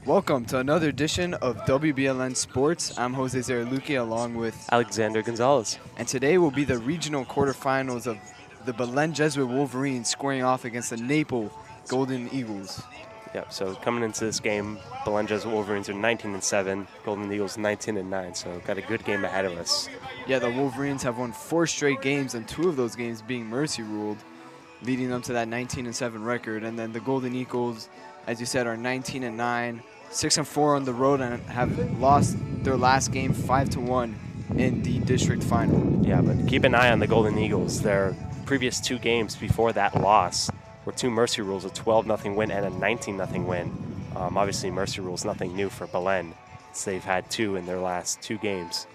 Welcome to another edition of WBLN Sports. I'm Jose Zaraluki along with Alexander Gonzalez. And today will be the regional quarterfinals of the Belen Jesuit Wolverines squaring off against the Naples Golden Eagles. Yep, so coming into this game, Belen Jesuit Wolverines are 19-7, Golden Eagles 19-9, so got a good game ahead of us. Yeah, the Wolverines have won 4 straight games, and 2 of those games being mercy ruled, leading them to that 19-7 record. And then the Golden Eagles, as you said, are 19-9, 6-4 on the road, and have lost their last game 5-1 in the district final. Yeah, but keep an eye on the Golden Eagles. Their previous 2 games before that loss were 2 mercy rules, a 12-0 win and a 19-0 win. Obviously, mercy rules nothing new for Belen, so they've had 2 in their last 2 games.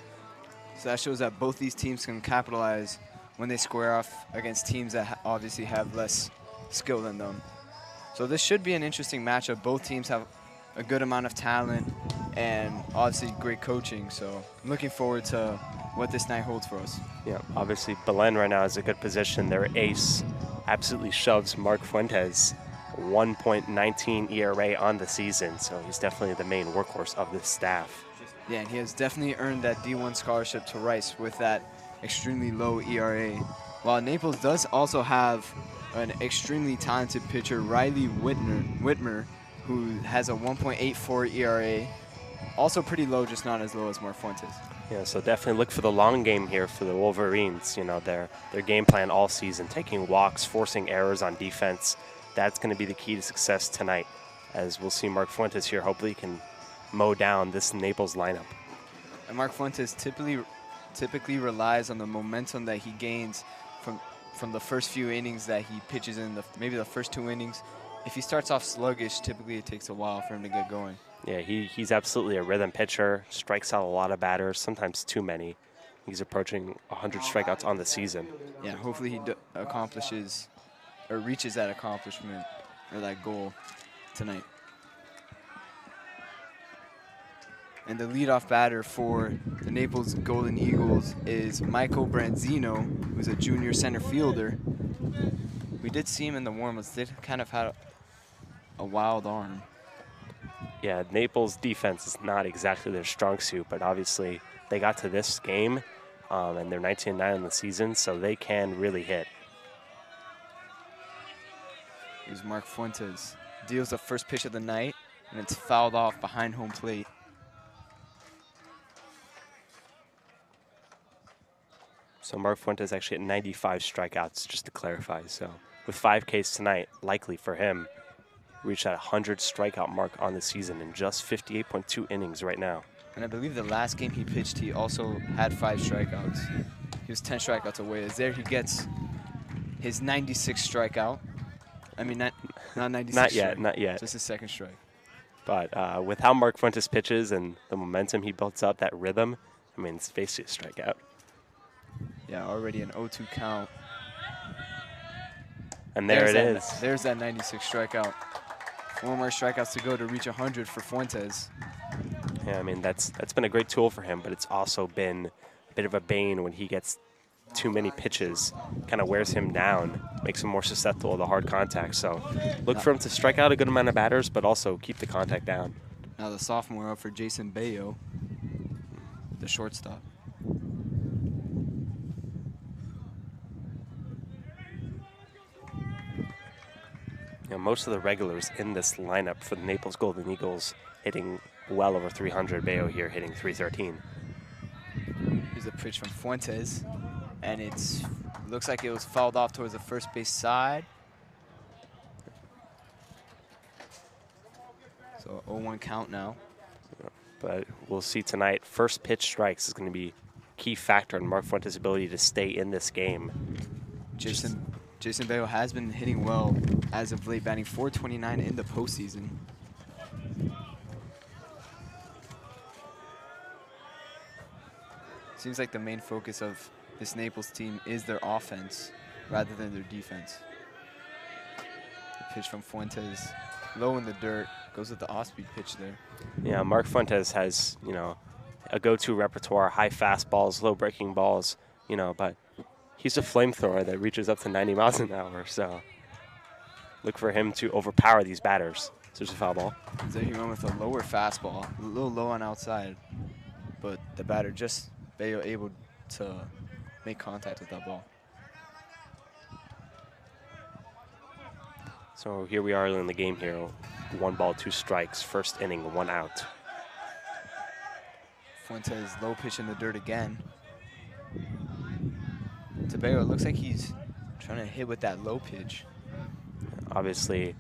So that shows that both these teams can capitalize when they square off against teams that obviously have less skill than them. So this should be an interesting matchup. Both teams have a good amount of talent and obviously great coaching. So I'm looking forward to what this night holds for us. Yeah, obviously Belen right now is a good position. Their ace absolutely shoves Mark Fuentes, 1.19 ERA on the season. So he's definitely the main workhorse of this staff. Yeah, and he has definitely earned that D1 scholarship to Rice with that extremely low ERA. While Naples does also have an extremely talented pitcher, Riley Whitmer, who has a 1.84 ERA. Also pretty low, just not as low as Mark Fuentes. Yeah, so definitely look for the long game here for the Wolverines. You know, their game plan all season, taking walks, forcing errors on defense. That's going to be the key to success tonight, as we'll see Mark Fuentes here. Hopefully he can mow down this Naples lineup. And Mark Fuentes typically relies on the momentum that he gains from the first few innings that he pitches in, maybe the first 2 innings. If he starts off sluggish, typically it takes a while for him to get going. Yeah, he's absolutely a rhythm pitcher, strikes out a lot of batters, sometimes too many. He's approaching 100 strikeouts on the season. Yeah, hopefully he accomplishes or reaches that accomplishment or that goal tonight. And the leadoff batter for the Naples Golden Eagles is Michael Branzino, who's a junior center fielder. We did see him in the warm-ups. Did kind of have a wild arm. Yeah, Naples' defense is not exactly their strong suit, but obviously they got to this game, and they're 19-9 in the season, so they can really hit. Here's Mark Fuentes. Deals the first pitch of the night, and it's fouled off behind home plate. So Mark Fuentes actually at 95 strikeouts, just to clarify. So with 5 Ks tonight, likely for him, reach that 100 strikeout mark on the season in just 58.2 innings right now. And I believe the last game he pitched, he also had 5 strikeouts. He was 10 strikeouts away. As there he gets his 96th strikeout. I mean, not 96. Not yet, strike, not yet. Just his 2nd strike. But with how Mark Fuentes pitches and the momentum he builds up, that rhythm, I mean, it's basically a strikeout. Yeah, already an 0-2 count. And there it is. There's that 96 strikeout. 4 more strikeouts to go to reach 100 for Fuentes. Yeah, I mean, that's been a great tool for him, but it's also been a bit of a bane when he gets too many pitches. Kind of wears him down, makes him more susceptible to hard contact. So look for him to strike out a good amount of batters, but also keep the contact down. Now the sophomore up for Jason Baio, the shortstop. You know, most of the regulars in this lineup for the Naples Golden Eagles hitting well over 300. Baio here hitting 313. Here's a pitch from Fuentes, and it looks like it was fouled off towards the first base side. So 0-1 count now. But we'll see tonight, first pitch strikes is going to be a key factor in Mark Fuentes' ability to stay in this game. Jason Baio has been hitting well as of late, batting .429 in the postseason. Seems like the main focus of this Naples team is their offense rather than their defense. The pitch from Fuentes, low in the dirt, goes with the off-speed pitch there. Yeah, Mark Fuentes has, you know, a go-to repertoire, high fastballs, low breaking balls, you know, but he's a flamethrower that reaches up to 90 miles an hour, so look for him to overpower these batters. So there's a foul ball. So he went with a lower fastball, a little low on outside, but the batter just Baio able to make contact with that ball. So here we are in the game here. 1 ball, 2 strikes. First inning, 1 out. Fuentes low pitch in the dirt again. To Baio, it looks like he's trying to hit with that low pitch. Obviously,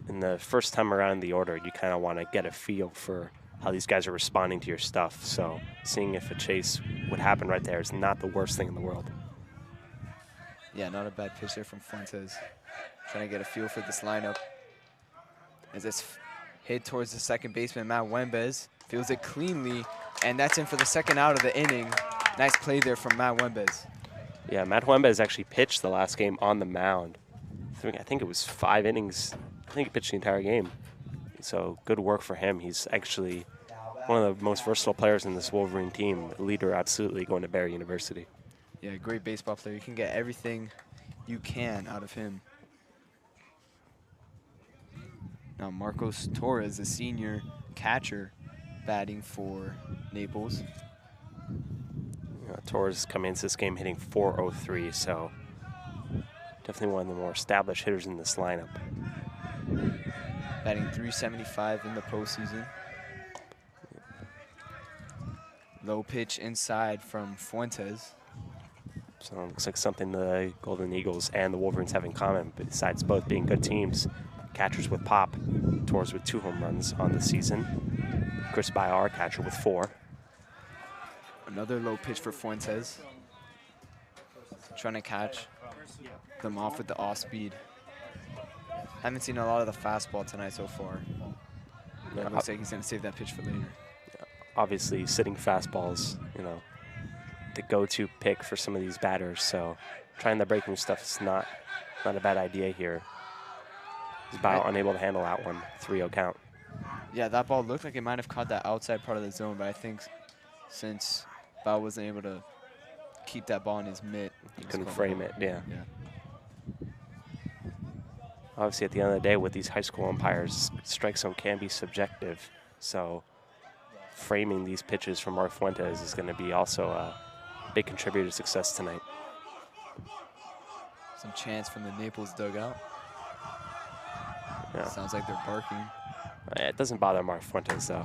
in the first time around in the order, you kind of want to get a feel for how these guys are responding to your stuff. So seeing if a chase would happen right there is not the worst thing in the world. Yeah, not a bad pitch there from Fuentes. Trying to get a feel for this lineup. As it's hit towards the second baseman, Matt Wembes. Fields it cleanly, and that's in for the second out of the inning. Nice play there from Matt Wembes. Yeah, Matt Wembes actually pitched the last game on the mound. I think it was 5 innings. I think he pitched the entire game. So good work for him. He's actually one of the most versatile players in this Wolverine team. A leader absolutely going to Barry University. Yeah, great baseball player. You can get everything you can out of him. Now Marcos Torres, the senior catcher, batting for Naples. Torres coming into this game hitting .403, so definitely one of the more established hitters in this lineup. Batting .375 in the postseason. Low pitch inside from Fuentes. So it looks like something the Golden Eagles and the Wolverines have in common, besides both being good teams. Catchers with pop. Torres with 2 home runs on the season. Chris Baio, our catcher, with 4. Another low pitch for Fuentes. Trying to catch them off with the off speed. Haven't seen a lot of the fastball tonight so far. It looks like he's going to save that pitch for later. Obviously, sitting fastballs, the go-to pick for some of these batters. So trying the breaking stuff is not a bad idea here. He's Baio unable to handle that one. 3-0 count. Yeah, that ball looked like it might have caught that outside part of the zone, but I think since Baio wasn't able to keep that ball in his mitt, he couldn't frame it. Yeah. Yeah. Obviously, at the end of the day, with these high school umpires, strike zone can be subjective. So framing these pitches from Mark Fuentes is going to be also a big contributor to success tonight. Some chants from the Naples dugout. Yeah. Sounds like they're barking. It doesn't bother Mark Fuentes, though.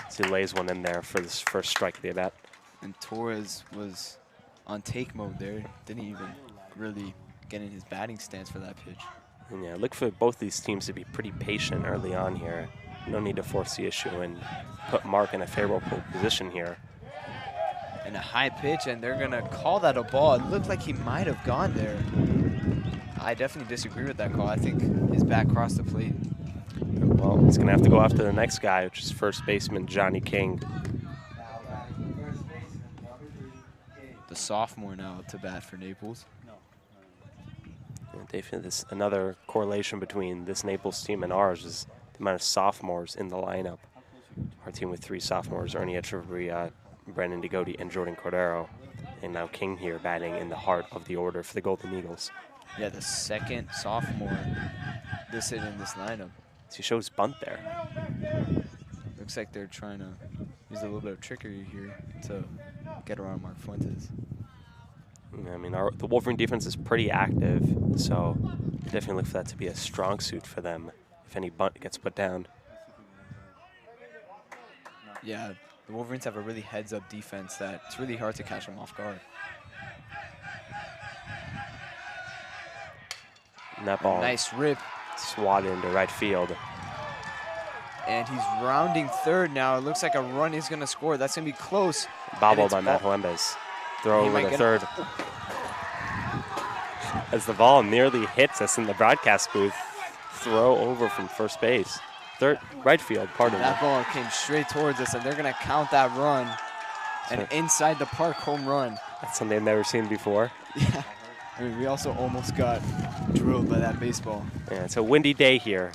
So he lays one in there for this first strike of the at-bat. And Torres was on take mode there. Didn't even really get in his batting stance for that pitch. And yeah, look for both these teams to be pretty patient early on here. No need to force the issue and put Mark in a favorable position here. And a high pitch, and they're going to call that a ball. It looked like he might have gone there. I definitely disagree with that call. I think his bat crossed the plate. Well, he's going to have to go after the next guy, which is first baseman Johnny King. The sophomore now to bat for Naples. This another correlation between this Naples team and ours is the amount of sophomores in the lineup. Our team with 3 sophomores, Ernie Echeverria, Brandon DeGotti, and Jordan Cordero. And now King here batting in the heart of the order for the Golden Eagles. Yeah, the second sophomore listed in this lineup. So he shows bunt there. Looks like they're trying to use a little bit of trickery here to get around Mark Fuentes. I mean, the Wolverine defense is pretty active, so definitely look for that to be a strong suit for them if any bunt gets put down. Yeah, the Wolverines have a really heads-up defense that it's really hard to catch them off guard. And that ball, nice rip. Swatted into right field. And he's rounding third now. It looks like a run is going to score. That's going to be close. Bobbled by Matt Wembes. Throw over the third. As the ball nearly hits us in the broadcast booth, throw over from first base. Right field, pardon me. That ball came straight towards us, and they're going to count that run. An inside the park home run. That's something I've never seen before. Yeah. I mean, we also almost got drilled by that baseball. Yeah, it's a windy day here.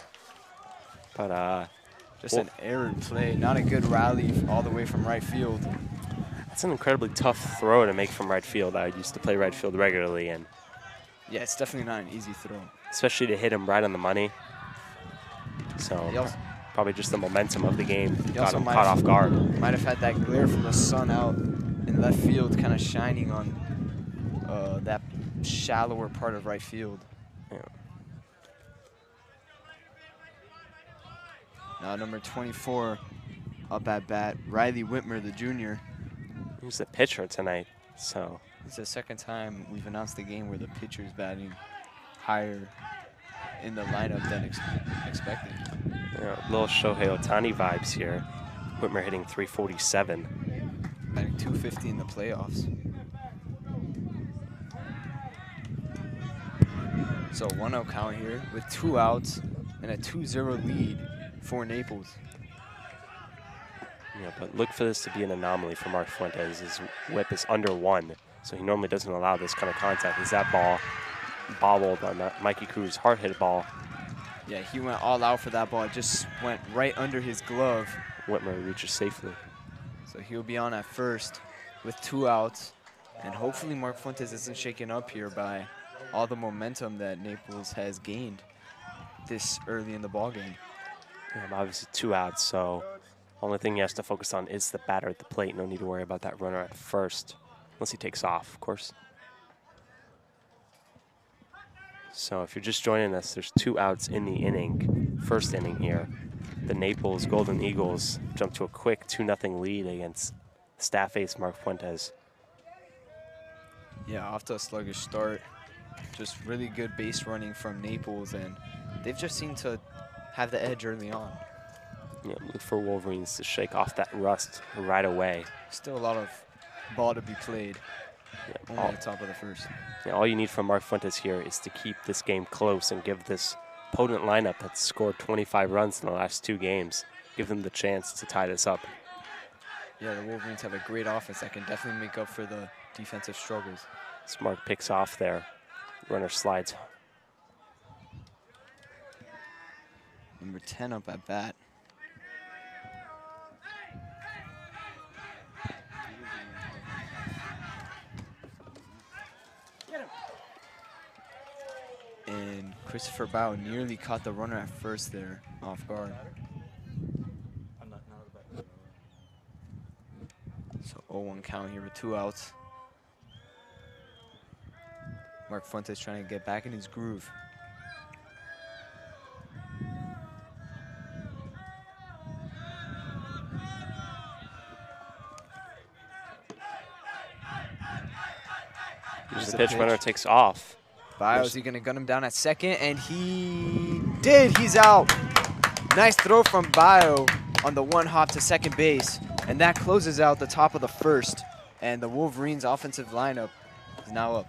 But just an errant play. Not a good rally all the way from right field. That's an incredibly tough throw to make from right field. I used to play right field regularly, and yeah, it's definitely not an easy throw. Especially to hit him right on the money. So probably just the momentum of the game got him might caught off guard. Might have had that glare from the sun out in left field kind of shining on that shallower part of right field. Yeah. Now number 24 up at bat, Riley Whitmer, the junior. He's the pitcher tonight, so. It's the second time we've announced the game where the pitcher's batting higher in the lineup than expected. Yeah, little Shohei Ohtani vibes here. Whitmer hitting 347. Batting 250 in the playoffs. So 1-0 count here with 2 outs and a 2-0 lead for Naples. Yeah, but look for this to be an anomaly for Mark Fuentes. His whip is under 1, so he normally doesn't allow this kind of contact. Is that ball bobbled on that Mikey Cruz hard hit ball? Yeah, he went all out for that ball. It just went right under his glove. Whitmer reaches safely. So he'll be on at first with 2 outs. And hopefully Mark Fuentes isn't shaken up here by all the momentum that Naples has gained this early in the ballgame. Yeah, obviously 2 outs, so only thing he has to focus on is the batter at the plate. No need to worry about that runner at first, unless he takes off, of course. So if you're just joining us, there's 2 outs in the inning, first inning here. The Naples Golden Eagles jump to a quick 2-0 lead against staff ace Mark Fuentes. Yeah, off to a sluggish start. Just really good base running from Naples, and they've just seemed to have the edge early on. Yeah, look for Wolverines to shake off that rust right away. Still a lot of ball to be played. Yeah, Only at the top of the first. Yeah, all you need from Mark Fuentes here is to keep this game close and give this potent lineup that's scored 25 runs in the last 2 games, give them the chance to tie this up. Yeah, the Wolverines have a great offense that can definitely make up for the defensive struggles. Smart picks off there. Runner slides. Number 10 up at bat. And Christopher Baio nearly caught the runner at first there, off guard. So 0-1 count here with 2 outs. Mark Fuentes trying to get back in his groove. The pitch runner takes off. Baio, is he going to gun him down at second? And he did. He's out. Nice throw from Baio on the 1 hop to second base. And that closes out the top of the first. And the Wolverines' offensive lineup is now up.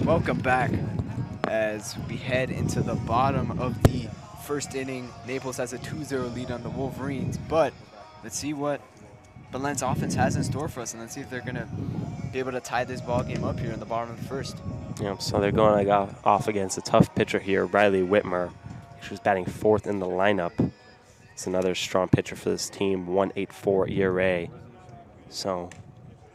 Welcome back as we head into the bottom of the first inning. Naples has a 2-0 lead on the Wolverines, but let's see what Belen's offense has in store for us, and let's see if they're going to be able to tie this ball game up here in the bottom of the first. Yeah, so they're going off against a tough pitcher here, Riley Whitmer. She was batting 4th in the lineup. It's another strong pitcher for this team, 1.84 ERA. So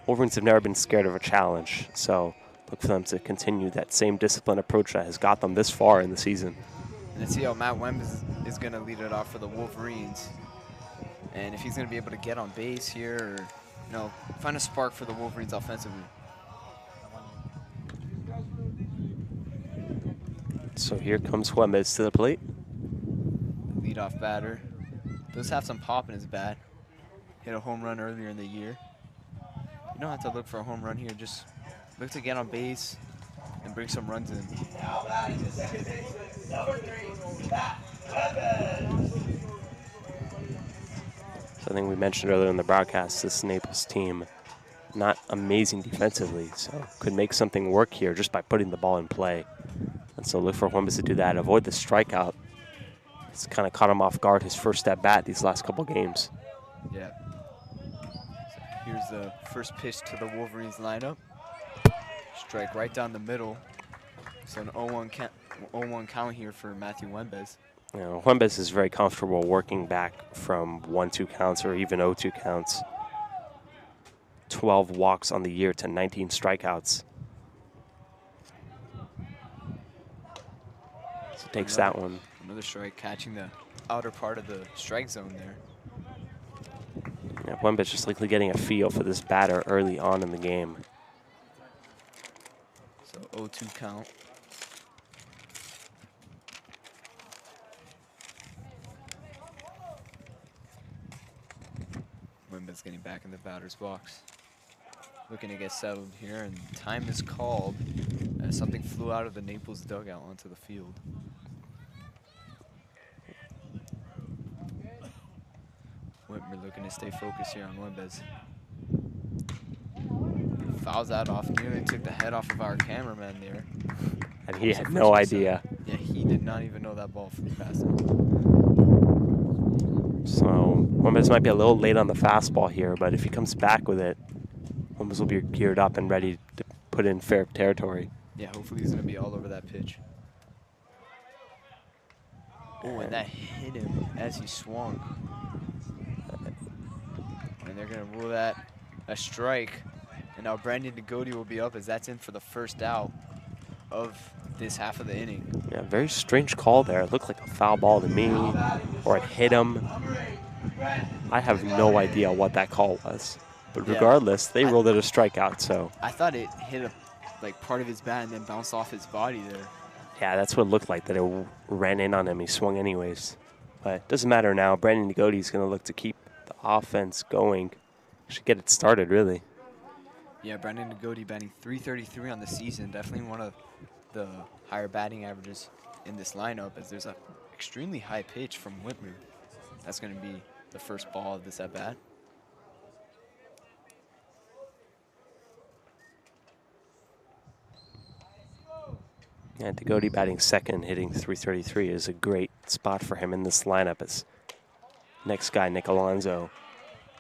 Wolverines have never been scared of a challenge. So look for them to continue that same disciplined approach that has got them this far in the season. And let's see how Matt Wemb is going to lead it off for the Wolverines. And if he's going to be able to get on base here or, you know, find a spark for the Wolverines offensively. So here comes Juarez to the plate. Leadoff batter. Does have some pop in his bat. Hit a home run earlier in the year. You don't have to look for a home run here. Just look to get on base and bring some runs in. So I think we mentioned earlier in the broadcast, this Naples team, not amazing defensively, so could make something work here just by putting the ball in play. And so look for Juarez to do that, avoid the strikeout. It's kind of caught him off guard his first at bat these last couple games. Yeah. So here's the first pitch to the Wolverines lineup. Strike right down the middle. So an 0-1 count here for Matthew Wembes. You know, Juarez is very comfortable working back from 1-2 counts or even 0-2 counts. 12 walks on the year to 19 strikeouts. So takes that one. Another strike, catching the outer part of the strike zone there. Yeah, Juarez just likely getting a feel for this batter early on in the game. So 0-2 count. Wembes getting back in the batter's box. Looking to get settled here, and time is called as something flew out of the Naples dugout onto the field. Whitmer looking to stay focused here on Wembes. Fouls that off, nearly took the head off of our cameraman there. And he had no idea. Yeah, he did not even know that ball flew past him. So Juarez might be a little late on the fastball here, but if he comes back with it, Juarez will be geared up and ready to put in fair territory. Yeah, hopefully he's going to be all over that pitch. Oh, and that hit him as he swung. And they're going to rule that a strike. And now Brandon Degodi will be up as that's in for the first out of this half of the inning. Yeah, very strange call there. It looked like a foul ball to me, or it hit him. I have no idea what that call was. But regardless, they ruled it a strikeout, so. I thought it hit like part of his bat and then bounced off his body there. Yeah, that's what it looked like, that it ran in on him. He swung anyways. But it doesn't matter now. Brandon Degodi is going to look to keep the offense going. Should get it started, really. Yeah, Brandon Degodi batting .333 on the season. Definitely one of the higher batting averages in this lineup, as there's an extremely high pitch from Whitmer. That's going to be the first ball of this at-bat. Yeah, Degodi batting second, hitting .333 is a great spot for him in this lineup. As next guy, Nick Alonso,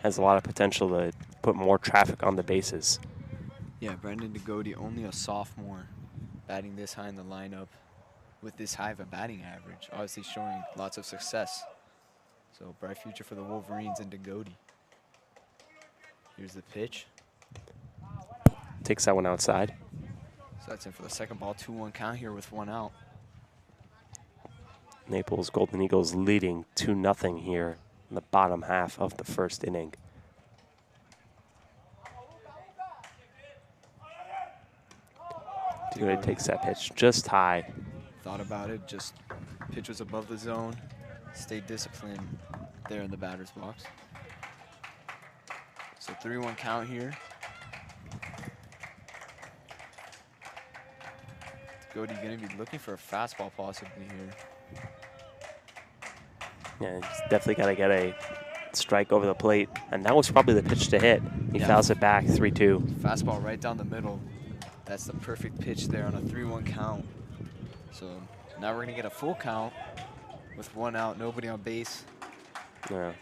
has a lot of potential to put more traffic on the bases. Yeah, Brandon Degodi, only a sophomore, batting this high in the lineup with this high of a batting average. Obviously showing lots of success. So bright future for the Wolverines and Degodi. Here's the pitch. Takes that one outside. So that's in for the second ball, 2-1 count here with one out. Naples Golden Eagles leading 2-0 here in the bottom half of the first inning. Degodi takes that pitch just high. Thought about it, just pitch was above the zone. Stayed disciplined there in the batter's box. So 3-1 count here. Degodi going to be looking for a fastball possibly here. Yeah, he's definitely got to get a strike over the plate. And that was probably the pitch to hit. He fouls it back, 3-2. Fastball right down the middle. That's the perfect pitch there on a 3-1 count. So now we're going to get a full count with one out, nobody on base.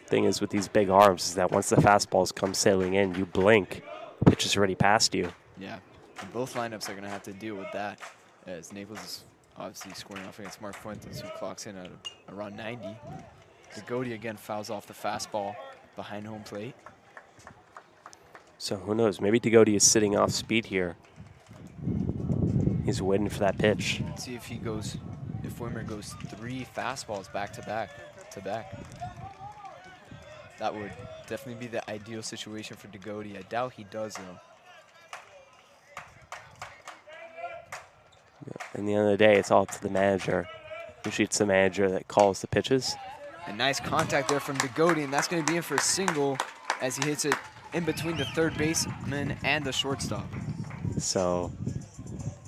Thing is with these big arms is that once the fastballs come sailing in, you blink, pitch is already past you. Yeah, and both lineups are going to have to deal with that, as Naples is obviously squaring off against Mark Fuentes, who clocks in at around 90. Degodi again fouls off the fastball behind home plate. So who knows? Maybe Degodi is sitting off speed here. He's waiting for that pitch. Let's see if he goes, if Wimmer goes 3 fastballs back to back. That would definitely be the ideal situation for Degodi. I doubt he does, though. In the end of the day, it's all up to the manager. Usually it's the manager that calls the pitches. A nice contact there from Degodi, and that's going to be in for a single as he hits it in between the third baseman and the shortstop. So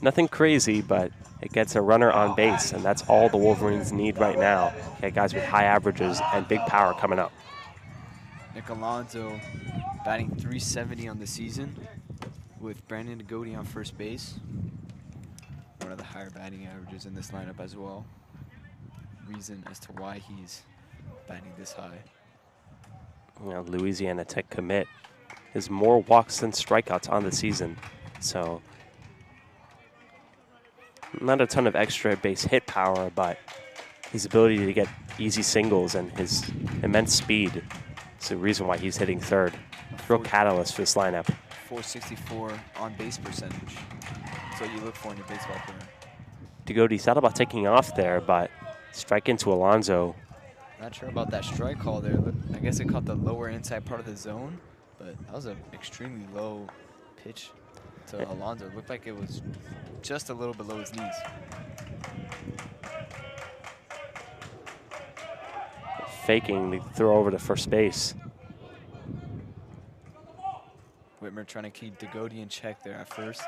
nothing crazy, but it gets a runner on base, and that's all the Wolverines need right now. Get guys with high averages and big power coming up. Nick Alonso batting .370 on the season with Brandon Degodi on first base. One of the higher batting averages in this lineup as well. Reason as to why he's batting this high. Louisiana Tech commit is more walks than strikeouts on the season. So not a ton of extra base hit power, but his ability to get easy singles and his immense speed is the reason why he's hitting third. Real catalyst for this lineup. .464 on base percentage. That's what you look for in your baseball player. Degodi thought about taking off there, but strike into Alonso. Not sure about that strike call there. I guess it caught the lower inside part of the zone, but that was an extremely low pitch to Alonso. It looked like it was just a little below his knees. Faking the throw over to first base. Whitmer trying to keep Degodi in check there at first.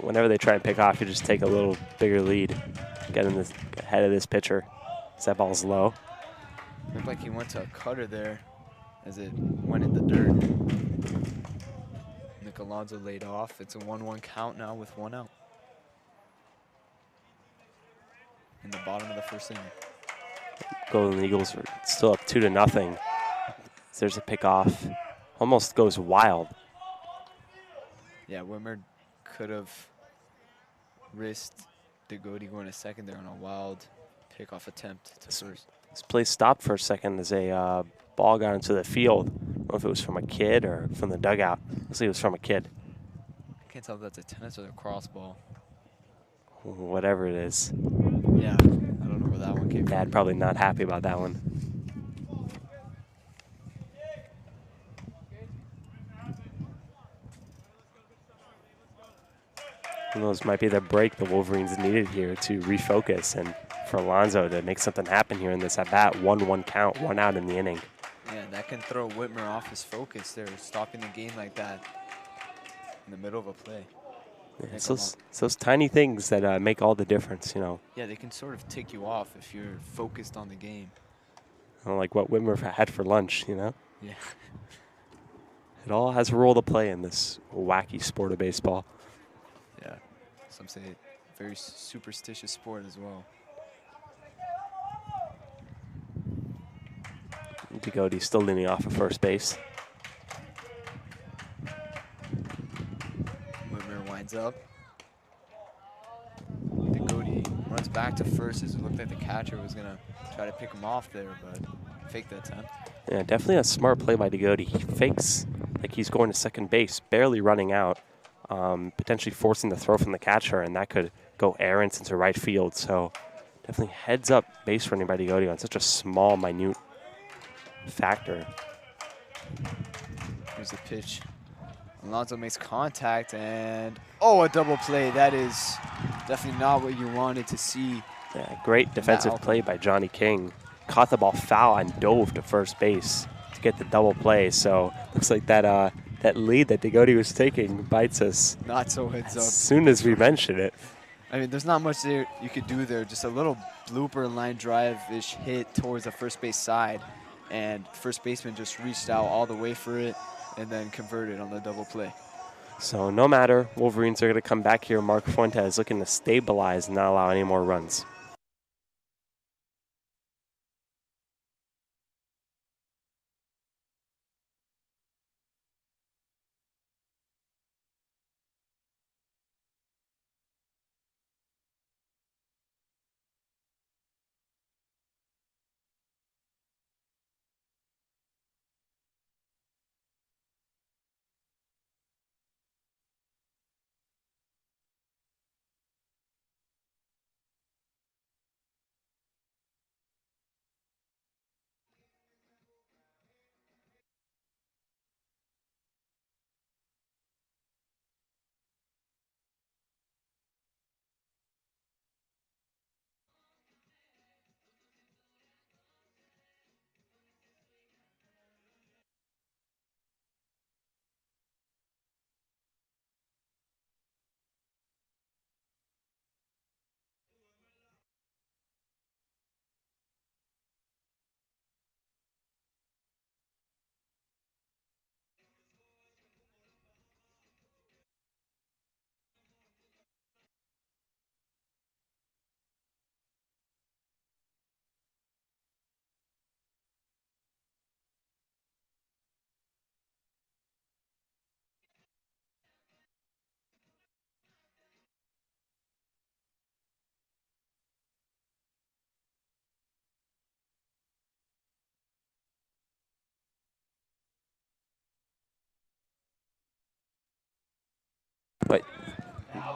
Whenever they try and pick off, you just take a little bigger lead, get in this ahead of this pitcher. As that ball's low. Looked like he went to a cutter there as it went in the dirt. Nick Alonso laid off. It's a 1-1 count now with 1 out. In the bottom of the first inning. Golden Eagles are still up 2-0. There's a pickoff. Almost goes wild. Yeah, Wimmer could have risked Degodi going to second there on a wild pickoff attempt to first. This play stopped for a second as a ball got into the field. I don't know if it was from a kid or from the dugout. Let's see, it was from a kid. I can't tell if that's a tennis or a cross ball. Whatever it is. Yeah, I don't know where that one came from. Dad probably not happy about that one. Those might be the break the Wolverines needed here to refocus and for Alonso to make something happen here in this at-bat. 1-1 count, 1 out in the inning. Yeah, that can throw Whitmer off his focus there, stopping the game like that in the middle of a play. Yeah, it's those tiny things that make all the difference, Yeah, they can sort of take you off if you're focused on the game. Like what Whitmer had for lunch, Yeah. It all has a role to play in this wacky sport of baseball. Yeah, some say very superstitious sport as well. Degodi still leaning off of first base. Whitmer winds up. Degodi runs back to first as it looked like the catcher was going to try to pick him off there, but faked the attempt. Yeah, definitely a smart play by Degodi. He fakes like he's going to second base, barely running out, potentially forcing the throw from the catcher, and that could go errant into right field. So definitely heads up base running by Degodi on such a small, minute factor. Here's the pitch. Alonso makes contact, and a double play. That is definitely not what you wanted to see. Yeah, great defensive play by Johnny King. Caught the ball foul and dove to first base to get the double play. So looks like that that lead that Degodi was taking bites us. Not so heads up. As soon as we mention it. I mean, there's not much there you could do there. Just a little blooper line drive-ish hit towards the first base side. And first baseman just reached out all the way for it and then converted on the double play. So no matter, Wolverines are going to come back here. Mark Fuentes looking to stabilize and not allow any more runs.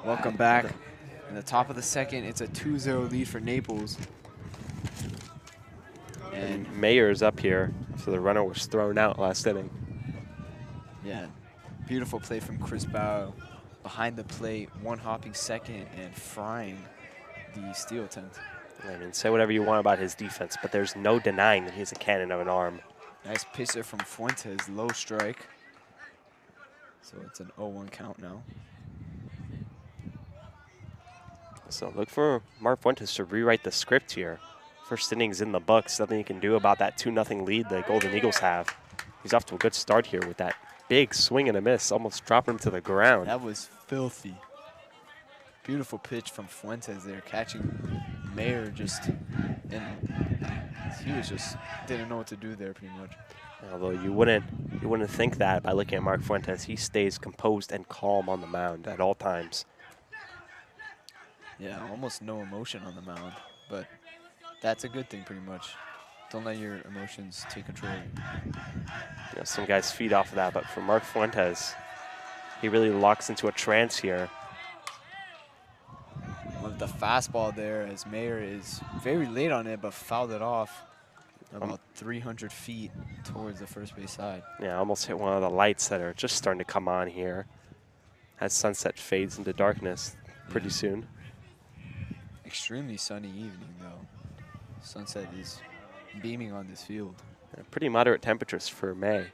Welcome back. In the top of the second, it's a 2-0 lead for Naples. And Mayer's up here after the runner was thrown out last inning. Yeah, beautiful play from Chris Baio. Behind the plate, one hopping second and frying the steal attempt. I mean, say whatever you want about his defense, but there's no denying that he's a cannon of an arm. Nice pitch there from Fuentes, low strike. So it's an 0-1 count now. So look for Mark Fuentes to rewrite the script here. First inning's in the books, nothing he can do about that 2-0 lead the Golden Eagles have. He's off to a good start here with that big swing and a miss, almost dropping him to the ground. That was filthy. Beautiful pitch from Fuentes there, catching Mayer just, and he was just, didn't know what to do there pretty much. Although you wouldn't think that by looking at Mark Fuentes. He stays composed and calm on the mound at all times. Yeah, almost no emotion on the mound, but that's a good thing pretty much. Don't let your emotions take control of you. You know, some guys feed off of that, but for Mark Fuentes, he really locks into a trance here. With the fastball there, as Mayer is very late on it, but fouled it off about 300 feet towards the first base side. Yeah, almost hit one of the lights that are just starting to come on here as sunset fades into darkness pretty soon. Extremely sunny evening, though. Sunset is beaming on this field. Pretty moderate temperatures for May.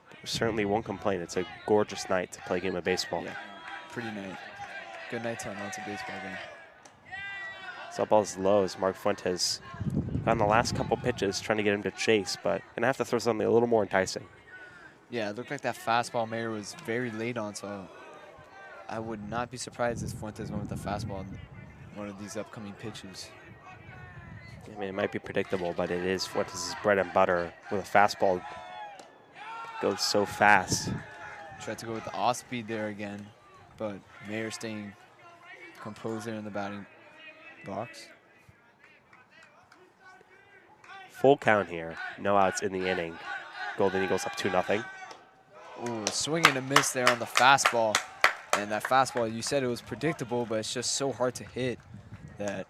But certainly won't complain. It's a gorgeous night to play a game of baseball. Yeah, pretty night. Good night to announce a baseball game. So ball's low as Mark Fuentes on the last couple pitches trying to get him to chase, but gonna have to throw something a little more enticing. Yeah, it looked like that fastball Mayer was very late on, so I would not be surprised if Fuentes went with the fastball in one of these upcoming pitches. I mean, it might be predictable, but it is Fuentes' bread and butter with a fastball that goes so fast. Tried to go with the off speed there again, but Mayer staying composed there in the batting box. Full count here. No outs in the inning. Golden Eagles up 2-0. Ooh, swing and a miss there on the fastball. And that fastball, you said it was predictable, but it's just so hard to hit that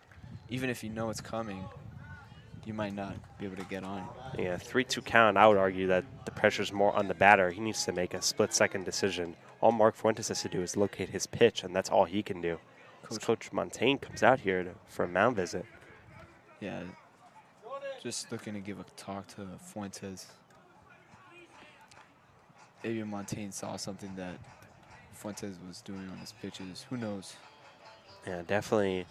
even if you know it's coming, you might not be able to get on it. Yeah, 3-2 count. I would argue that the pressure's more on the batter. He needs to make a split-second decision. All Mark Fuentes has to do is locate his pitch, and that's all he can do. Coach Montaigne comes out here for a mound visit. Yeah, just looking to give a talk to Fuentes. Maybe Montaigne saw something that Fuentes was doing on his pitches. Who knows? Yeah, definitely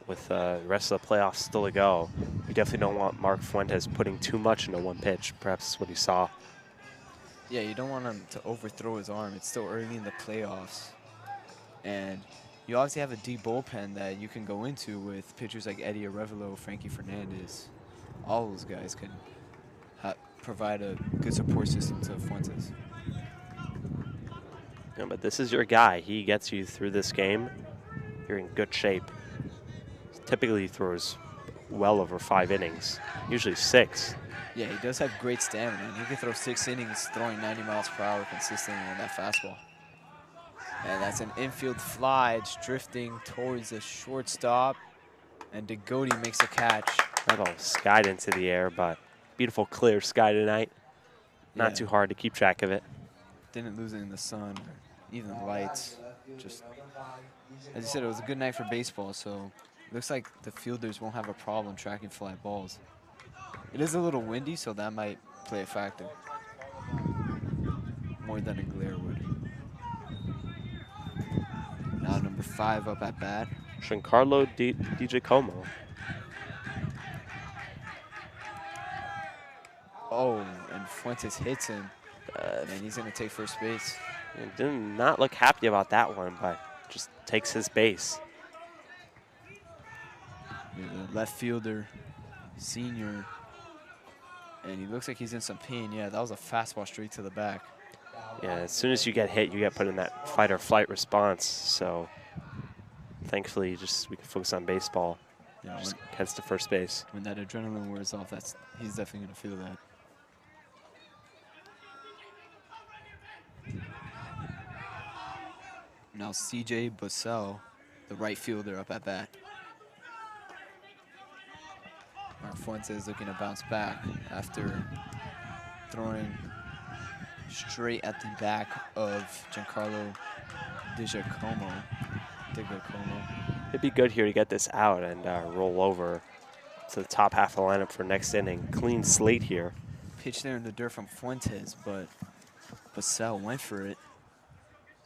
with the rest of the playoffs still to go, we definitely don't want Mark Fuentes putting too much into one pitch. Perhaps that's what he saw. Yeah, you don't want him to overthrow his arm. It's still early in the playoffs. And you obviously have a deep bullpen that you can go into with pitchers like Eddie Arevalo, Frankie Fernandez. All those guys can provide a good support system to Fuentes. Yeah, but this is your guy. He gets you through this game. You're in good shape. Typically he throws well over 5 innings, usually 6. Yeah, he does have great stamina. And he can throw 6 innings throwing 90 miles per hour consistently on that fastball. And that's an infield fly. It's drifting towards the shortstop. And DeGote makes a catch. That ball skied into the air, but beautiful clear sky tonight. Not too hard to keep track of it. Didn't lose it in the sun or even the lights. Just, as you said, it was a good night for baseball, so it looks like the fielders won't have a problem tracking fly balls. It is a little windy, so that might play a factor. More than a glare would. Now number 5 up at bat. Giancarlo DiGiacomo. Oh, and Fuentes hits him, and he's going to take first base. Did not look happy about that one, but just takes his base. The left fielder, senior, and he looks like he's in some pain. Yeah, that was a fastball straight to the back. Yeah, as soon as you get hit, you get put in that fight or flight response. So thankfully, we can focus on baseball. Yeah, just heads to first base. When that adrenaline wears off, he's definitely going to feel that. Now CJ Bussell, the right fielder, up at bat. Mark Fuentes looking to bounce back after throwing straight at the back of Giancarlo DiGiacomo. It'd be good here to get this out and roll over to the top half of the lineup for next inning. Clean slate here. Pitch there in the dirt from Fuentes, but Bussell went for it.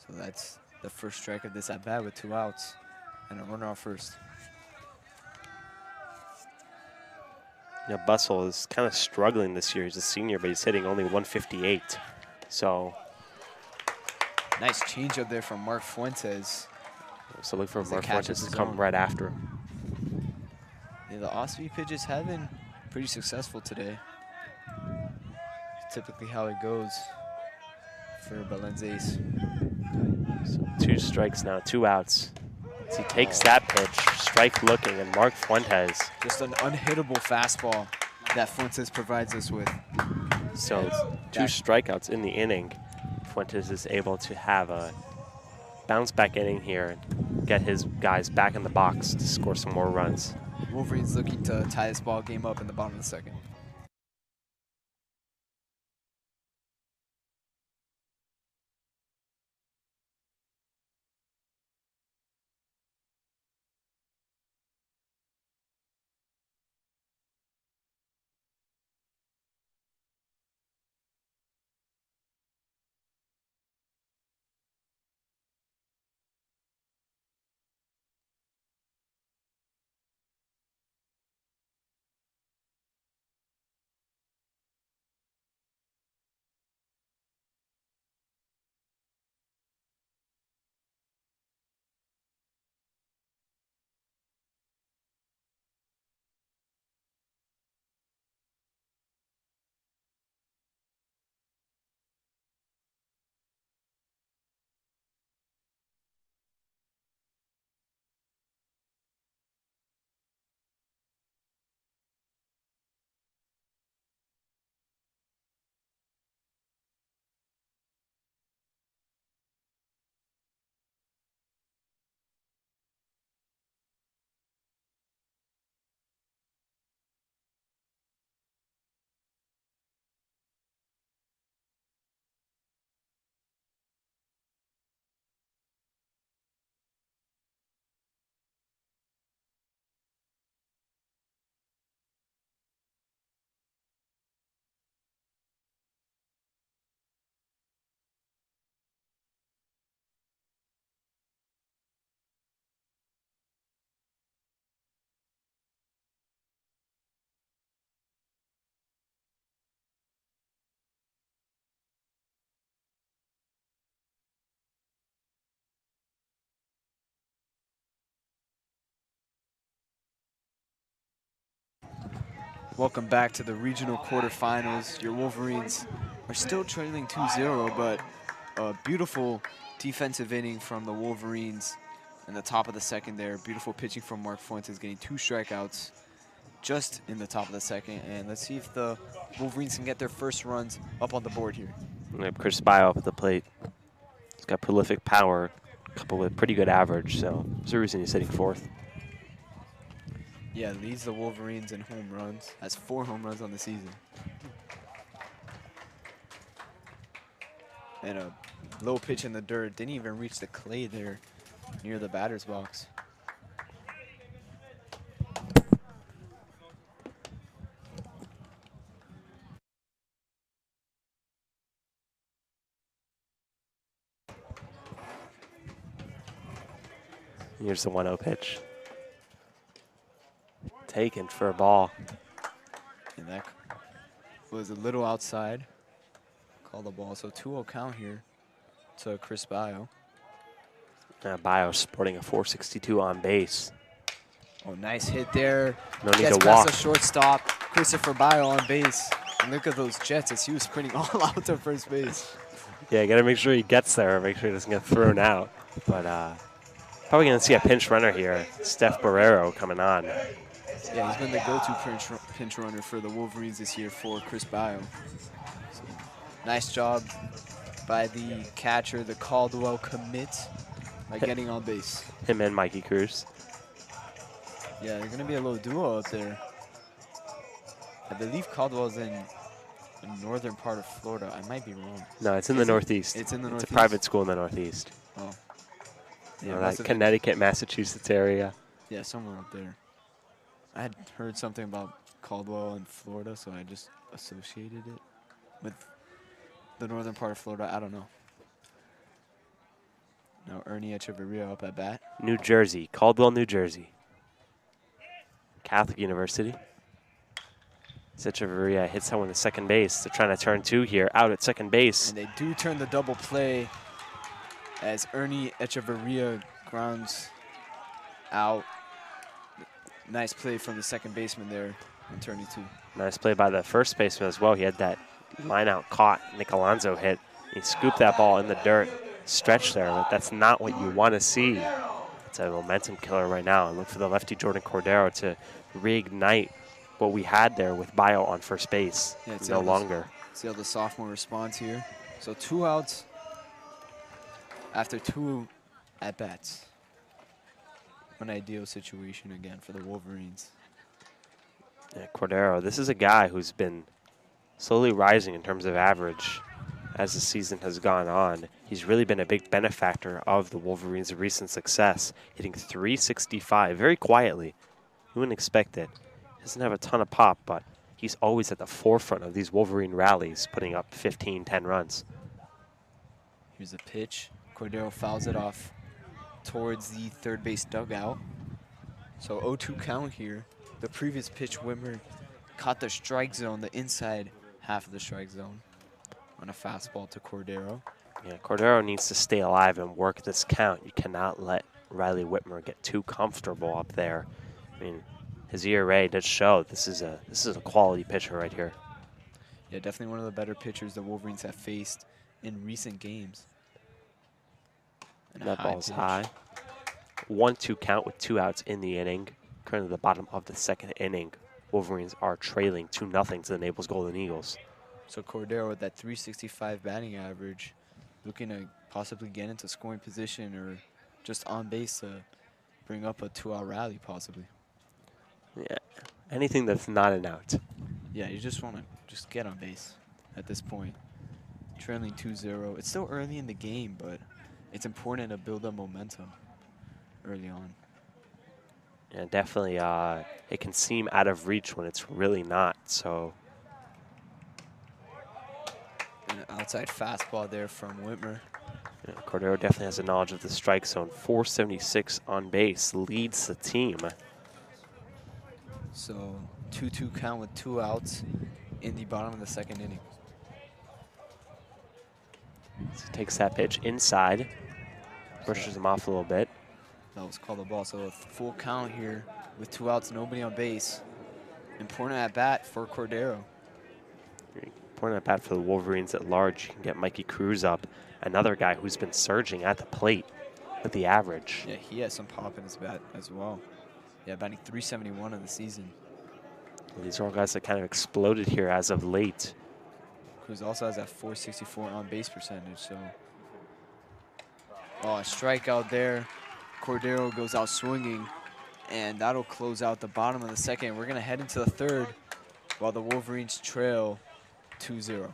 So that's the first strike of this at bat with 2 outs and a runner on first. Yeah, Bussell is kind of struggling this year. He's a senior, but he's hitting only 158. So nice changeup there from Mark Fuentes. So look for Mark Fuentes to come right after him. Yeah, the off-speed pitches have been pretty successful today. It's typically how it goes for Belen's ace. So 2 strikes now, 2 outs. As he takes that pitch, strike looking, and Mark Fuentes. Just an unhittable fastball that Fuentes provides us with. So 2 strikeouts in the inning. Fuentes is able to have a bounce back inning here and get his guys back in the box to score some more runs. Wolverines looking to tie this ball game up in the bottom of the second. Welcome back to the regional quarterfinals. Your Wolverines are still trailing 2-0, but a beautiful defensive inning from the Wolverines in the top of the second there. Beautiful pitching from Mark Fuentes, getting 2 strikeouts just in the top of the second. And let's see if the Wolverines can get their first runs up on the board here. We have Chris Baio up at the plate. He's got prolific power, coupled with pretty good average, so there's a reason he's hitting 4th. Yeah, leads the Wolverines in home runs. Has 4 home runs on the season. And a low pitch in the dirt. Didn't even reach the clay there near the batter's box. Here's the 1-0 pitch. Taken for a ball. And that was a little outside. Call the ball. So 2-0 count here to Chris Baio. Baio sporting a 462 on base. Oh, nice hit there. No need Gets to past walk. the shortstop. Christopher Baio on base. And look at those Jets as he was sprinting all out to first base. Yeah, you got to make sure he gets there, make sure he doesn't get thrown out. But probably going to see a pinch runner here. Steph Barrero coming on. Yeah, he's been the go-to pinch runner for the Wolverines this year for Chris Baio. So, nice job by the catcher, the Caldwell commit, by getting on base. Him and Mikey Cruz. Yeah, they're going to be a little duo out there. I believe Caldwell's in the northern part of Florida. I might be wrong. No, it's in the Northeast. It's in the Northeast? It's a private school in the Northeast. Oh. You know, that Connecticut, Massachusetts area. Yeah, somewhere up there. I had heard something about Caldwell in Florida, so I just associated it with the northern part of Florida. I don't know. Now Ernie Echeverria up at bat. New Jersey, Caldwell, New Jersey. Catholic University. Echeverria hits someone to second base. They're trying to turn two here, out at second base. And they do turn the double play as Ernie Echeverria grounds out. Nice play from the second baseman there on turning two. Nice play by the first baseman as well. He had that line out caught. Nick Alonso hit. He scooped that ball in the dirt, stretched there, but that's not what you want to see. It's a momentum killer right now. And look for the lefty Jordan Cordero to reignite what we had there with Baio on first base. Yeah, no longer. See how the sophomore responds here. So 2 outs after 2 at-bats. An ideal situation again for the Wolverines. Yeah, Cordero, this is a guy who's been slowly rising in terms of average as the season has gone on. He's really been a big benefactor of the Wolverines' recent success, hitting .365 very quietly. You wouldn't expect it. Doesn't have a ton of pop, but he's always at the forefront of these Wolverine rallies, putting up 15, 10 runs. Here's a pitch. Cordero fouls it off towards the third base dugout. So 0-2 count here. The previous pitch, Wimmer caught the strike zone, the inside half of the strike zone on a fastball to Cordero. Yeah, Cordero needs to stay alive and work this count. You cannot let Riley Whitmer get too comfortable up there. I mean, his ERA did show this is a quality pitcher right here. Yeah, definitely one of the better pitchers the Wolverines have faced in recent games. And that ball's pitch. high. 1-2 count with 2 outs in the inning. Currently the bottom of the second inning. Wolverines are trailing 2-0 to the Naples Golden Eagles. So Cordero with that .365 batting average, looking to possibly get into scoring position or just on base to bring up a 2-out rally possibly. Yeah, anything that's not an out. Yeah, you just want to just get on base at this point. Trailing 2-0. It's still early in the game, but it's important to build up momentum early on. Yeah, definitely. It can seem out of reach when it's really not. So. And an outside fastball there from Whitmer. Yeah, Cordero definitely has a knowledge of the strike zone. 476 on base, leads the team. So 2-2 count with 2 outs in the bottom of the second inning. So takes that pitch inside, brushes him off a little bit. That was called a ball. So a full count here with 2 outs, nobody on base. Important at bat for Cordero. Important at bat for the Wolverines at large. You can get Mikey Cruz up, another guy who's been surging at the plate with the average. Yeah, he has some pop in his bat as well. Yeah, batting .371 in the season. Well, these are all guys that kind of exploded here as of late. Cruz also has that .464 on base percentage. So, oh, a strikeout there. Cordero goes out swinging, and that'll close out the bottom of the second. We're going to head into the third while the Wolverines trail 2-0.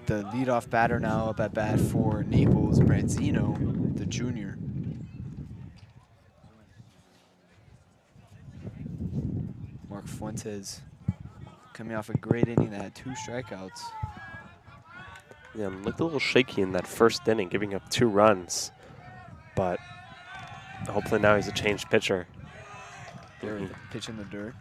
the leadoff batter now up at bat for Naples, Branzino, the junior. Mark Fuentes coming off a great inning that had 2 strikeouts. Yeah, looked a little shaky in that first inning, giving up 2 runs. But hopefully now he's a changed pitcher. They're pitching the dirt.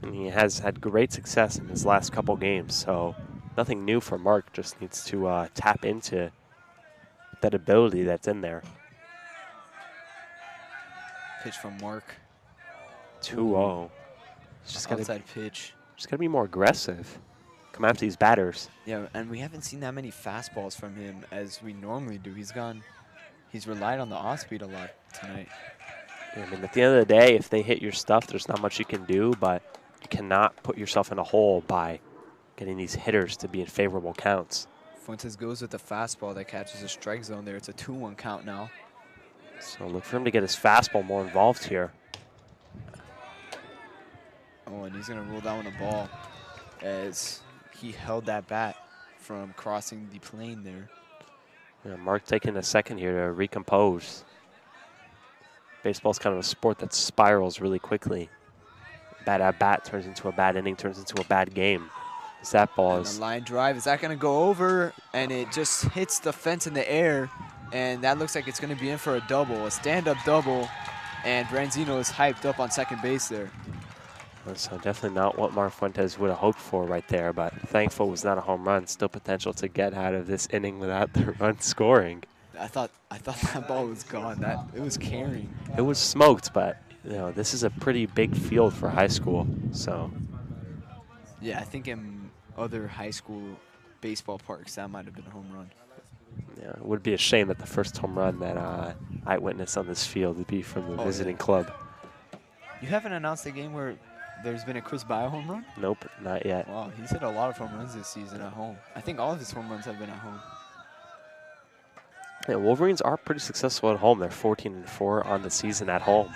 And he has had great success in his last couple games, so nothing new for Mark. Just needs to tap into that ability that's in there. Pitch from Mark. 2-0. Just Outside pitch. Just gotta be more aggressive. Come after these batters. Yeah, and we haven't seen that many fastballs from him as we normally do. He's relied on the off-speed a lot tonight. I mean, at the end of the day, if they hit your stuff, there's not much you can do, but you cannot put yourself in a hole by getting these hitters to be in favorable counts. Fuentes goes with the fastball that catches a strike zone there. It's a 2-1 count now. So look for him to get his fastball more involved here. Oh, and he's going to rule that one a ball as he held that bat from crossing the plane there. Yeah, Mark taking a second here to recompose. Baseball's kind of a sport that spirals really quickly. Bad at bat turns into a bad inning, turns into a bad game. That ball is... The line drive, is that going to go over? And it just hits the fence in the air. And that looks like it's going to be in for a double, a stand-up double. And Branzino is hyped up on second base there. So definitely not what Mark Fuentes would have hoped for right there, but thankful it was not a home run. Still potential to get out of this inning without the run scoring. I thought that ball was gone. It was carrying. It was smoked, but you know, this is a pretty big field for high school. So yeah, I think in other high school baseball parks that might have been a home run. Yeah, it would be a shame that the first home run that I witnessed on this field would be from the visiting club. You haven't announced a game where there's been a Chris Baio home run? Nope, not yet. Wow, he's hit a lot of home runs this season at home. I think all of his home runs have been at home. Yeah, Wolverines are pretty successful at home. They're 14-4 on the season at home.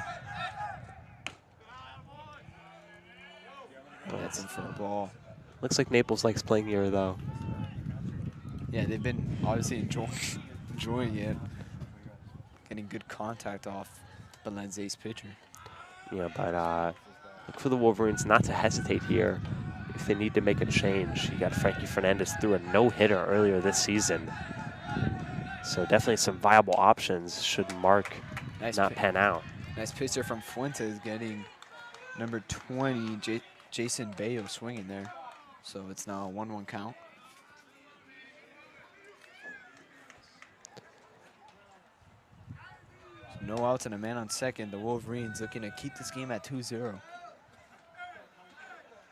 That's in for a ball. Looks like Naples likes playing here, though. Yeah, they've been obviously enjoying it. Getting good contact off Belen Jesuit's pitcher. Yeah, but look for the Wolverines not to hesitate here if they need to make a change. You got Frankie Fernandez threw a no-hitter earlier this season. So definitely some viable options should Mark not pan out. Nice pitcher from Fuentes getting number 20, Jason Baio swinging there. So it's now a 1-1 count. So no outs and a man on second. The Wolverines looking to keep this game at 2-0.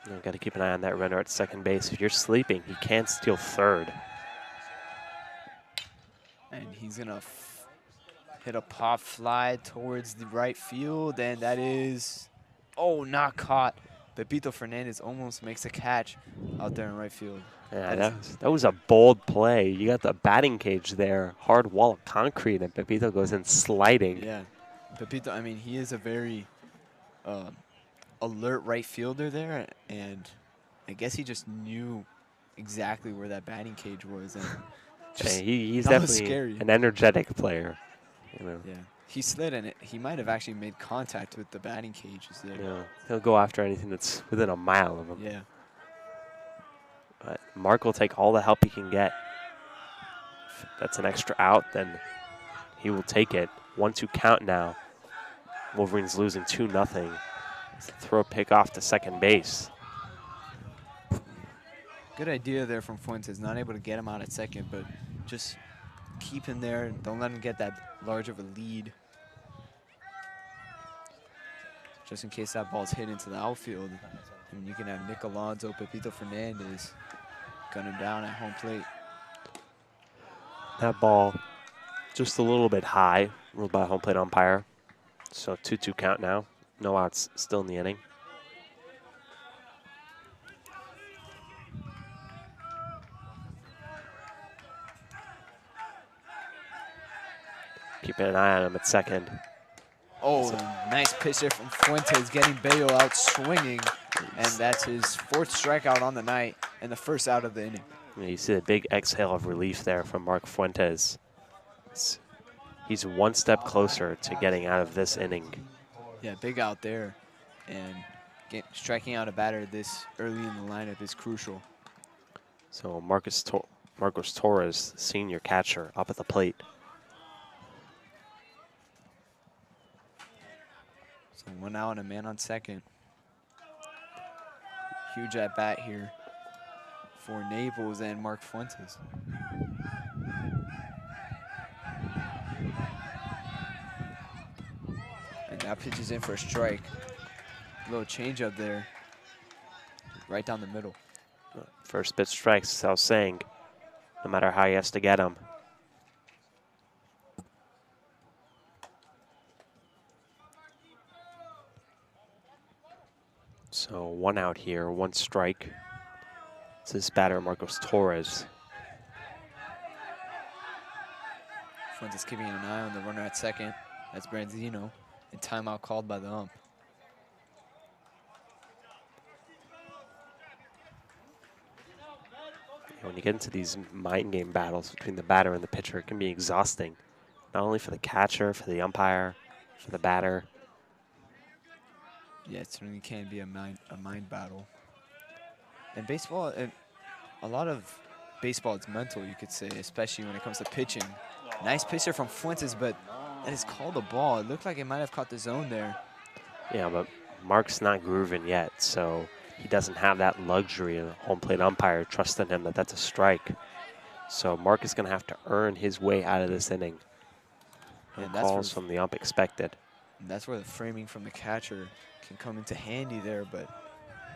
You've got to keep an eye on that runner at second base. If you're sleeping, he can't steal third. And he's going to hit a pop fly towards the right field, and that is, oh, not caught. Pepito Fernandez almost makes a catch out there in right field. Yeah, that was a bold play. You got the batting cage there, hard wall of concrete, and Pepito goes in sliding. Yeah, Pepito, I mean, he is a very alert right fielder there, and I guess he just knew exactly where that batting cage was. And yeah, he's definitely an energetic player. You know. Yeah, he slid in it. He might have actually made contact with the batting cages there. Yeah, he'll go after anything that's within a mile of him. Yeah. But Mark will take all the help he can get. If that's an extra out, then he will take it. 1-2 count now. Wolverines losing 2-0. Throw a pick off to second base. Good idea there from Fuentes. Not able to get him out at second, but just keep him there. Don't let him get that large of a lead. Just in case that ball's hit into the outfield. And you can have Nick Alonso, Pepito Fernandez gunning down at home plate. That ball just a little bit high, ruled by a home plate umpire. So 2-2 count now. No outs still in the inning. Keeping an eye on him at second. Oh, nice pitch there from Fuentes, getting Baio out swinging. And that's his 4th strikeout on the night and the first out of the inning. You see the big exhale of relief there from Mark Fuentes. He's one step closer to getting out of this inning. Yeah, big out there. And striking out a batter this early in the lineup is crucial. So Marcos Torres, senior catcher, up at the plate. So 1 out and a man on second. Huge at bat here for Naples and Mark Fuentes. And now pitches in for a strike. A little change up there. Right down the middle. First pitch strikes, as I was saying, no matter how he has to get him. So 1 out here, 1 strike. It's this batter, Marcos Torres. Fuentes keeping an eye on the runner at second. That's Branzino. And timeout called by the ump. When you get into these mind game battles between the batter and the pitcher, it can be exhausting. Not only for the catcher, for the umpire, for the batter. Yeah, it certainly can be a mind battle. And baseball, a lot of baseball is mental, you could say, especially when it comes to pitching. Nice pitcher from Fuentes, but that is called a ball. It looked like it might have caught the zone there. Yeah, but Mark's not grooving yet, so he doesn't have that luxury of a home plate umpire trusting him that that's a strike. So Mark is going to have to earn his way out of this inning. No calls from the ump expected. And that's where the framing from the catcher can come into handy there, but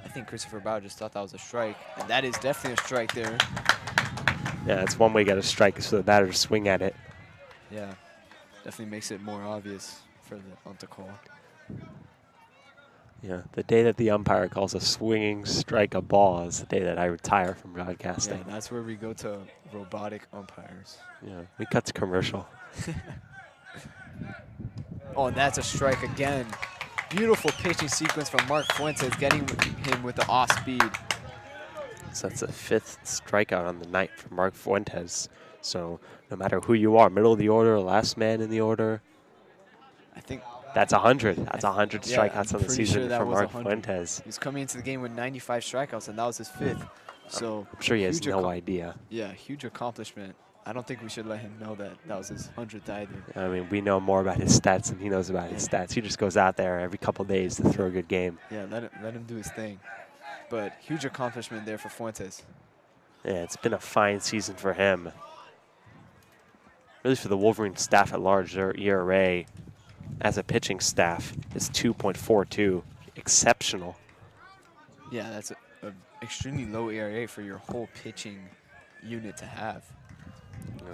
I think Christopher Baio just thought that was a strike, and that is definitely a strike there. Yeah, that's one way you got to strike is for the batter to swing at it. Yeah, definitely makes it more obvious for the ump to call. Yeah, the day that the umpire calls a swinging strike a ball is the day that I retire from broadcasting. Yeah, that's where we go to robotic umpires. Yeah, we cut to commercial. Oh, and that's a strike again. Beautiful pitching sequence from Mark Fuentes, getting him with the off speed. So that's the 5th strikeout on the night for Mark Fuentes. So no matter who you are, middle of the order, last man in the order, I think that's 100. That's 100 strikeouts on the season for Mark Fuentes. He's coming into the game with 95 strikeouts, and that was his 5th. So I'm sure he has no idea. Yeah, huge accomplishment. I don't think we should let him know that that was his 100th either. I mean, we know more about his stats than he knows about his stats. He just goes out there every couple days to throw a good game. Yeah, let him do his thing. But huge accomplishment there for Fuentes. Yeah, it's been a fine season for him. Really for the Wolverine staff at large, their ERA as a pitching staff is 2.42. Exceptional. Yeah, that's an extremely low ERA for your whole pitching unit to have.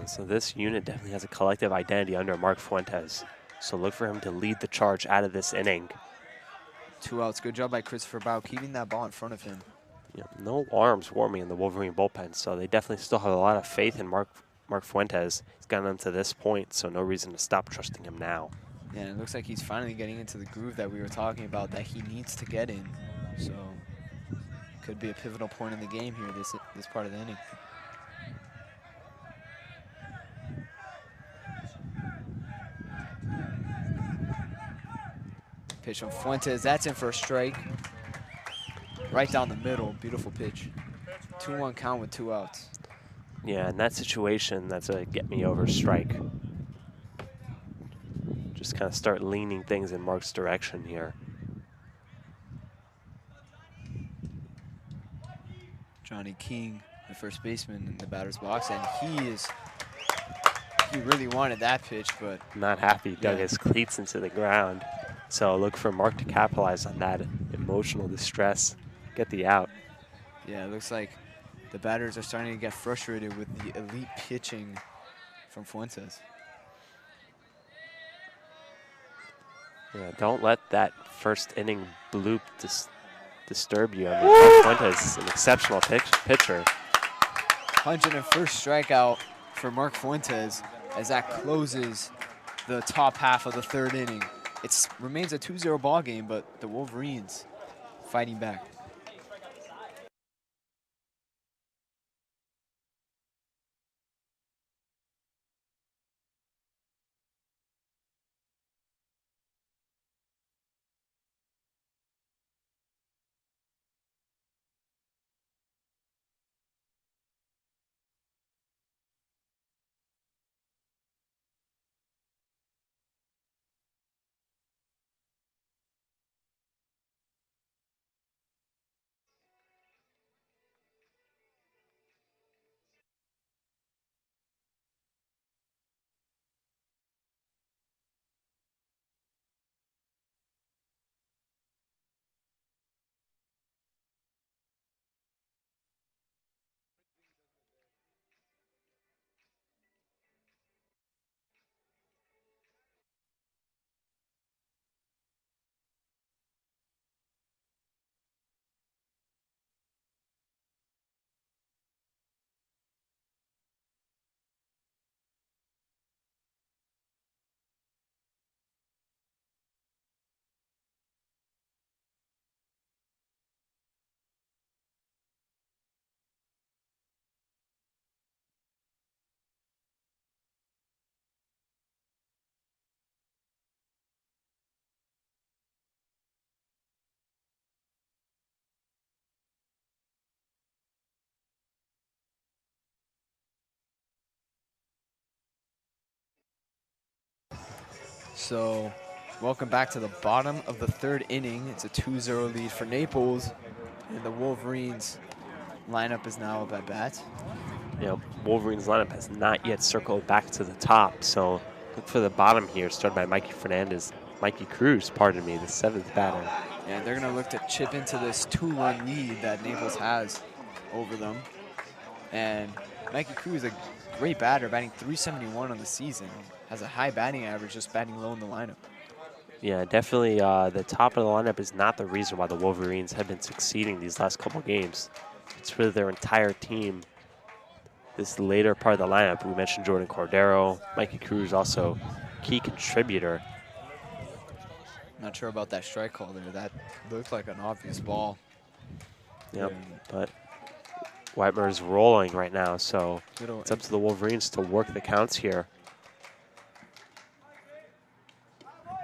So this unit definitely has a collective identity under Mark Fuentes. So look for him to lead the charge out of this inning. 2 outs. Good job by Christopher Baio keeping that ball in front of him. Yeah, no arms warming in the Wolverine bullpen, so they definitely still have a lot of faith in Mark Fuentes. He's gotten them to this point, so no reason to stop trusting him now. Yeah, and it looks like he's finally getting into the groove that we were talking about that he needs to get in. So could be a pivotal point in the game here, this part of the inning. Pitch from Fuentes, that's in for a strike. Right down the middle, beautiful pitch. 2-1 count with 2 outs. Yeah, in that situation, that's a get-me-over strike. Just kind of start leaning things in Mark's direction here. Johnny King, the first baseman in the batter's box, and he really wanted that pitch, but not happy, dug his cleats into the ground. So look for Mark to capitalize on that emotional distress, get the out. Yeah, it looks like the batters are starting to get frustrated with the elite pitching from Fuentes. Yeah, don't let that first inning bloop disturb you. I mean, Mark Fuentes is an exceptional pitcher. 101st strikeout for Mark Fuentes as that closes the top half of the 3rd inning. It remains a 2-0 ball game, but the Wolverines fighting back. So, welcome back to the bottom of the third inning. It's a 2-0 lead for Naples, and the Wolverines lineup is now up at bat. Wolverines lineup has not yet circled back to the top, so look for the bottom here, started by Mikey Cruz, pardon me, the 7th batter. And they're going to look to chip into this 2-run lead that Naples has over them. And Mikey Cruz, a great batter, batting .371 on the season, has a high batting average, just batting low in the lineup. Yeah, definitely the top of the lineup is not the reason why the Wolverines have been succeeding these last couple games. It's really their entire team. This later part of the lineup, we mentioned Jordan Cordero, Mikey Cruz also key contributor. Not sure about that strike call there. That looked like an obvious ball. Yep, but Whitmer's rolling right now, so it's up to the Wolverines to work the counts here.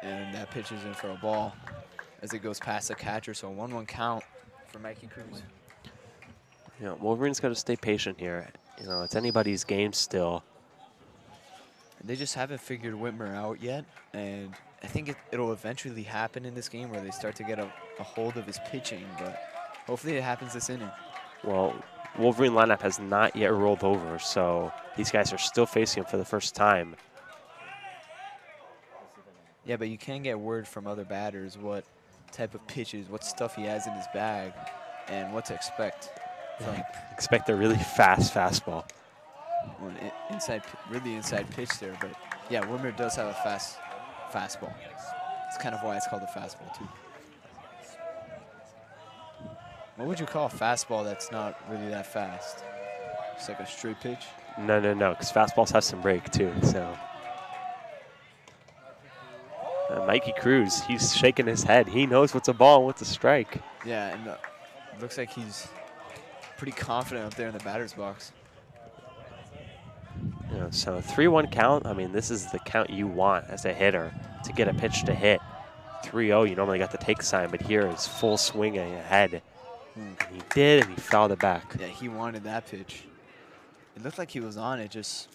And that pitch is in for a ball as it goes past the catcher, so a 1-1 count for Mikey Cruz. Yeah, Wolverines got to stay patient here. It's anybody's game still. They just haven't figured Whitmer out yet, and I think it'll eventually happen in this game where they start to get a hold of his pitching, but hopefully it happens this inning. Well, Wolverine lineup has not yet rolled over, so these guys are still facing him for the first time. Yeah, but you can get word from other batters what type of pitches, what stuff he has in his bag, and what to expect. Expect a really fast fastball. Well, really inside pitch there, but yeah, Whitmer does have a fast fastball. It's kind of why it's called a fastball too. What would you call a fastball that's not really that fast? Just like a straight pitch? No, because fastballs have some break too. So Mikey Cruz, he's shaking his head. He knows what's a ball and what's a strike. Yeah, and it looks like he's pretty confident up there in the batter's box. So 3-1 count. I mean, this is the count you want as a hitter to get a pitch to hit. 3-0, you normally got the take sign, but here is full swinging ahead. And he did, and he fouled it back. Yeah, he wanted that pitch. It looked like he was on it, just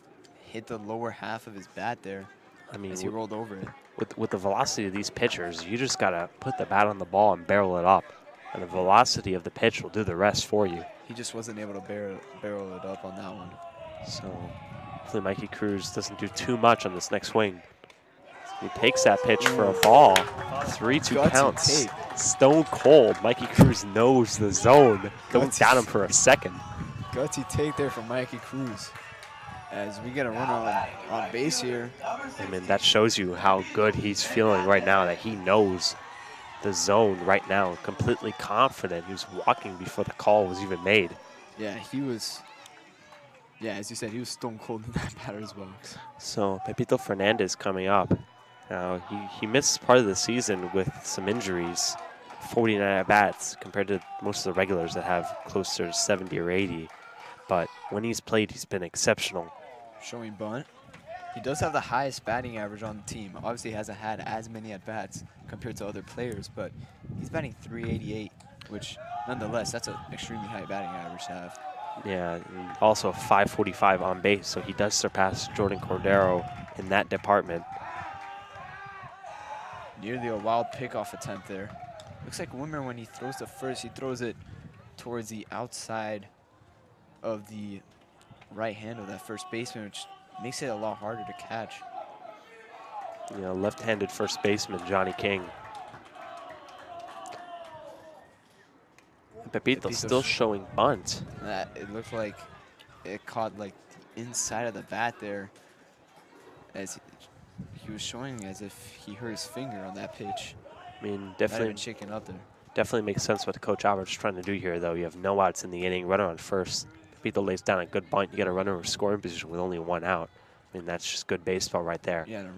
hit the lower half of his bat there. I mean, as he rolled over it. With the velocity of these pitchers, you just got to put the bat on the ball and barrel it up. And the velocity of the pitch will do the rest for you. He just wasn't able to barrel it up on that one. So hopefully Mikey Cruz doesn't do too much on this next swing. He takes that pitch for a ball. 3-2 counts. Stone cold. Mikey Cruz knows the zone. Don't doubt him for a second. Gutsy take there from Mikey Cruz. As we get a runner on base here. I mean, that shows you how good he's feeling right now, that he knows the zone right now, completely confident. He was walking before the call was even made. Yeah, he was, as you said, he was stone cold in that batter's box. So Pepito Fernandez coming up. Now, he missed part of the season with some injuries, 49 at-bats compared to most of the regulars that have closer to 70 or 80. But when he's played, he's been exceptional. Showing bunt. He does have the highest batting average on the team. Obviously, he hasn't had as many at-bats compared to other players, but he's batting .388, which, nonetheless, that's an extremely high batting average to have. Yeah, and also .545 on base, so he does surpass Jordan Cordero in that department. Nearly a wild pickoff attempt there. Looks like Whitmer, when he throws to first, he throws it towards the outside of the right hand of that first baseman, which makes it a lot harder to catch. Left-handed first baseman Johnny King. Pepito's still showing bunt. It looked like it caught like inside of the bat there, as he was showing as if he hurt his finger on that pitch. I mean, definitely shaking up there. Definitely makes sense what Coach Albert's trying to do here, though. You have no outs in the inning, runner on first. Pepito lays down a good bunt. You get a runner in scoring position with only one out. I mean, that's just good baseball right there. Yeah, and a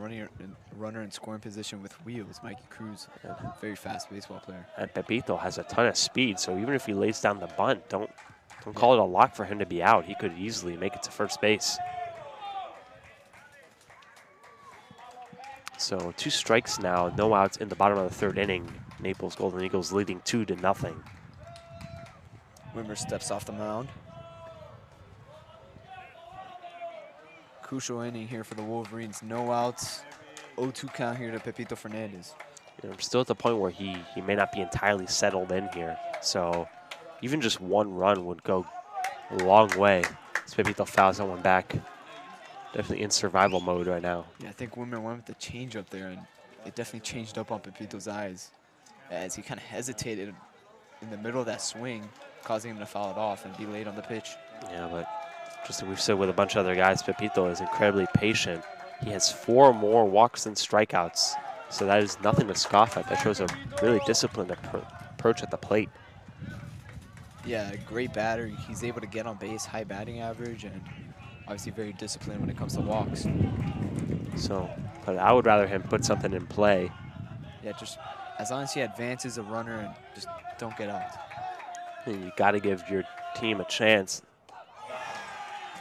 runner in scoring position with wheels, Mikey Cruz, very fast baseball player. And Pepito has a ton of speed, so even if he lays down the bunt, don't call it a lock for him to be out. He could easily make it to first base. So 2 strikes now, no outs in the bottom of the third inning. Naples Golden Eagles leading 2-0. Whitmer steps off the mound. Crucial inning here for the Wolverines. No outs 0-2 count here to Pepito Fernandez. You know, I'm still at the point where he may not be entirely settled in here. So even just one run would go a long way. As Pepito fouls that one back. Definitely in survival mode right now. Yeah, I think Wimmer went with the change up there, and it definitely changed up on Pepito's eyes as he kind of hesitated in the middle of that swing, causing him to foul it off and be late on the pitch. Yeah, but just like we've said with a bunch of other guys, Pepito is incredibly patient. He has 4 more walks than strikeouts, so that is nothing to scoff at. That shows a really disciplined approach at the plate. Yeah, great batter. He's able to get on base, high batting average, and obviously very disciplined when it comes to walks. So, but I would rather him put something in play. Yeah, just as long as he advances a runner and just don't get out. And you got to give your team a chance.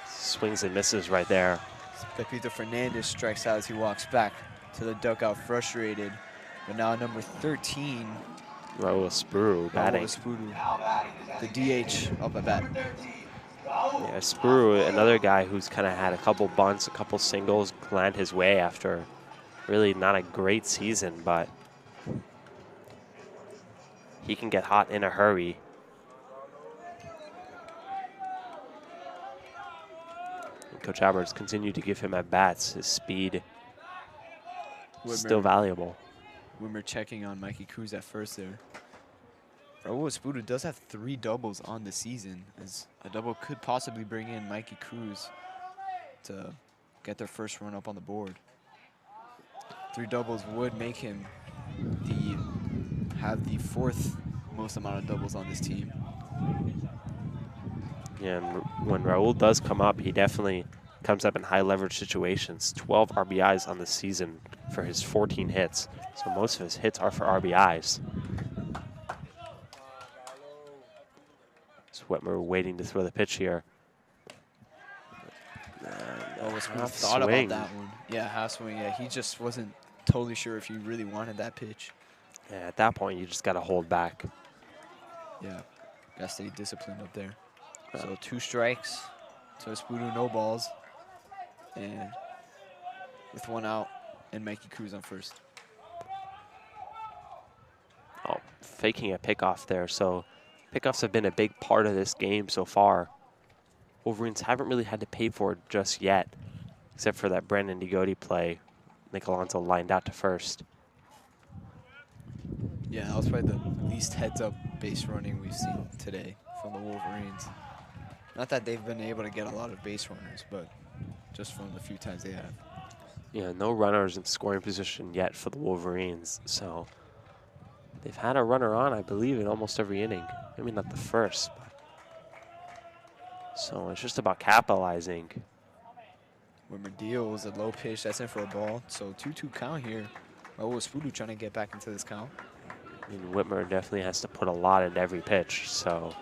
Swings and misses right there. Pepito Fernandez strikes out as he walks back to the dugout frustrated. But now number 13, Raul Espuru batting. The DH up at bat. Yeah, Espuru, another guy who's kind of had a couple bunts, a couple singles land his way after really not a great season, but he can get hot in a hurry. And Coach Alberts continued to give him at bats. His speed still valuable. Wimmer checking on Mikey Cruz at first there. Raul Espuru does have 3 doubles on the season, as a double could possibly bring in Mikey Cruz to get their first run up on the board. 3 doubles would make him have the 4th most amount of doubles on this team. Yeah, and when Raul does come up, he definitely comes up in high leverage situations. 12 RBIs on the season for his 14 hits. So most of his hits are for RBIs. So Whitmer waiting to throw the pitch here. Thought about that one. Yeah, half swing. Yeah, he just wasn't totally sure if he really wanted that pitch. Yeah, at that point, you just got to hold back. Yeah, got to stay disciplined up there. So 2 strikes to Espuru, no balls. And with 1 out, and Mikey Cruz on first. Oh, faking a pickoff there. So pickoffs have been a big part of this game so far. Wolverines haven't really had to pay for it just yet, except for that Brandon DeGotti play. Nick Alonso lined out to first. Yeah, that was probably the least heads-up base running we've seen today from the Wolverines. Not that they've been able to get a lot of base runners, but just from the few times they have. Yeah, no runners in scoring position yet for the Wolverines, so they've had a runner on, I believe, in almost every inning. Maybe not the first, but so it's just about capitalizing. Wimmer deals a low pitch, that's in for a ball. So 2-2 count here. Raul Espuru trying to get back into this count. And Whitmer definitely has to put a lot into every pitch, so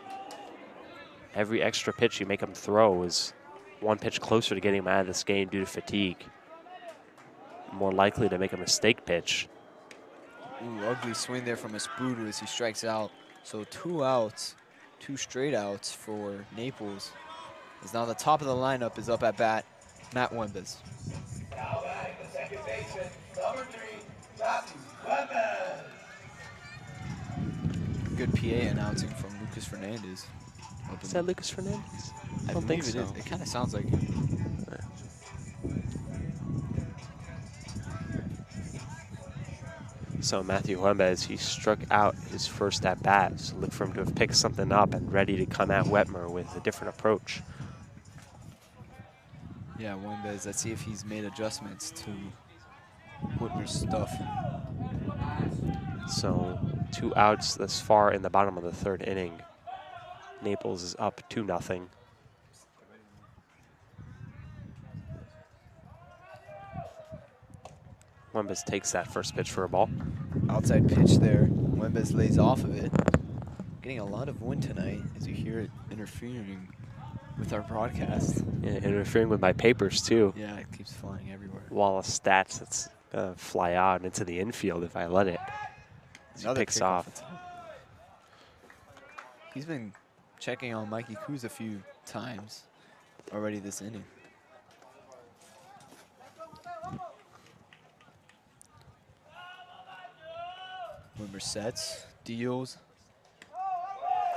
every extra pitch you make him throw is 1 pitch closer to getting him out of this game due to fatigue. More likely to make a mistake pitch. Ooh, ugly swing there from Espuru as he strikes out. So 2 outs, 2 straight outs for Naples. As now the top of the lineup is up at bat, Matt Wembes. Now batting the second baseman, number 3, Matthew Wembes. Good PA announcing from Lucas Fernandez. Is that Lucas Fernandez? I don't think believe so. it is. It kind of sounds like him. So Matthew Wembes, he struck out his first at bat. So look for him to have picked something up and ready to come at Whitmer with a different approach. Yeah, Wembes, let's see if he's made adjustments to Whitmer's stuff. So 2 outs thus far in the bottom of the 3rd inning. Naples is up 2-0. Wembes takes that first pitch for a ball. Outside pitch there. Wembes lays off of it. Getting a lot of wind tonight as you hear it interfering with our broadcast. Yeah, interfering with my papers too. Yeah, it keeps flying everywhere. Wall of stats that's gonna fly out into the infield if I let it. As he picks off. He's been checking on Mikey Cruz a few times already this inning. Whitmer sets, deals,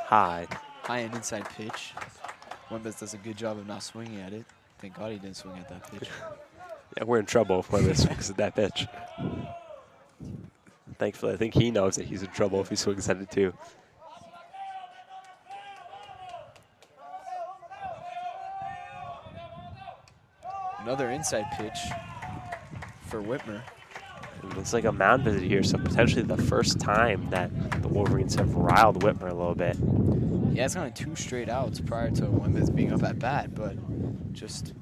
High. high and inside pitch. Wembas does a good job of not swinging at it. Thank God he didn't swing at that pitch. Yeah, we're in trouble if Wembas swings at that pitch. Thankfully, I think he knows that he's in trouble if he swings at it too. Another inside pitch for Whitmer. It looks like a mound visit here, so potentially the first time that the Wolverines have riled Whitmer a little bit. Yeah, it's only 2 straight outs prior to Wembas being up at bat, but just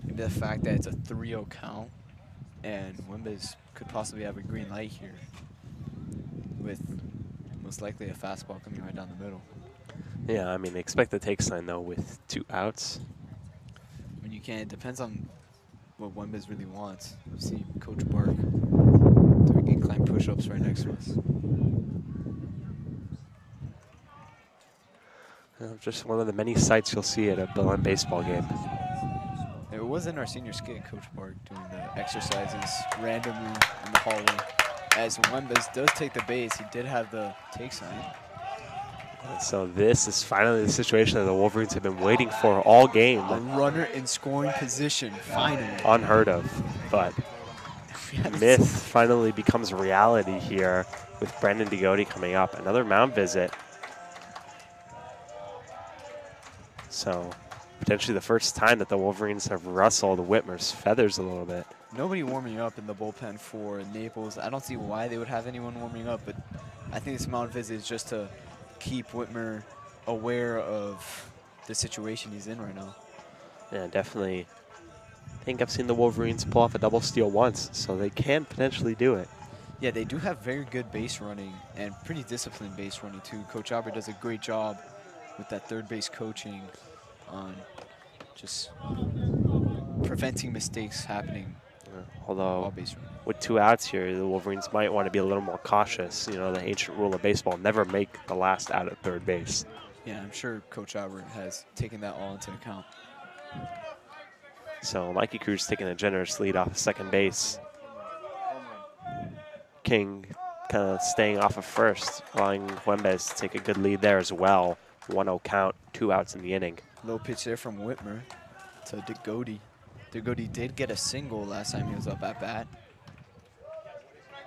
maybe the fact that it's a 3-0 count and Wembas could possibly have a green light here with most likely a fastball coming right down the middle. Yeah, I mean, expect the take sign though with 2 outs. I mean, you can't, it depends on what Wembas really wants. You see Coach Bark doing incline push-ups right next to us. Just one of the many sights you'll see at a Belen baseball game. It was in our senior skit, Coach Bark doing the exercises randomly in the hallway. As Wembas does take the base, he did have the take sign. So this is finally the situation that the Wolverines have been waiting for all game. A runner in scoring position, finally. Unheard of, but myth finally becomes reality here with Brandon DeGote coming up. Another mound visit. So potentially the first time that the Wolverines have rustled Whitmer's feathers a little bit. Nobody warming up in the bullpen for Naples. I don't see why they would have anyone warming up, but I think this mound visit is just to keep Whitmer aware of the situation he's in right now. Yeah, definitely. I think I've seen the Wolverines pull off a double steal once, so they can potentially do it. Yeah, they do have very good base running and pretty disciplined base running too. Coach Albert does a great job with that third base coaching on just preventing mistakes happening. Although Base running. with 2 outs here, the Wolverines might want to be a little more cautious. You know, the ancient rule of baseball, never make the last out at third base. Yeah, I'm sure Coach Albert has taken that all into account. So Mikey Cruz taking a generous lead off of second base. King kind of staying off of first, allowing Wembas to take a good lead there as well. 1-0 count, 2 outs in the inning. Low pitch there from Whitmer to DeGote. DeGote did get a single last time he was up at bat.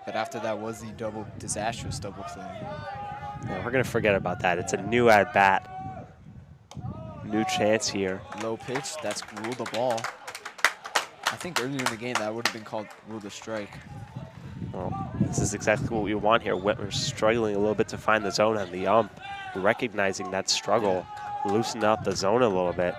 But after that was the disastrous double play. Yeah, we're going to forget about that. It's a new at bat. New chance here. Low pitch, that's ruled the ball. I think earlier in the game that would have been called ruled a strike. Well, this is exactly what we want here. Whitmer's struggling a little bit to find the zone, and the ump recognizing that struggle, loosened out the zone a little bit.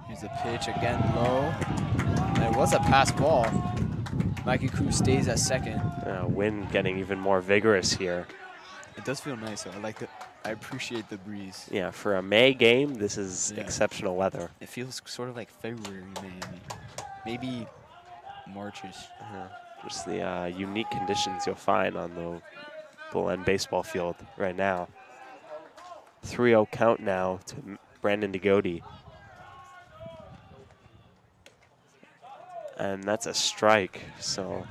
Here's a pitch again low. And it was a pass ball. Mikey Cruz stays at second. Wind getting even more vigorous here. It does feel nice, though. I appreciate the breeze. Yeah, for a May game, this is exceptional weather. It feels sort of like February, May. Maybe March-ish. Just the unique conditions you'll find on the Belen baseball field right now. 3-0 count now to Brandon DeGote. And that's a strike. So,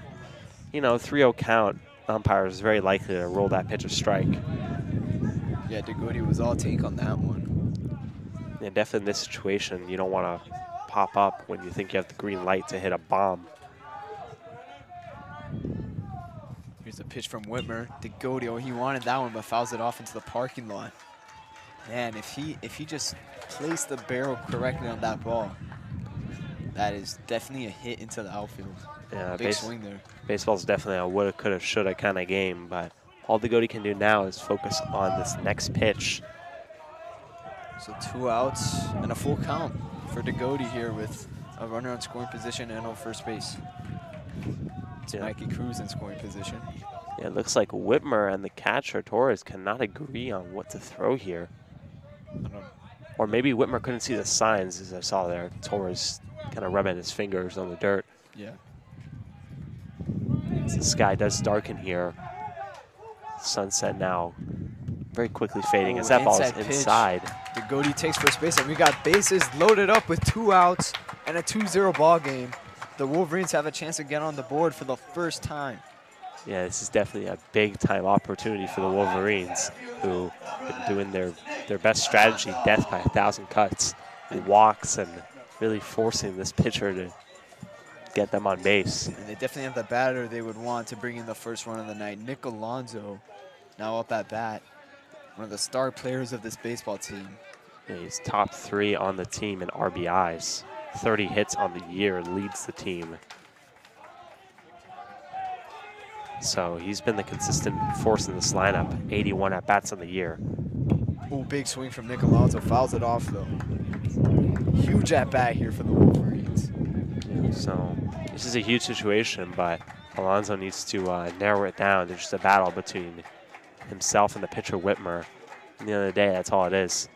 you know, 3-0 count, umpire is very likely to roll that pitch a strike. Yeah, DeGote was all take on that one. Yeah, definitely in this situation, you don't want to pop up when you think you have the green light to hit a bomb. Here's a pitch from Whitmer. DeGote, oh, he wanted that one, but fouls it off into the parking lot. Man, if he just placed the barrel correctly on that ball, that is definitely a hit into the outfield. Yeah, big swing there. Baseball's definitely a woulda, coulda, shoulda kind of game, but all DeGote can do now is focus on this next pitch. So 2 outs and a full count for DeGote here with a runner on scoring position and on first base. It's Mikey Cruz in scoring position. Yeah, it looks like Whitmer and the catcher, Torres, cannot agree on what to throw here. Or maybe Whitmer couldn't see the signs, as I saw there. Torres kind of rubbing his fingers on the dirt. Yeah. As the sky does darken here. Sunset now very quickly fading as that ball is inside. DeGote takes first base, and we got bases loaded up with 2 outs and a 2-0 ball game. The Wolverines have a chance to get on the board for the first time. Yeah, this is definitely a big-time opportunity for the Wolverines, who have been doing their best strategy, death by 1,000 cuts, and walks, and really forcing this pitcher to get them on base. And they definitely have the batter they would want to bring in the first run of the night. Nick Alonso, now up at bat, one of the star players of this baseball team. Yeah, he's top 3 on the team in RBIs. 30 hits on the year, leads the team. So he's been the consistent force in this lineup. 81 at-bats on the year. Ooh, big swing from Nick Alonso, fouls it off though. Huge at-bat here for the Wolverines. Yeah, so this is a huge situation, but Alonso needs to narrow it down. There's just a battle between himself and the pitcher Whitmer. At the end of the day, that's all it is.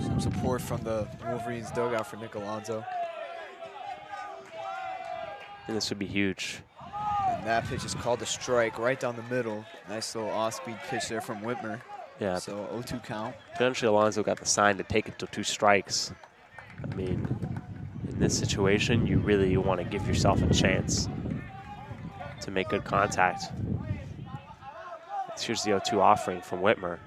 Some support from the Wolverines dugout for Nick Alonso. And this would be huge. And that pitch is called a strike right down the middle. Nice little off-speed pitch there from Whitmer. Yeah. So 0-2 count. Eventually, Alonso got the sign to take it to 2 strikes. I mean, in this situation, you really want to give yourself a chance to make good contact. Here's the 0-2 offering from Whitmer.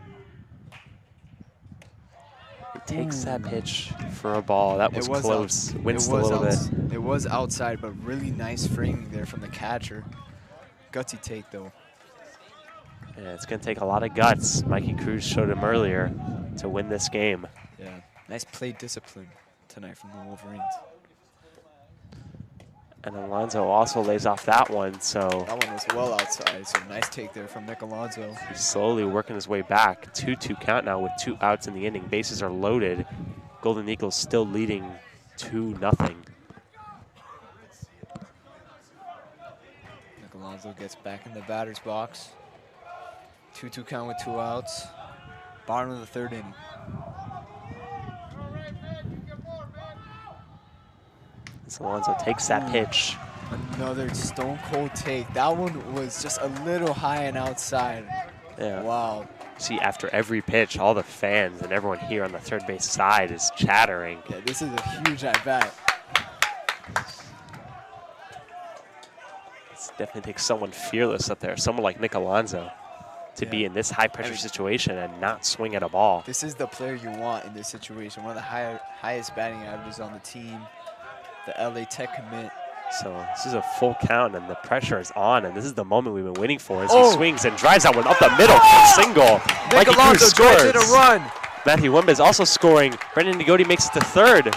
He takes that pitch for a ball. That was close. Winced a little bit. It was outside, but really nice framing there from the catcher. Gutsy take, though. Yeah, it's going to take a lot of guts. Mikey Cruz showed him earlier to win this game. Yeah, nice play discipline tonight from the Wolverines. And Alonso also lays off that one, so that one was well outside, so nice take there from Nick Alonso. He's slowly working his way back. 2-2 count now with 2 outs in the inning. Bases are loaded. Golden Eagles still leading 2-0. Nick Alonso gets back in the batter's box. 2-2 count with 2 outs. Bottom of the 3rd inning. Alonso takes that pitch. Another stone cold take. That one was just a little high and outside. Yeah. Wow. See, after every pitch, all the fans and everyone here on the third base side is chattering. Yeah, this is a huge at-bat. It definitely takes someone fearless up there, someone like Nick Alonso, to be in this high-pressure situation and not swing at a ball. This is the player you want in this situation. One of the highest batting averages on the team. The LA Tech commit. So this is a full count, and the pressure is on, and this is the moment we've been waiting for as he swings and drives that one up the middle for a single. Nick Alonso drives it a run. Matthew Wimba is also scoring. Brendan DeGote makes it to 3rd.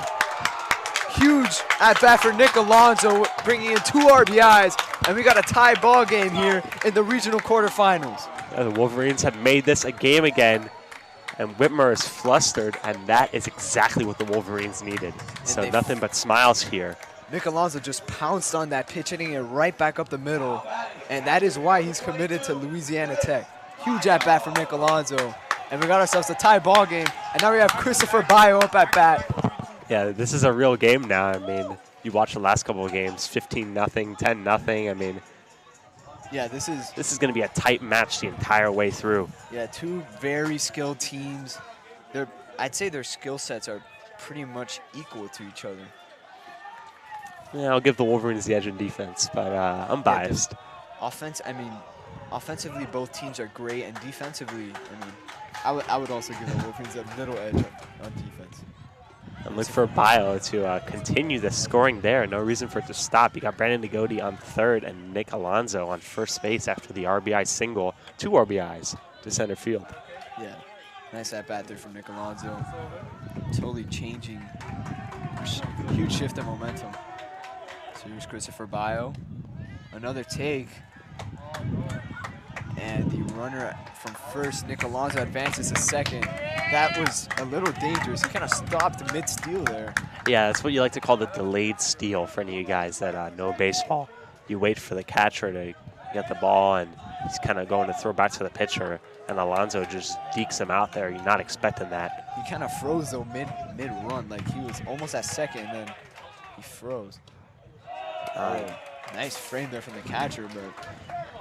Huge at-bat for Nick Alonso, bringing in 2 RBIs, and we got a tie ball game here in the regional quarterfinals. The Wolverines have made this a game again. And Whitmer is flustered, and that is exactly what the Wolverines needed. So nothing but smiles here. Nick Alonso just pounced on that pitch, hitting it right back up the middle. And that is why he's committed to Louisiana Tech. Huge at-bat from Nick Alonso. And we got ourselves a tie ball game. And now we have Christopher Baio up at bat. Yeah, this is a real game now. I mean, you watch the last couple of games, 15-0, 10-0. I mean, yeah, this is going to be a tight match the entire way through. Yeah, 2 very skilled teams. I'd say their skill sets are pretty much equal to each other. Yeah, I'll give the Wolverines the edge in defense, but I'm biased. Offensively, both teams are great, and defensively, I would also give the Wolverines a little edge on defense. And look for Baio to continue the scoring there. No reason for it to stop. You got Brandon DeGote on 3rd and Nick Alonso on first base after the RBI single. 2 RBIs to center field. Yeah, nice at-bat there from Nick Alonso. Totally changing. Huge shift in momentum. So here's Christopher Baio. Another take. And the runner from first, Nick Alonso, advances to second. That was a little dangerous. He kind of stopped mid-steal there. Yeah, that's what you like to call the delayed steal for any of you guys that know baseball. You wait for the catcher to get the ball, and he's kind of going to throw back to the pitcher, and Alonso just dekes him out there. You're not expecting that. He kind of froze, though, mid-run. Like, he was almost at second, and then he froze. Nice frame there from the catcher,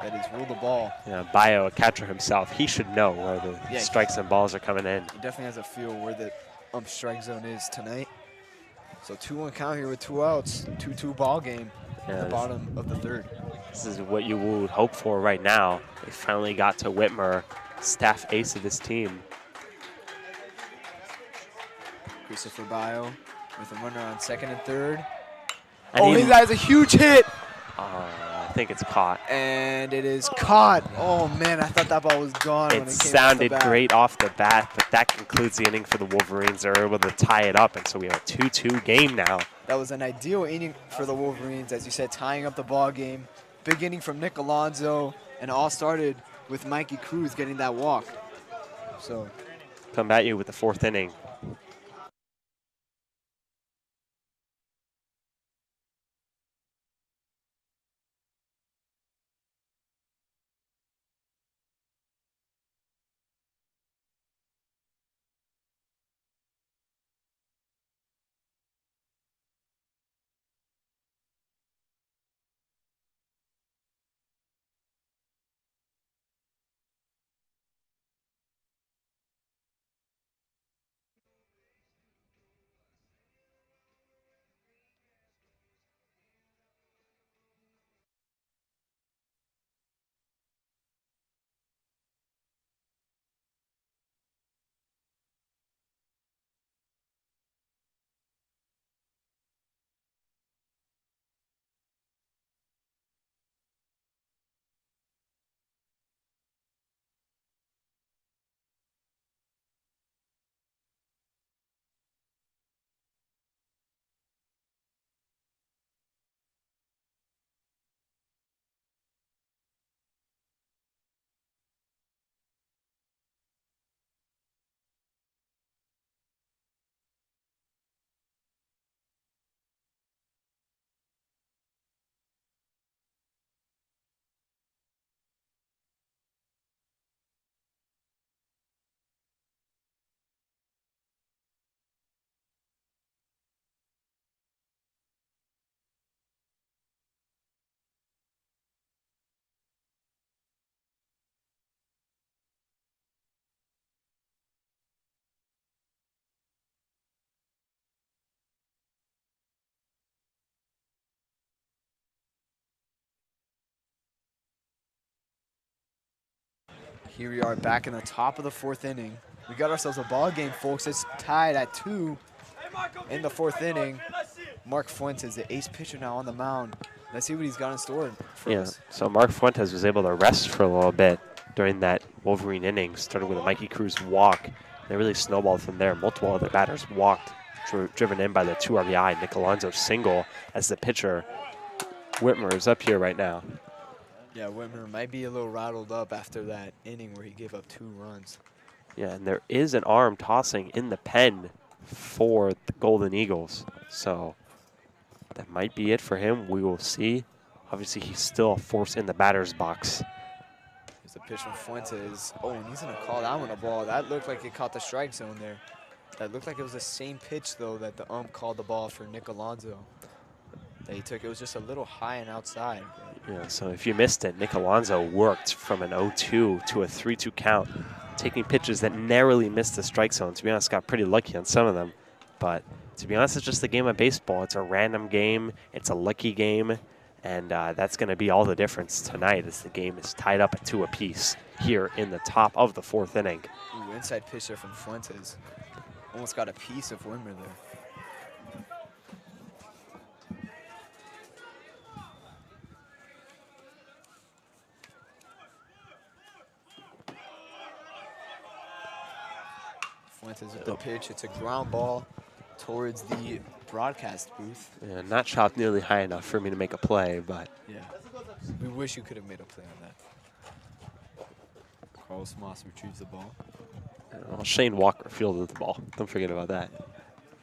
but that is rule the ball. Yeah, Baio, a catcher himself, he should know where the strikes and balls are coming in. He definitely has a feel where the strike zone is tonight. So 2-1 count here with 2 outs. 2-2 ball game at the bottom of the third. This is what you would hope for right now. They finally got to Whitmer, staff ace of this team. Christopher Baio with a runner on second and third. And That is a huge hit. I think it's caught. And it is caught. Oh, man, I thought that ball was gone when it came sounded off the bat. great off the bat, but that concludes the inning for the Wolverines. They're able to tie it up, and so we have a 2-2 game now. That was an ideal inning for the Wolverines, as you said, tying up the ball game. Big inning from Nick Alonso, and it all started with Mikey Cruz getting that walk. So come at you with the 4th inning. here we are back in the top of the 4th inning. We got ourselves a ball game, folks. It's tied at 2 in the 4th inning. Mark Fuentes, the ace pitcher now on the mound. Let's see what he's got in store for us. So Mark Fuentes was able to rest for a little bit during that Wolverine inning. Started with a Mikey Cruz walk. They really snowballed from there. Multiple other batters walked, driven in by the 2 RBI. Nick Alonso single as the pitcher. Whitmer is up here right now. Yeah, Whitmer might be a little rattled up after that inning where he gave up 2 runs. Yeah, and there is an arm tossing in the pen for the Golden Eagles. So that might be it for him. We will see. Obviously, he's still a force in the batter's box. There's a pitch from Fuentes. Oh, and he's going to call that one a ball. That looked like it caught the strike zone there. That looked like it was the same pitch, though, that the ump called the ball for Nick Alonso. That he took. It was just a little high and outside. Yeah, so if you missed it, Nick Alonso worked from an 0-2 to a 3-2 count, taking pitches that narrowly missed the strike zone. To be honest, got pretty lucky on some of them. But to be honest, it's just a game of baseball. It's a random game. It's a lucky game. And that's going to be all the difference tonight as the game is tied up at 2 apiece here in the top of the 4th inning. Ooh, inside pitch there from Fuentes. Almost got a piece of Whitmer there. Fuentes with the pitch. It's a ground ball towards the broadcast booth. Yeah, not chopped nearly high enough for me to make a play, but yeah, we wish you could have made a play on that. Carlos Moss retrieves the ball. Well, Shane Walker fielded the ball. Don't forget about that.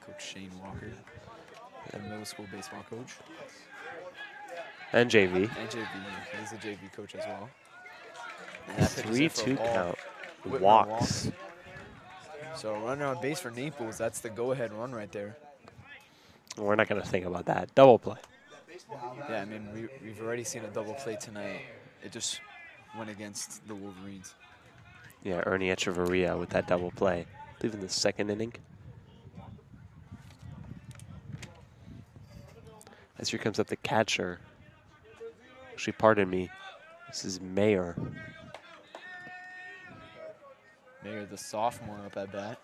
Coach Shane Walker, the middle school baseball coach. And JV. And JV, he's a JV coach as well. 3-2 count. Whitmer Walks. So a runner on base for Naples. That's the go-ahead run right there. We're not going to think about that. Double play. Yeah, I mean, we've already seen a double play tonight. It just went against the Wolverines. Yeah, Ernie Echeverria with that double play. I believe in the second inning. As here comes up the catcher. Actually, pardon me. This is Mayer. Mayer, the sophomore, up at bat.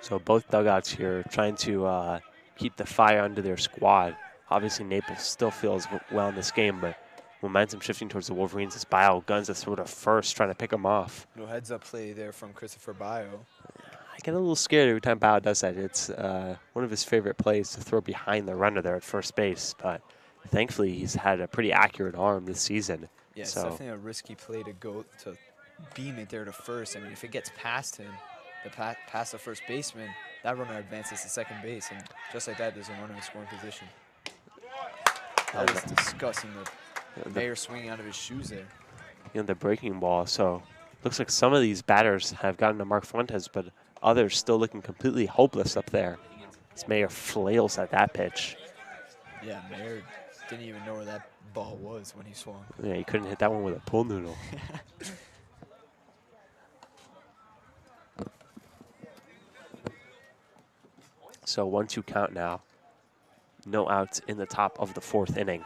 So both dugouts here trying to keep the fire under their squad. Obviously, Naples still feels well in this game, but momentum shifting towards the Wolverines as Baio guns a throw to first, trying to pick him off. No heads-up play there from Christopher Baio. I get a little scared every time Baio does that. It's one of his favorite plays to throw behind the runner there at first base, but thankfully he's had a pretty accurate arm this season. Yeah, it's so definitely a risky play to go to beam it there to first. I mean, if it gets past him, past the first baseman, that runner advances to second base, and just like that, there's a runner in scoring position. That was disgusting. The Mayer swinging out of his shoes there. You know, the breaking ball. So looks like some of these batters have gotten to Mark Fuentes, but others still looking completely hopeless up there. As Mayer flails at that pitch. Yeah, Mayer didn't even know where that ball was when he swung. Yeah, he couldn't hit that one with a pool noodle. So 1-2 count now. No outs in the top of the fourth inning.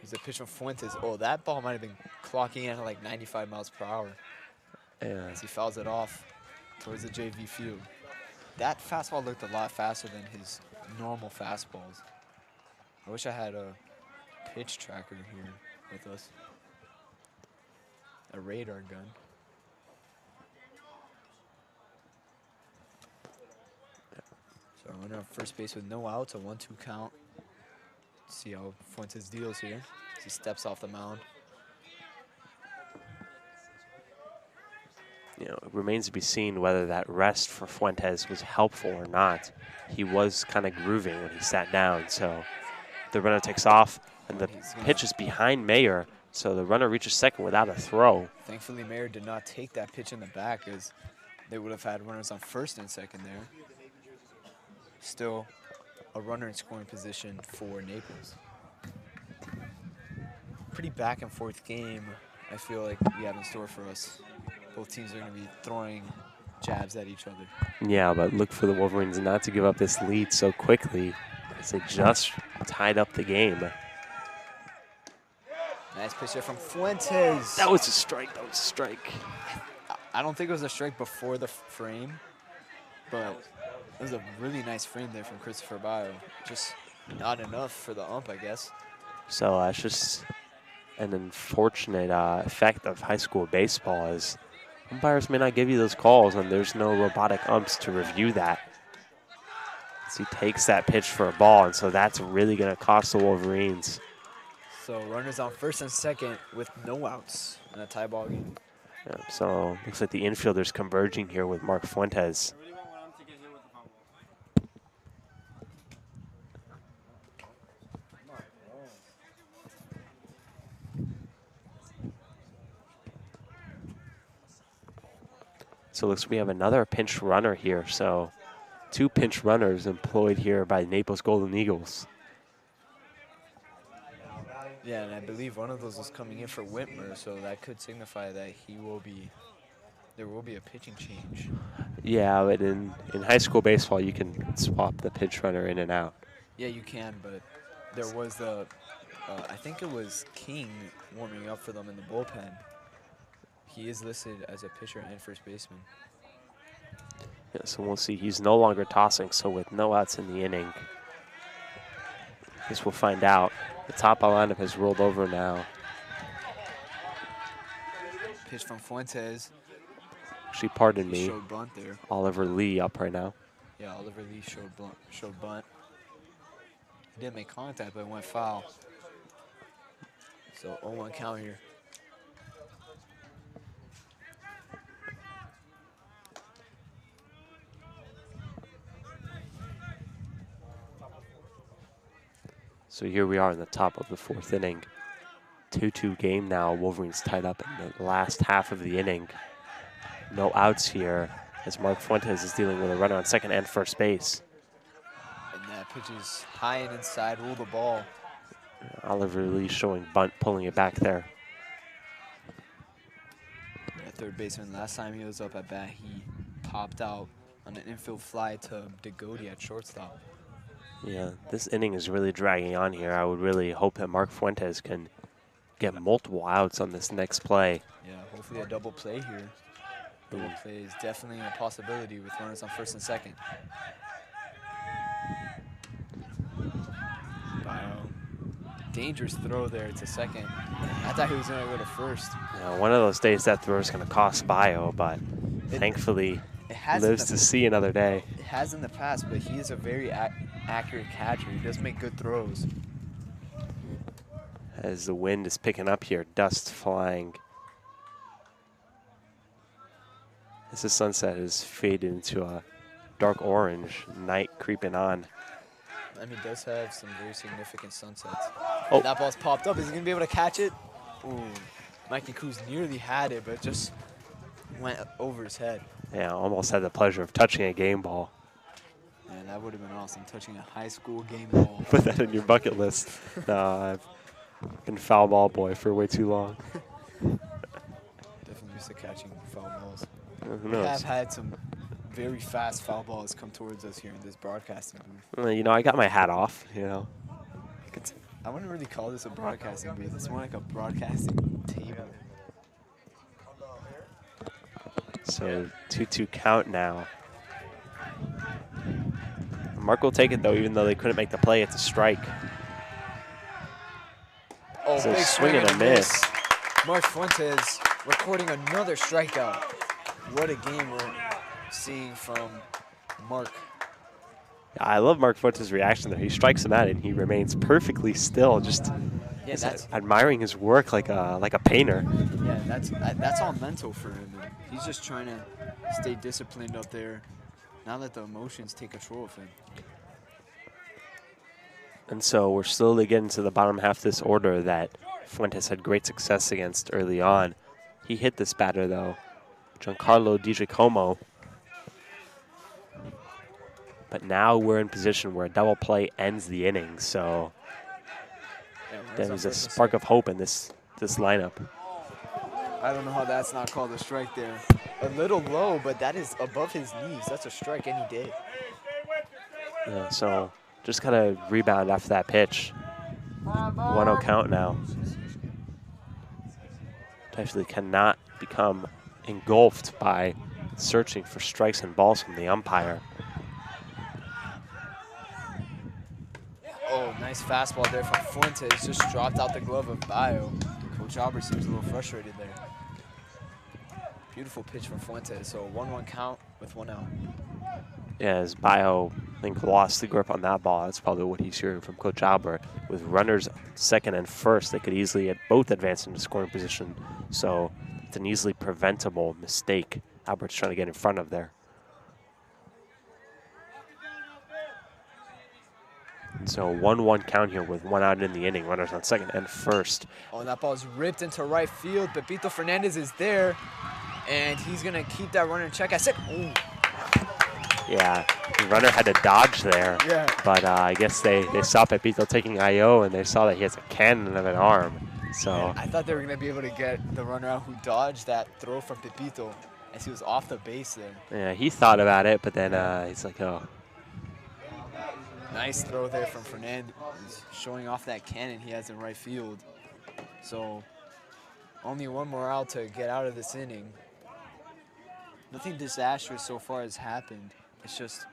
He's a pitch from Fuentes. Oh, that ball might have been clocking in at like 95 miles per hour. Yeah. As he fouls it off towards the JV field. That fastball looked a lot faster than his normal fastballs. I wish I had a pitch tracker here with us. A radar gun. So runner on first base with no outs, a 1-2 count. See how Fuentes deals here as he steps off the mound. You know, it remains to be seen whether that rest for Fuentes was helpful or not. He was kind of grooving when he sat down, so the runner takes off, and the pitch is behind Mayer, so the runner reaches second without a throw. Thankfully, Mayer did not take that pitch in the back, as they would have had runners on first and second there. Still a runner in scoring position for Naples. Pretty back and forth game, I feel like we have in store for us. Both teams are going to be throwing jabs at each other. Yeah, but look for the Wolverines not to give up this lead so quickly, as they just tied up the game. Nice pitch there from Fuentes. That was a strike. That was a strike. I don't think it was a strike before the frame, but it was a really nice frame there from Christopher Baio. Just not enough for the ump, I guess. So it's just an unfortunate effect of high school baseball, is umpires may not give you those calls, and there's no robotic umps to review that. As he takes that pitch for a ball, and so that's really going to cost the Wolverines. So runners on first and second with no outs in a tie ball game. Yeah, so looks like the infielders converging here with Mark Fuentes. So it looks like we have another pinch runner here. So 2 pinch runners employed here by Naples Golden Eagles. Yeah, and I believe one of those was coming in for Whitmer, so that could signify that there will be a pitching change. Yeah, but in high school baseball, you can swap the pinch runner in and out. Yeah, you can, but there was I think it was King warming up for them in the bullpen. He is listed as a pitcher and first baseman. Yeah, so we'll see. He's no longer tossing, so with no outs in the inning, I guess we'll find out. The top lineup has rolled over now. Pitch from Fuentes. Actually, pardon He me. showed bunt there. Oliver Lee up right now. Yeah, Oliver Lee showed bunt. He didn't make contact, but it went foul. So 0-1 count here. So here we are in the top of the fourth inning. 2-2 game now. Wolverines tied up in the last half of the inning. No outs here as Mark Fuentes is dealing with a runner on second and first base. And that pitch is high and inside, rule the ball. Oliver Lee showing bunt, pulling it back there. Yeah, third baseman, last time he was up at bat, he popped out on an infield fly to DeGotti at shortstop. Yeah, this inning is really dragging on here. I would really hope that Mark Fuentes can get multiple outs on this next play. Yeah, hopefully a double play here. Double play is definitely a possibility with runners on first and second. Baio. Dangerous throw there to second. I thought he was going to go to first. Yeah, one of those days that throw is going to cost Baio, but thankfully lives to see another day. It has in the past, but he is a very accurate catcher. He does make good throws. As the wind is picking up here, dust flying. As the sunset has faded into a dark orange, night creeping on. I mean, does have some very significant sunsets. Oh. That ball's popped up. Is he going to be able to catch it? Ooh, Mikey Cruz nearly had it, but just went over his head. Yeah, almost had the pleasure of touching a game ball. Man, that would have been awesome, touching a high school game ball. Put that in your bucket list. No, I've been foul ball boy for way too long. Definitely used to catching foul balls. Who We knows? have had some very fast foul balls come towards us here in this broadcasting booth. Well, you know, I got my hat off, you know. I wouldn't really call this a broadcasting booth. It's more like a broadcasting table. So 2-2 count now. Mark will take it, though, even though they couldn't make the play. It's a strike. Oh, So big swing and a miss. Mark Fuentes recording another strikeout. What a game we're seeing from Mark. I love Mark Fuentes' reaction there. He strikes him out, and he remains perfectly still, just Yeah, that's admiring his work like a painter. yeah, that's all mental for him. Man. He's just trying to stay disciplined up there. Not let the emotions take control of him. And so we're slowly getting to the bottom half of this order that Fuentes had great success against early on. He hit this batter, though, Giancarlo DiGiacomo. But now we're in position where a double play ends the inning, so there's a spark of hope in this lineup. I don't know how that's not called a strike there. A little low, but that is above his knees. That's a strike any day. Yeah, so just got to rebound after that pitch. 1-0 count now. Actually cannot become engulfed by searching for strikes and balls from the umpire. Oh, nice fastball there from Fuentes. Just dropped out the glove of Baio. Coach Albert seems a little frustrated there. Beautiful pitch from Fuentes. So 1-1 count with 1 out. Yeah, as Baio, I think, lost the grip on that ball. That's probably what he's hearing from Coach Albert. With runners second and first, they could easily both advance into scoring position. So it's an easily preventable mistake Albert's trying to get in front of there. And so 1-1 count here with 1 out in the inning. Runners on second and first. Oh, that ball's ripped into right field. Pepito Fernandez is there, and he's going to keep that runner in check. I said, ooh. Yeah, the runner had to dodge there. Yeah. But I guess they saw Pepito taking IO, and they saw that he has a cannon of an arm. So I thought they were going to be able to get the runner out who dodged that throw from Pepito as he was off the base there. yeah, he thought about it, but then he's like, oh. Nice throw there from Fernandez, showing off that cannon he has in right field. So only 1 more out to get out of this inning. Nothing disastrous so far has happened. It's just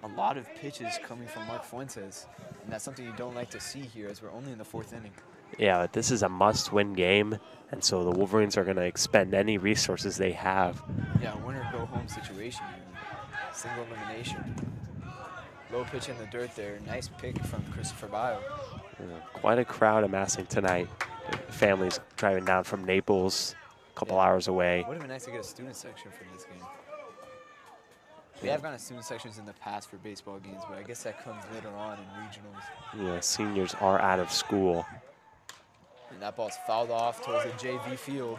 a lot of pitches coming from Mark Fuentes, and that's something you don't like to see here as we're only in the 4th inning. Yeah, but this is a must-win game, and so the Wolverines are going to expend any resources they have. Yeah, winner-go-home situation here. Single elimination. Low pitch in the dirt there. Nice pick from Christopher Baio. Quite a crowd amassing tonight. Families driving down from Naples, a couple hours away. Would have been nice to get a student section for this game. We have gone to student sections in the past for baseball games, but I guess that comes later on in regionals. Yeah, seniors are out of school. And that ball's fouled off towards the JV field.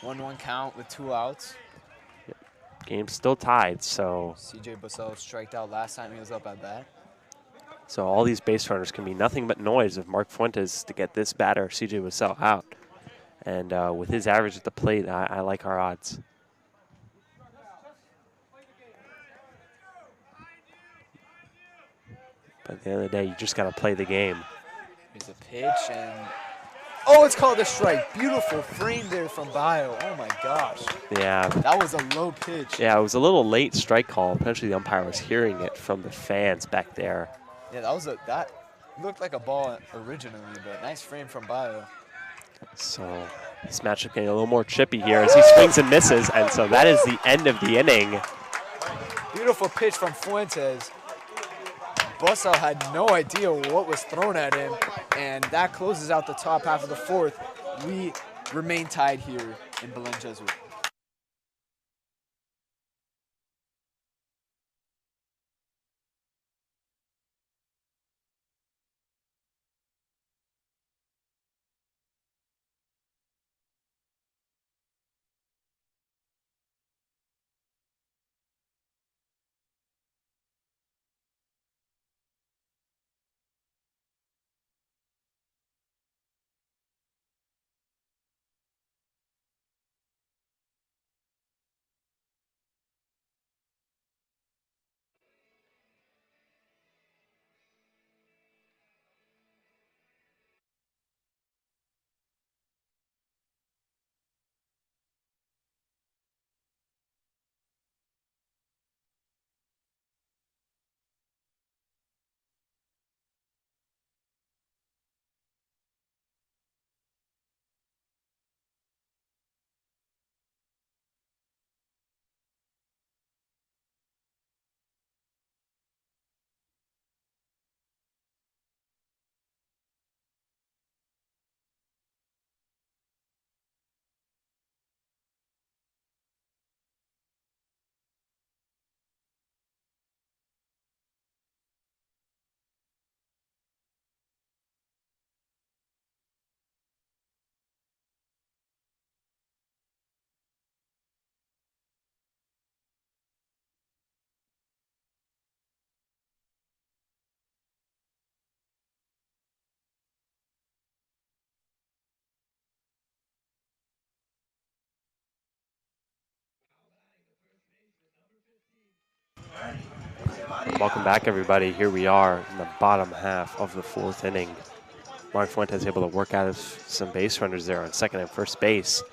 1-1 count with 2 outs. Game's still tied, so CJ Bussell striked out last time he was up at bat. so all these base runners can be nothing but noise if Mark Fuentes to get this batter, CJ Bussell, out. And with his average at the plate, I like our odds. But at the end of the day, you just got to play the game. Here's a pitch, and oh, it's called a strike. Beautiful frame there from Baio. Oh my gosh. Yeah. That was a low pitch. Yeah, it was a little late strike call. Potentially the umpire was hearing it from the fans back there. Yeah, that looked like a ball originally, but nice frame from Baio. So this matchup getting a little more chippy here as he swings and misses, and so that is the end of the inning. Beautiful pitch from Fuentes. Bussell had no idea what was thrown at him, and that closes out the top half of the 4th. We remain tied here in Belen Jesuit. Welcome back, everybody. Here we are in the bottom half of the 4th inning. Mark Fuentes able to work out of some base runners there on second and first base,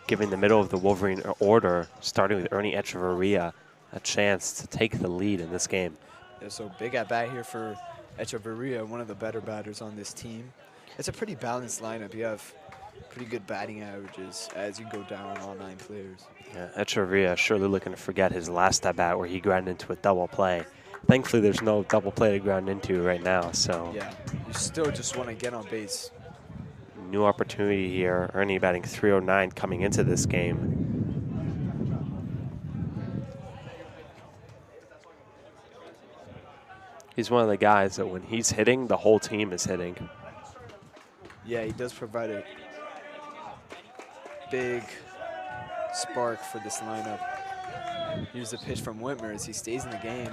giving the middle of the Wolverine order, starting with Ernie Echeverria, a chance to take the lead in this game. Yeah, so big at bat here for Echeverria, one of the better batters on this team. It's a pretty balanced lineup. You have pretty good batting averages as you go down all 9 players. Yeah, Echeverria surely looking to forget his last at bat where he grounded into a double play. Thankfully, there's no double play to ground into right now, so. Yeah, you still just want to get on base. New opportunity here. Ernie batting .309 coming into this game. He's one of the guys that when he's hitting, the whole team is hitting. Yeah, he does provide a big spark for this lineup. Here's a pitch from Whitmer as he stays in the game.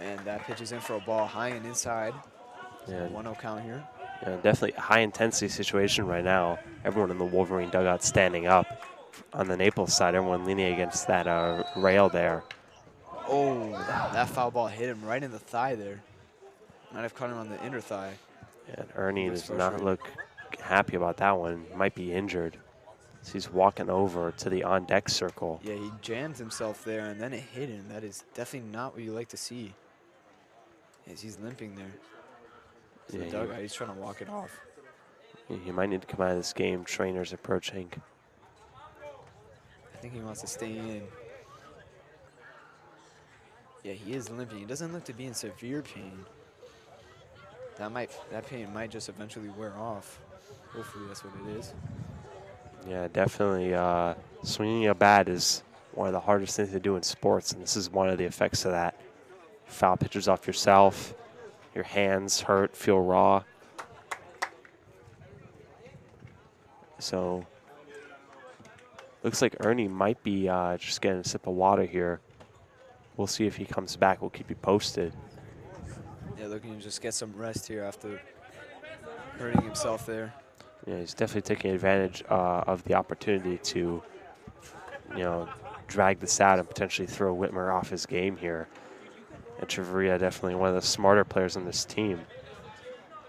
And that pitch is in for a ball high and inside. Yeah. 1-0 count here. Yeah, definitely a high intensity situation right now. Everyone in the Wolverine dugout standing up. On the Naples side, everyone leaning against that rail there. Oh, that foul ball hit him right in the thigh there. Might have caught him on the inner thigh. And Ernie does not look happy about that one. He might be injured. So he's walking over to the on-deck circle. Yeah, he jammed himself there, and then it hit him. That is definitely not what you like to see. As he's limping there. To the dugout, he's trying to walk it off. He might need to come out of this game. Trainers approaching. I think he wants to stay in. Yeah, he is limping. He doesn't look to be in severe pain. That pain might just eventually wear off. Hopefully that's what it is. Yeah, definitely. Swinging a bat is one of the hardest things to do in sports, and this is one of the effects of that. Foul pitches off yourself, your hands hurt, feel raw. So looks like Ernie might be just getting a sip of water here. We'll see if he comes back. We'll keep you posted. Yeah, looking to just get some rest here after hurting himself there. Yeah, he's definitely taking advantage of the opportunity to, drag this out and potentially throw Whitmer off his game here. Echeverria definitely one of the smarter players on this team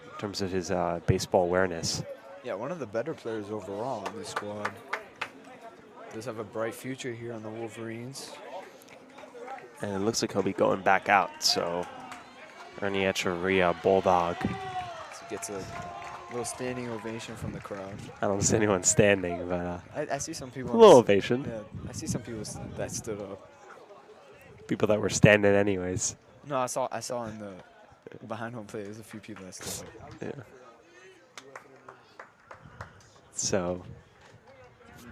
in terms of his baseball awareness. Yeah, one of the better players overall in this squad. Does have a bright future here on the Wolverines. And it looks like he'll be going back out. So Ernie Echeverria, Bulldog. So gets a little standing ovation from the crowd. I don't see anyone standing, but I see some people. a little ovation. Yeah, I see some people that stood up. People that were standing anyways. No, I saw in the behind home plate. There's a few people that stood up. Yeah. So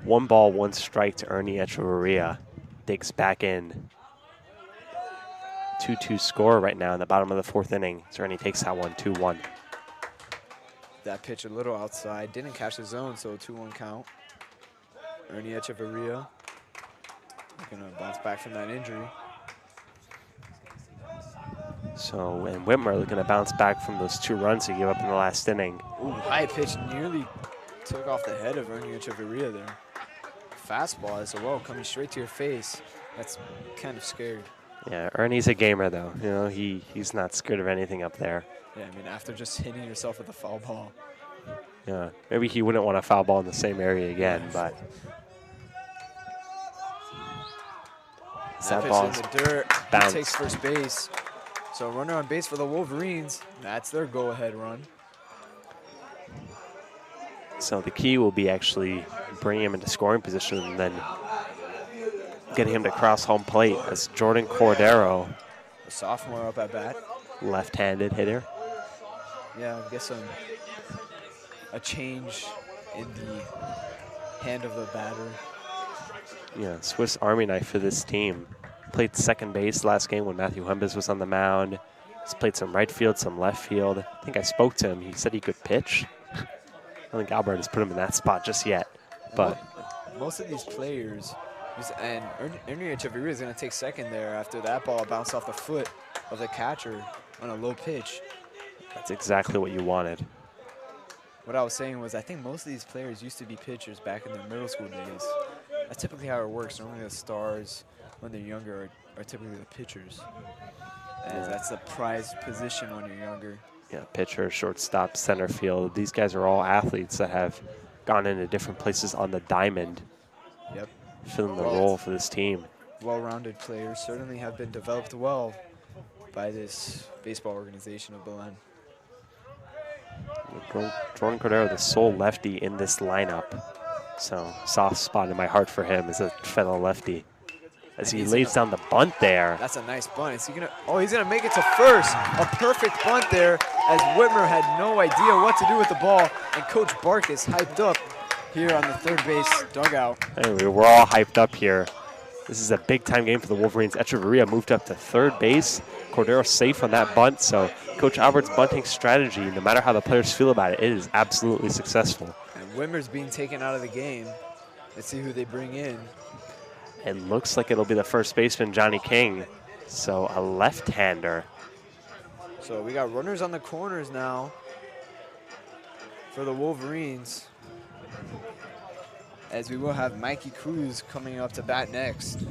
1 ball, 1 strike to Ernie Echeverria. Digs back in. 2-2 score right now in the bottom of the 4th inning. So Ernie takes that one, 2-1. That pitch a little outside. Didn't catch the zone, so 2-1 count. Ernie Echeverria looking to bounce back from that injury. So, and Whitmer looking to bounce back from those 2 runs he gave up in the last inning. Ooh, high pitch nearly took off the head of Ernie Echeverria there. Fastball as well, coming straight to your face. That's kind of scared. Yeah, Ernie's a gamer though. He's not scared of anything up there. Yeah, I mean, after just hitting yourself with a foul ball. Yeah, maybe he wouldn't want a foul ball in the same area again, but That pitch ball's in the dirt. He bounced. takes first base. So runner on base for the Wolverines. That's their go-ahead run. So the key will be actually bringing him into scoring position and then getting him to cross home plate as Jordan Cordero, A sophomore up at bat. left-handed hitter. Yeah, I guess a change in the hand of the batter. Yeah, Swiss Army knife for this team. Played second base last game when Matthew Humbes was on the mound. He's played some right field, some left field. I think I spoke to him. He said he could pitch. I don't think Albert has put him in that spot just yet. But Most of these players, and Ernie Echeverria is going to take second there after that ball bounced off the foot of the catcher on a low pitch. that's exactly what you wanted. What I was saying was I think most of these players used to be pitchers back in their middle school days. That's typically how it works. Normally the stars, when they're younger, are typically the pitchers. As that's the prized position when you're younger. Yeah, pitcher, shortstop, center field. These guys are all athletes that have gone into different places on the diamond, Yep. filling the role for this team. Well-rounded players certainly have been developed well by this baseball organization of Belen. Jordan Cordero, the sole lefty in this lineup. So soft spot in my heart for him as a fellow lefty. As he lays down the bunt there. That's a nice bunt. Is he gonna? Oh, he's gonna make it to first. A perfect bunt there, as Whitmer had no idea what to do with the ball, and Coach Bark is hyped up here on the third base dugout. Anyway, we're all hyped up here. This is a big-time game for the Wolverines. Echeverria moved up to third base. Cordero safe on that bunt. So Coach Albert's bunting strategy, no matter how the players feel about it, it is absolutely successful. And Whitmer's being taken out of the game. Let's see who they bring in. It looks like it'll be the first baseman, Johnny King. So a left-hander. So we got runners on the corners now for the Wolverines, as we will have Mikey Cruz coming up to bat next.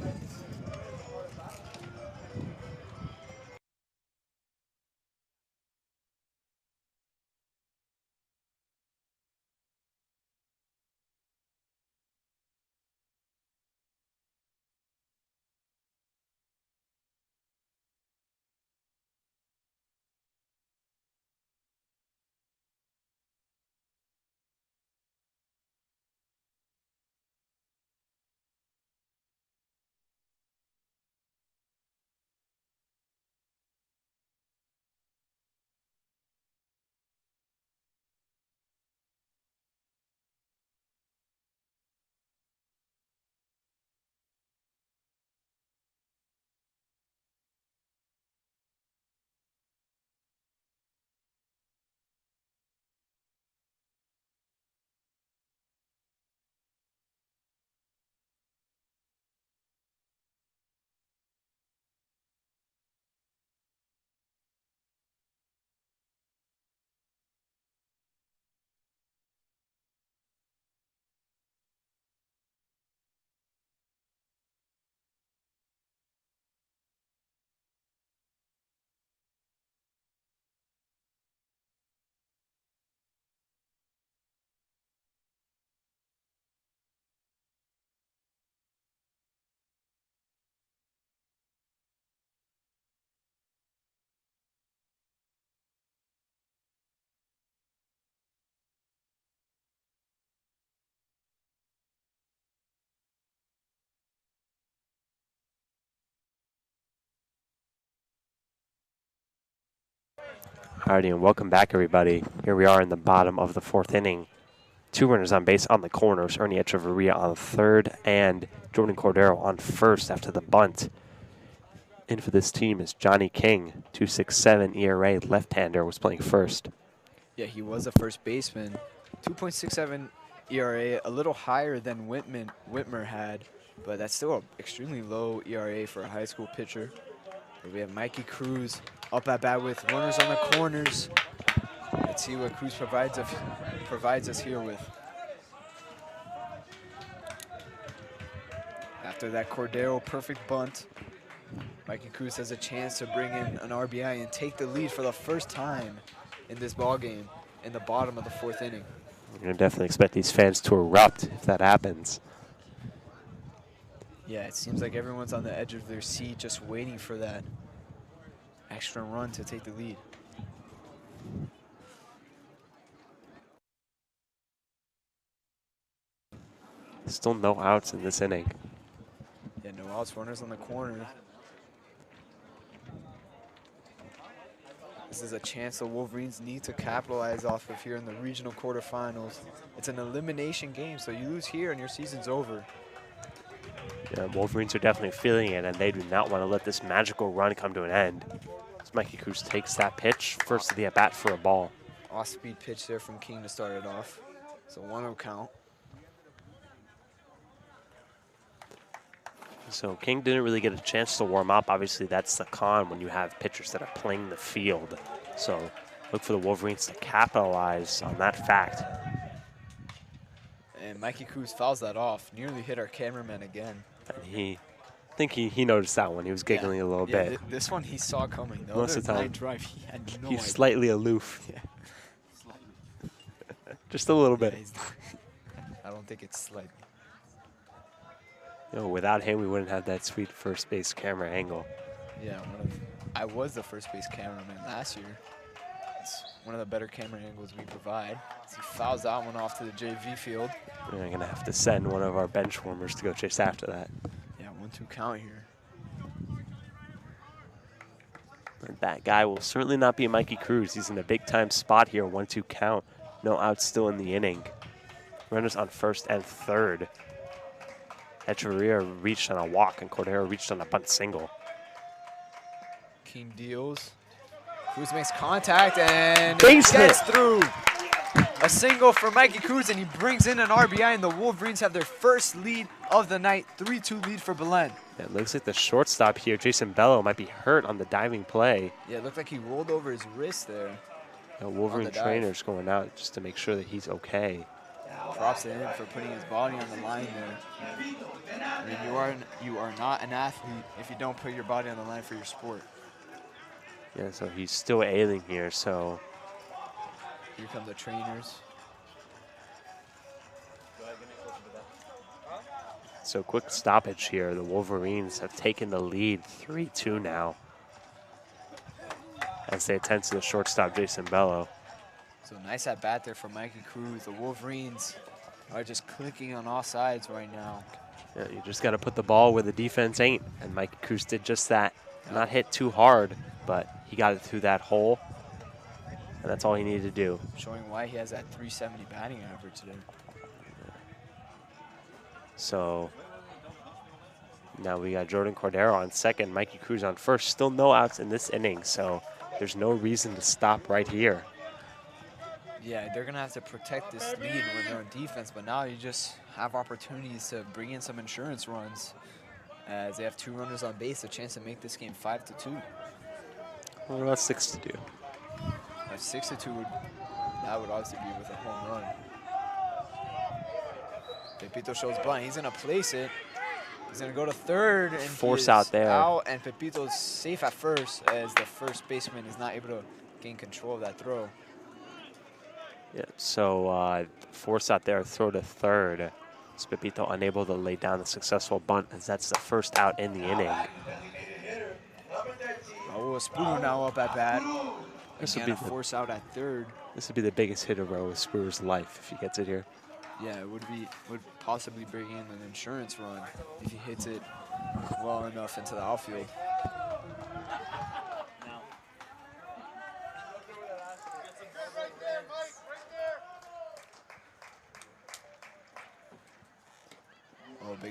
Howdy and welcome back, everybody. Here we are in the bottom of the 4th inning. 2 runners on base on the corners. Ernie Echeverria on third and Jordan Cordero on first after the bunt. In for this team is Johnny King, 2.67 ERA, left-hander, was playing first. Yeah, he was a first baseman. 2.67 ERA, a little higher than Whitmer had, but that's still an extremely low ERA for a high school pitcher. But we have Mikey Cruz up at bat with runners on the corners. Let's see what Cruz provides us here with. After that Cordero perfect bunt, Mikey Cruz has a chance to bring in an RBI and take the lead for the first time in this ballgame in the bottom of the 4th inning. We're going to definitely expect these fans to erupt if that happens. Yeah, it seems like everyone's on the edge of their seat just waiting for that extra run to take the lead. Still no outs in this inning. Yeah, no outs, runners on the corner. This is a chance the Wolverines need to capitalize off of here in the regional quarterfinals. It's an elimination game, so you lose here and your season's over. Yeah, Wolverines are definitely feeling it, and they do not want to let this magical run come to an end. As Mikey Cruz takes that pitch, first to the at-bat for a ball. Off-speed pitch there from King to start it off. So 1-0 count. So King didn't really get a chance to warm up. Obviously, that's the con when you have pitchers that are playing the field. So look for the Wolverines to capitalize on that fact. And Mikey Cruz fouls that off. Nearly hit our cameraman again. And I think he noticed that one. He was giggling a little bit. This one he saw coming. The Most of the time, line drive, he had no he's idea. slightly aloof. Yeah. Just a little bit. I don't think it's slightly. You know, without him, we wouldn't have that sweet first base camera angle. Yeah, I was the first base cameraman last year. It's one of the better camera angles we provide. As he fouls that one off to the JV field. We're going to have to send one of our bench warmers to go chase after that. Yeah, 1-2 count here. And that guy will certainly not be Mikey Cruz. He's in a big-time spot here, 1-2 count. No outs still in the inning. Runners on first and third. Echeverria reached on a walk, and Cordero reached on a bunt single. King deals. Cruz makes contact and Base gets hit. through. A single for Mikey Cruz, and he brings in an RBI, and the Wolverines have their first lead of the night. 3-2 lead for Belen. It looks like the shortstop here, Jason Bello, might be hurt on the diving play. Yeah, it looked like he rolled over his wrist there. The Wolverine trainer's going out just to make sure that he's okay. Props to him for putting his body on the line there. I mean, you are not an athlete if you don't put your body on the line for your sport. Yeah, so he's still ailing here, so. Here come the trainers. So quick stoppage here. The Wolverines have taken the lead 3-2 now as they attend to the shortstop, Jason Bello. So nice at bat there for Mikey Cruz. The Wolverines are just clicking on all sides right now. Yeah, you just got to put the ball where the defense ain't, and Mikey Cruz did just that. Not hit too hard, but he got it through that hole, and that's all he needed to do. Showing why he has that 370 batting average there. So now we got Jordan Cordero on second, Mikey Cruz on first. Still no outs in this inning, so there's no reason to stop right here. Yeah, they're going to have to protect this lead when they're on defense, but now you just have opportunities to bring in some insurance runs as they have 2 runners on base, a chance to make this game 5-2. What about 6-2? 6-2 that would obviously be with a home run. Pepito shows bunt. He's going to place it. He's going to go to third and force out there. Out, and Pepito's safe at first as the first baseman is not able to gain control of that throw. Yeah, so force out there, throw to third. It's Pepito unable to lay down the successful bunt as that's the first out in the inning. Raul Espuru now up at bat. This would Again, be a force out at third. This would be the biggest hit of Raul Espuru's life if he gets it here. Yeah, it would possibly bring in an insurance run if he hits it well enough into the outfield.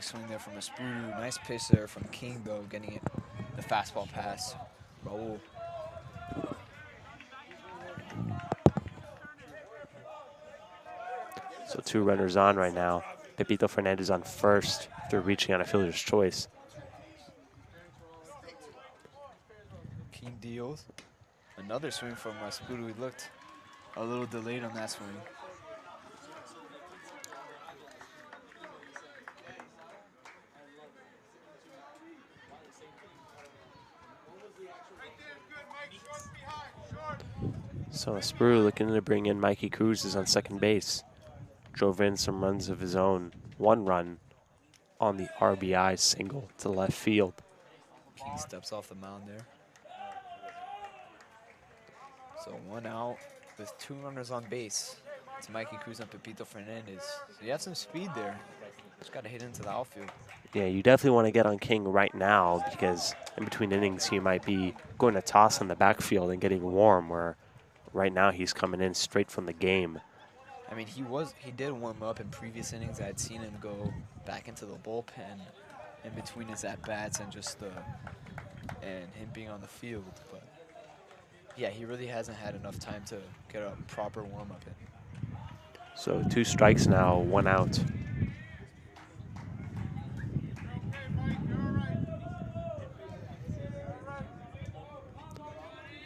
swing there from Espudu. Nice pitch there from King, though, getting it the fastball pass. Raul. So 2 runners on right now. Pepito Fernandez on first after reaching on a fielder's choice. King deals. Another swing from Espudu. He looked a little delayed on that swing. So Espudu looking to bring in Mikey Cruz on second base. Drove in some runs of his own. 1 run on the RBI single to left field. King steps off the mound there. So 1 out with 2 runners on base. It's Mikey Cruz and Pepito Fernandez. So you have some speed there. Just got to hit into the outfield. Yeah, you definitely want to get on King right now because in between innings he might be going to toss on the backfield and getting warm, where right now he's coming in straight from the game. I mean, he did warm up in previous innings. I'd seen him go back into the bullpen in between his at-bats and and him being on the field. But yeah, he really hasn't had enough time to get a proper warm-up in. So 2 strikes now, 1 out.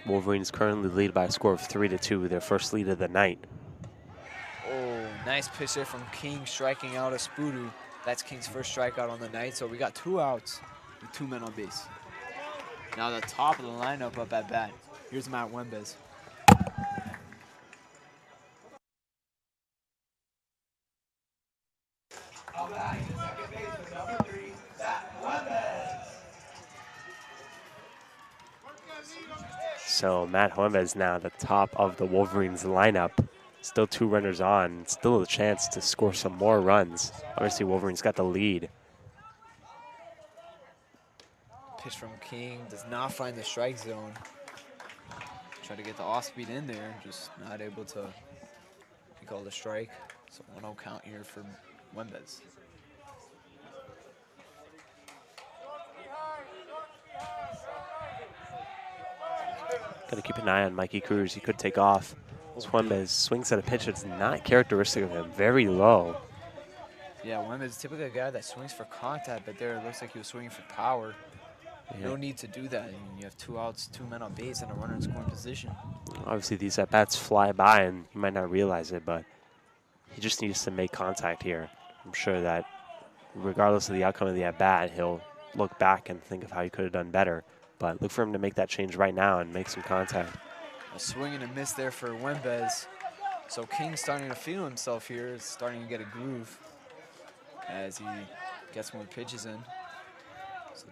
Wolverines currently lead by a score of 3-2, their first lead of the night. Oh, nice pitch there from King, striking out Espudu. That's King's first strikeout on the night. So we got 2 outs with 2 men on base. Now the top of the lineup up at bat. Here's Matt Wembes. All back to second baseman, number 3, Matt Wembes. So Matt Juarez now at the top of the Wolverines lineup. Still 2 runners on, still a chance to score some more runs. Obviously Wolverines got the lead. Pitch from King, does not find the strike zone. Try to get the off-speed in there, just not able to be called a strike. So 1-0 count here for Wembes. Got to keep an eye on Mikey Cruz. He could take off. Wembes swings at a pitch that's not characteristic of him, very low. Yeah, Wembes is typically a guy that swings for contact, but there it looks like he was swinging for power. Yeah. No need to do that. I mean, you have 2 outs, 2 men on base, and a runner in scoring position. Obviously these at-bats fly by and he might not realize it, but he just needs to make contact here. I'm sure that regardless of the outcome of the at-bat, he'll look back and think of how he could have done better. But look for him to make that change right now and make some contact. A swing and a miss there for Wembes. So King's starting to feel himself here. It's starting to get a groove as he gets more pitches in. So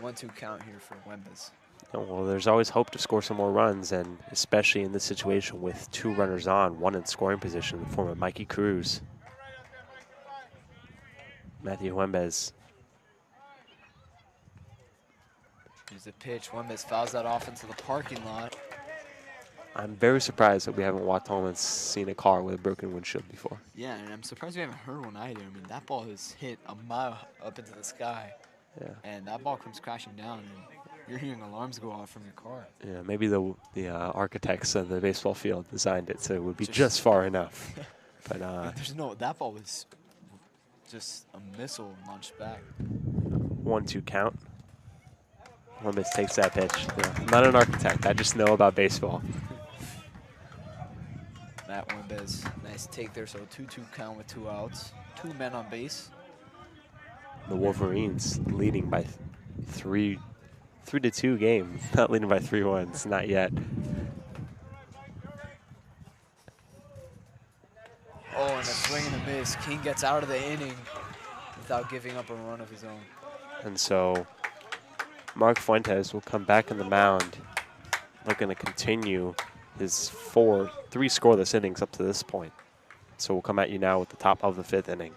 1-2 count here for Wembes. Oh, well, there's always hope to score some more runs, and especially in this situation with 2 runners on, 1 in scoring position in the form of Mikey Cruz. Matthew Wembes. Here's the pitch. Wembes fouls that off into the parking lot. I'm very surprised that we haven't walked home and seen a car with a broken windshield before. Yeah, and I'm surprised we haven't heard one either. I mean, that ball is hit a mile up into the sky. Yeah. And that ball comes crashing down, and you're hearing alarms go off from your car. Yeah, maybe the architects of the baseball field designed it so it would be just far enough. But that ball was just a missile launched back. 1-2 count. Wembes takes that pitch. Yeah, I'm not an architect. I just know about baseball. Matt Wembes, nice take there. So 2-2 count with 2 outs. 2 men on base. The Wolverines leading by 3-2 game. Not leading by 3-1. Not yet. Oh, and a swing and a miss. King gets out of the inning without giving up a run of his own. And so Mark Fuentes will come back on the mound, looking to continue his 3 scoreless innings up to this point. So we'll come at you now with the top of the 5th inning.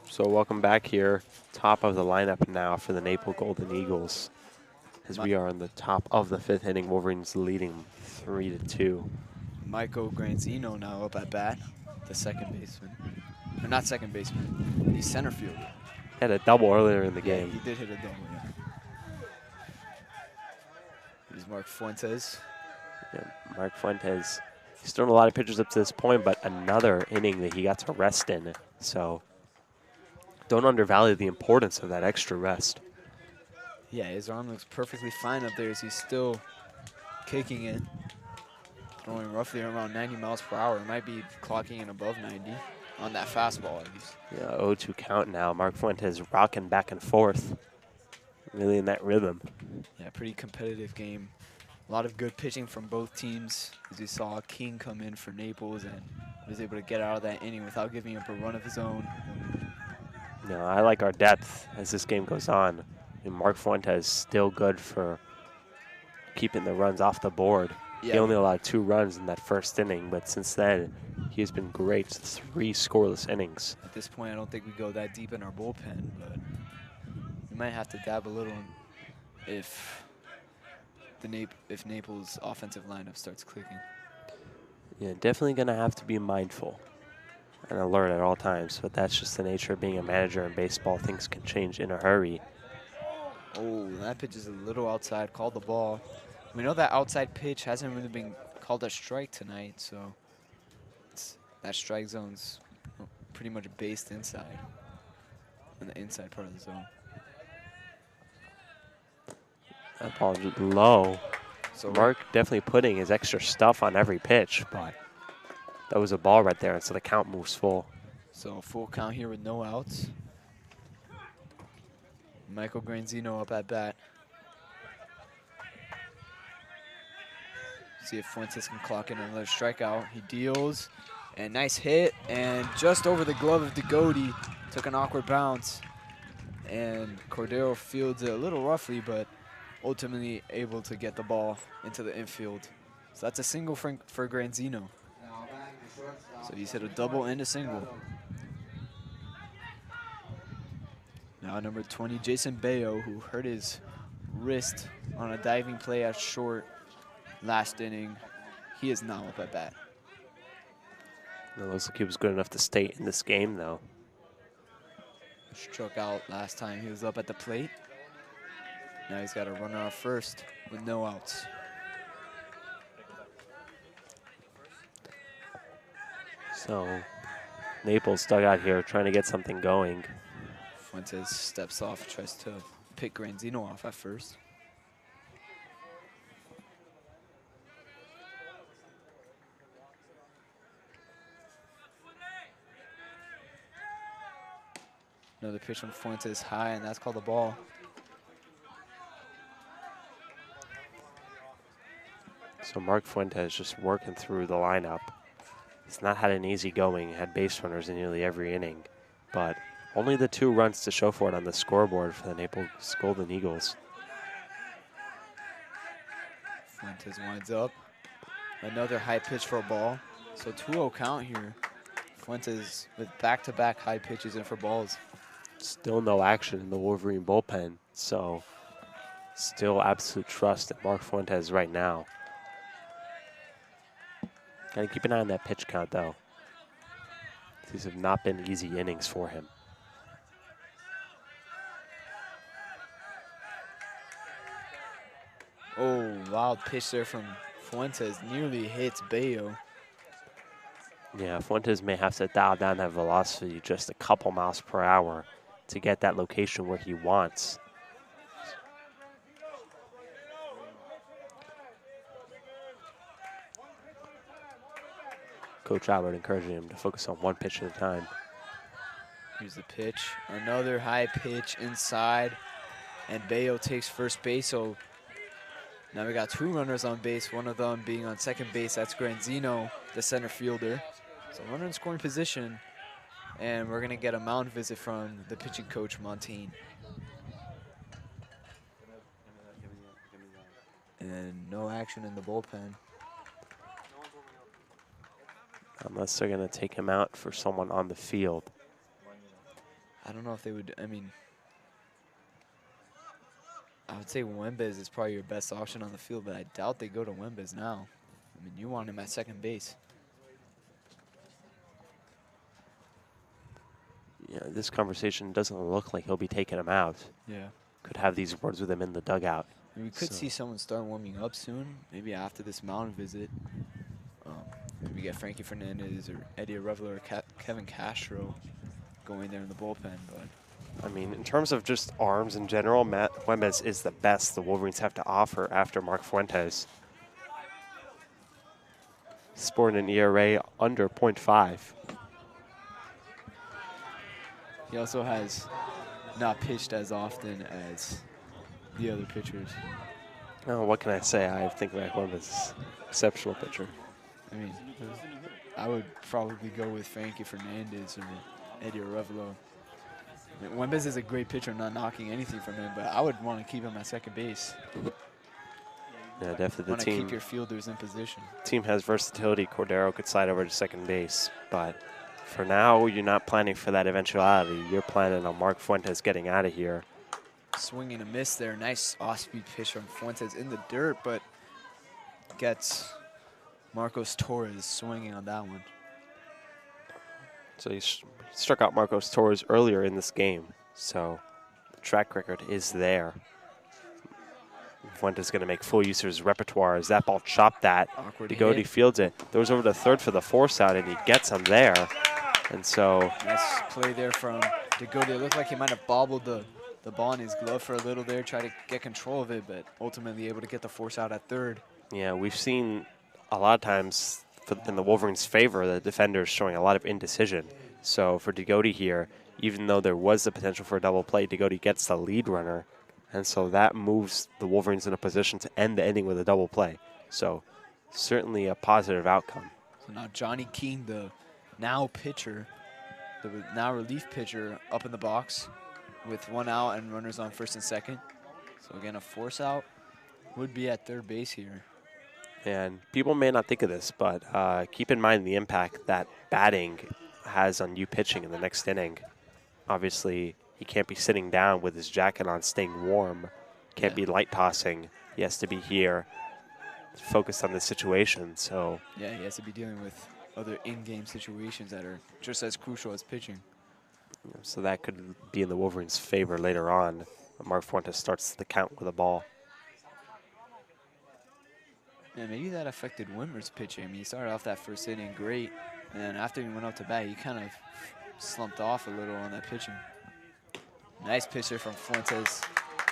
So welcome back here. Top of the lineup now for the Naples Golden Eagles. As we are in the top of the 5th inning, Wolverines leading 3-2. Michael Granzino now up at bat, the second baseman. Or not second baseman, he's center fielder. Had a double earlier in the Yeah, game. he did hit a double, yeah. Here's Mark Fuentes. Yeah, Mark Fuentes, he's thrown a lot of pitches up to this point, but another inning that he got to rest in. So don't undervalue the importance of that extra rest. Yeah, his arm looks perfectly fine up there as he's still kicking it. Throwing roughly around 90 miles per hour. It might be clocking in above 90 on that fastball at least. Yeah, 0-2 count now. Mark Fuentes rocking back and forth. Really in that rhythm. Yeah, pretty competitive game. A lot of good pitching from both teams. As you saw King come in for Naples and was able to get out of that inning without giving up a run of his own. You know, I like our depth as this game goes on. And Mark Fuentes still good for keeping the runs off the board. Yeah. He only allowed 2 runs in that first inning, but since then, he's been great. 3 scoreless innings. At this point, I don't think we go that deep in our bullpen, but we might have to dab a little if Naples' offensive lineup starts clicking. Yeah, definitely going to have to be mindful and alert at all times, but that's just the nature of being a manager in baseball. Things can change in a hurry. Oh, that pitch is a little outside. Called the ball. We know that outside pitch hasn't really been called a strike tonight, so that strike zone's pretty much based inside, in the inside part of the zone. That ball just low. So Mark definitely putting his extra stuff on every pitch, but that was a ball right there, and so the count moves full. So full count here with no outs. Michael Granzino up at bat. See if Fuentes can clock in another strikeout. He deals, and nice hit, and just over the glove of DeGote. Took an awkward bounce, and Cordero fields it a little roughly, but ultimately able to get the ball into the infield. So that's a single for Granzino. So he's hit a double and a single. Now number 20, Jason Baio, who hurt his wrist on a diving play at short last inning. He is now up at bat. It looks like he was good enough to stay in this game, though. Struck out last time he was up at the plate. Now he's got a runner on first with no outs. So Naples dug out here trying to get something going. Fuentes steps off, tries to pick Granzino off at first. Another pitch from Fuentes high, and that's called a ball. So Mark Fuentes just working through the lineup. He's not had an easy going, had base runners in nearly every inning, but only the 2 runs to show for it on the scoreboard for the Naples Golden Eagles. Fuentes winds up. Another high pitch for a ball. So 2-0 count here. Fuentes with back-to-back high pitches in for balls. Still no action in the Wolverine bullpen, so still absolute trust at Mark Fuentes right now. Gotta keep an eye on that pitch count, though. These have not been easy innings for him. Oh, wild pitch there from Fuentes. Nearly hits Baio. Yeah, Fuentes may have to dial down that velocity just a couple miles per hour to get that location where he wants. Coach Albert encouraging him to focus on one pitch at a time. Here's the pitch. Another high pitch inside. And Baio takes first base. So now we got 2 runners on base, one of them being on second base. That's Granzino, the center fielder. So runner in scoring position. And we're going to get a mound visit from the pitching coach, Montaigne. And no action in the bullpen. Unless they're going to take him out for someone on the field. I don't know if they would. I mean, I would say Wembes is probably your best option on the field, but I doubt they go to Wembes now. I mean, you want him at second base. Yeah, this conversation doesn't look like he'll be taking him out. Yeah. Could have these words with him in the dugout. We could So- see someone start warming up soon, maybe after this mound visit. Maybe get Frankie Fernandez or Eddie Echeverria or Kevin Castro going there in the bullpen. But I mean, in terms of just arms in general, Matt Wembes is the best the Wolverines have to offer after Mark Fuentes. Sporting an ERA under .5. he also has not pitched as often as the other pitchers. Oh, what can I say? I think Matt Wembes is an exceptional pitcher. I mean, I would probably go with Frankie Fernandez or Eddie Echeverria. I mean, Wembes is a great pitcher, not knocking anything from him, but I would want to keep him at second base. Yeah, definitely Want the to team. keep your fielders in position. Team has versatility. Cordero could slide over to second base, but for now, you're not planning for that eventuality. You're planning on Mark Fuentes getting out of here. Swing and a miss there. Nice off-speed pitch from Fuentes in the dirt, but gets Marcos Torres swinging on that one. So he struck out Marcos Torres earlier in this game, so the track record is there. Fuentes going to make full use of his repertoire as that ball chopped that. Awkward Degote hit. fields it. Throws over to third for the force out, and he gets him there. And so Nice play there from Degote. It looked like he might have bobbled the ball in his glove for a little there, try to get control of it, but ultimately able to get the force out at third. yeah, we've seen a lot of times in the Wolverines' favor, the defenders showing a lot of indecision. So for Degote here, even though there was the potential for a double play, Degote gets the lead runner. And so that moves the Wolverines in a position to end the inning with a double play. So certainly a positive outcome. So now Johnny King, the now pitcher, the now relief pitcher, up in the box with one out and runners on first and second. So again, a force out would be at third base here. And people may not think of this, but keep in mind the impact that batting has on you pitching in the next inning. Obviously, he can't be sitting down with his jacket on, staying warm. Can't be light tossing. He has to be here, focused on the situation. So Yeah, he has to be dealing with other in-game situations that are just as crucial as pitching. so that could be in the Wolverines' favor later on. Mark Fuentes starts the count with a ball. Yeah, maybe that affected Wimmer's pitching. I mean, he started off that first inning great, and then after he went up to bat, he kind of slumped off a little on that pitching. Nice pitcher from Fuentes,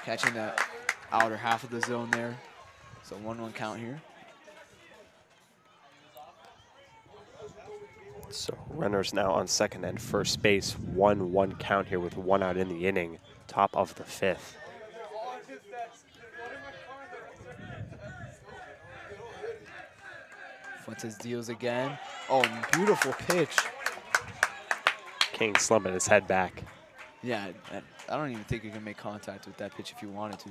catching the outer half of the zone there. So 1-1 count here. So runners now on second and first base. 1-1 count here with one out in the inning. Top of the fifth. Fuentes deals again. Oh, beautiful pitch. King slumping his head back. Yeah, I don't even think you can make contact with that pitch if you wanted to.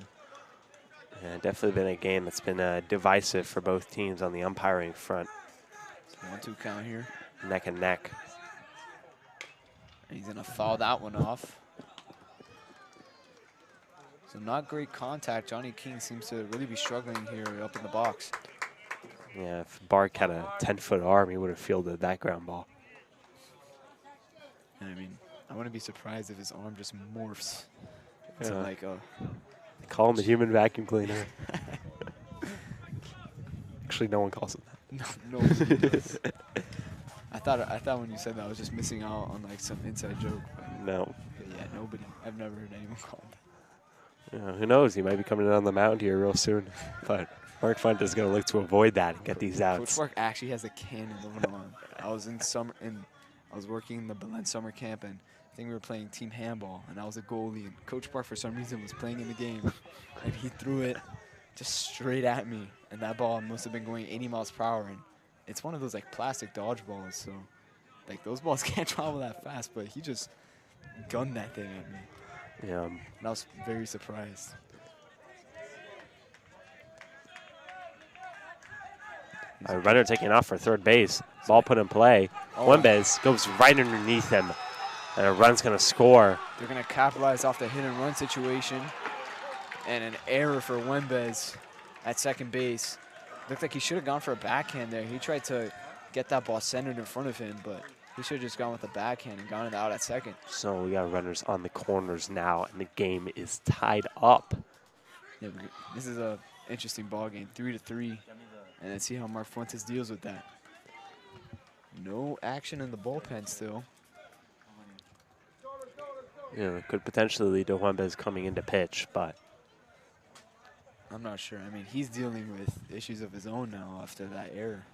Yeah, definitely been a game that's been divisive for both teams on the umpiring front. 1-2 count here. Neck and neck. And he's going to foul that one off. So not great contact. Johnny King seems to really be struggling here up in the box. Yeah, if Bark had a 10-foot arm, he would have fielded that ground ball. And I mean, I wouldn't be surprised if his arm just morphs to Yeah. like a... They call him the human vacuum cleaner. Actually, no one calls him that. No, nobody does. I thought when you said that I was just missing out on like some inside joke. But No. yeah, nobody. I've never heard anyone call him that. Yeah, who knows? He might be coming in on the mound here real soon. But Mark Fuentes is going to look to avoid that and get these Coach outs. Park actually has a cannon going on. I was I was working in the Belen summer camp, and I think we were playing team handball, and I was a goalie, and Coach Park for some reason was playing in the game, and he threw it just straight at me, and that ball must have been going 80 miles per hour, and it's one of those like plastic dodgeballs, so like those balls can't travel that fast, but he just gunned that thing at me, Yeah. and I was very surprised. A runner taking off for third base. Ball put in play. Oh. Wembes goes right underneath him. And a run's going to score. They're going to capitalize off the hit and run situation. And an error for Wembes at second base. Looked like he should have gone for a backhand there. He tried to get that ball centered in front of him, but he should have just gone with the backhand and gone it out at second. So we got runners on the corners now, and the game is tied up. Yeah, this is a interesting ball game, 3-3. And then see how Mark Fuentes deals with that. No action in the bullpen still. Yeah, it could potentially lead to Wembes coming into pitch, but I'm not sure. I mean, he's dealing with issues of his own now after that error.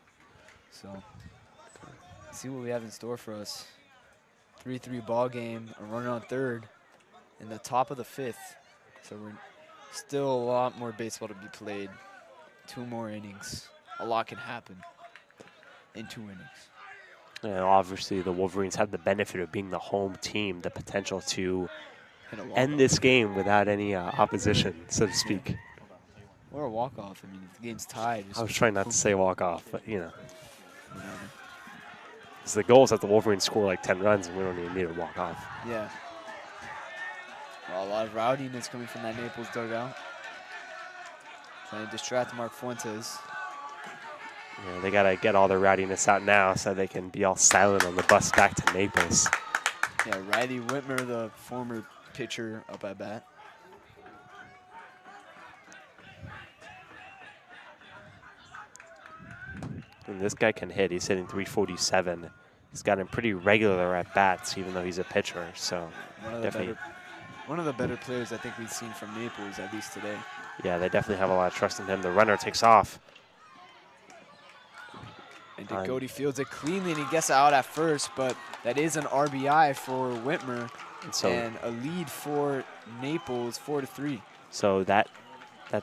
So, let's see what we have in store for us. 3-3 ball game, a runner on third in the top of the fifth. So we're still a lot more baseball to be played. 2 more innings. A lot can happen in 2 innings. And obviously the Wolverines have the benefit of being the home team, the potential to end this game without any opposition, so to speak. Or a walk-off. I mean, if the game's tied. I was trying not to say walk-off, but, you know. So the goal is that the Wolverines score like 10 runs, and we don't even need a walk-off. Yeah. Well, a lot of rowdiness coming from that Naples dugout. Trying to distract Mark Fuentes. Yeah, they got to get all their rowdiness out now so they can be all silent on the bus back to Naples. Yeah, Riley Whitmer, the former pitcher, up at bat. And this guy can hit. He's hitting 347. He's gotten pretty regular at bats, even though he's a pitcher. So one of the better players I think we've seen from Naples, at least today. Yeah, they definitely have a lot of trust in him. The runner takes off. And Ducote fields it cleanly, and he gets out at first, but that is an RBI for Whitmer, and a lead for Naples, 4-3. So that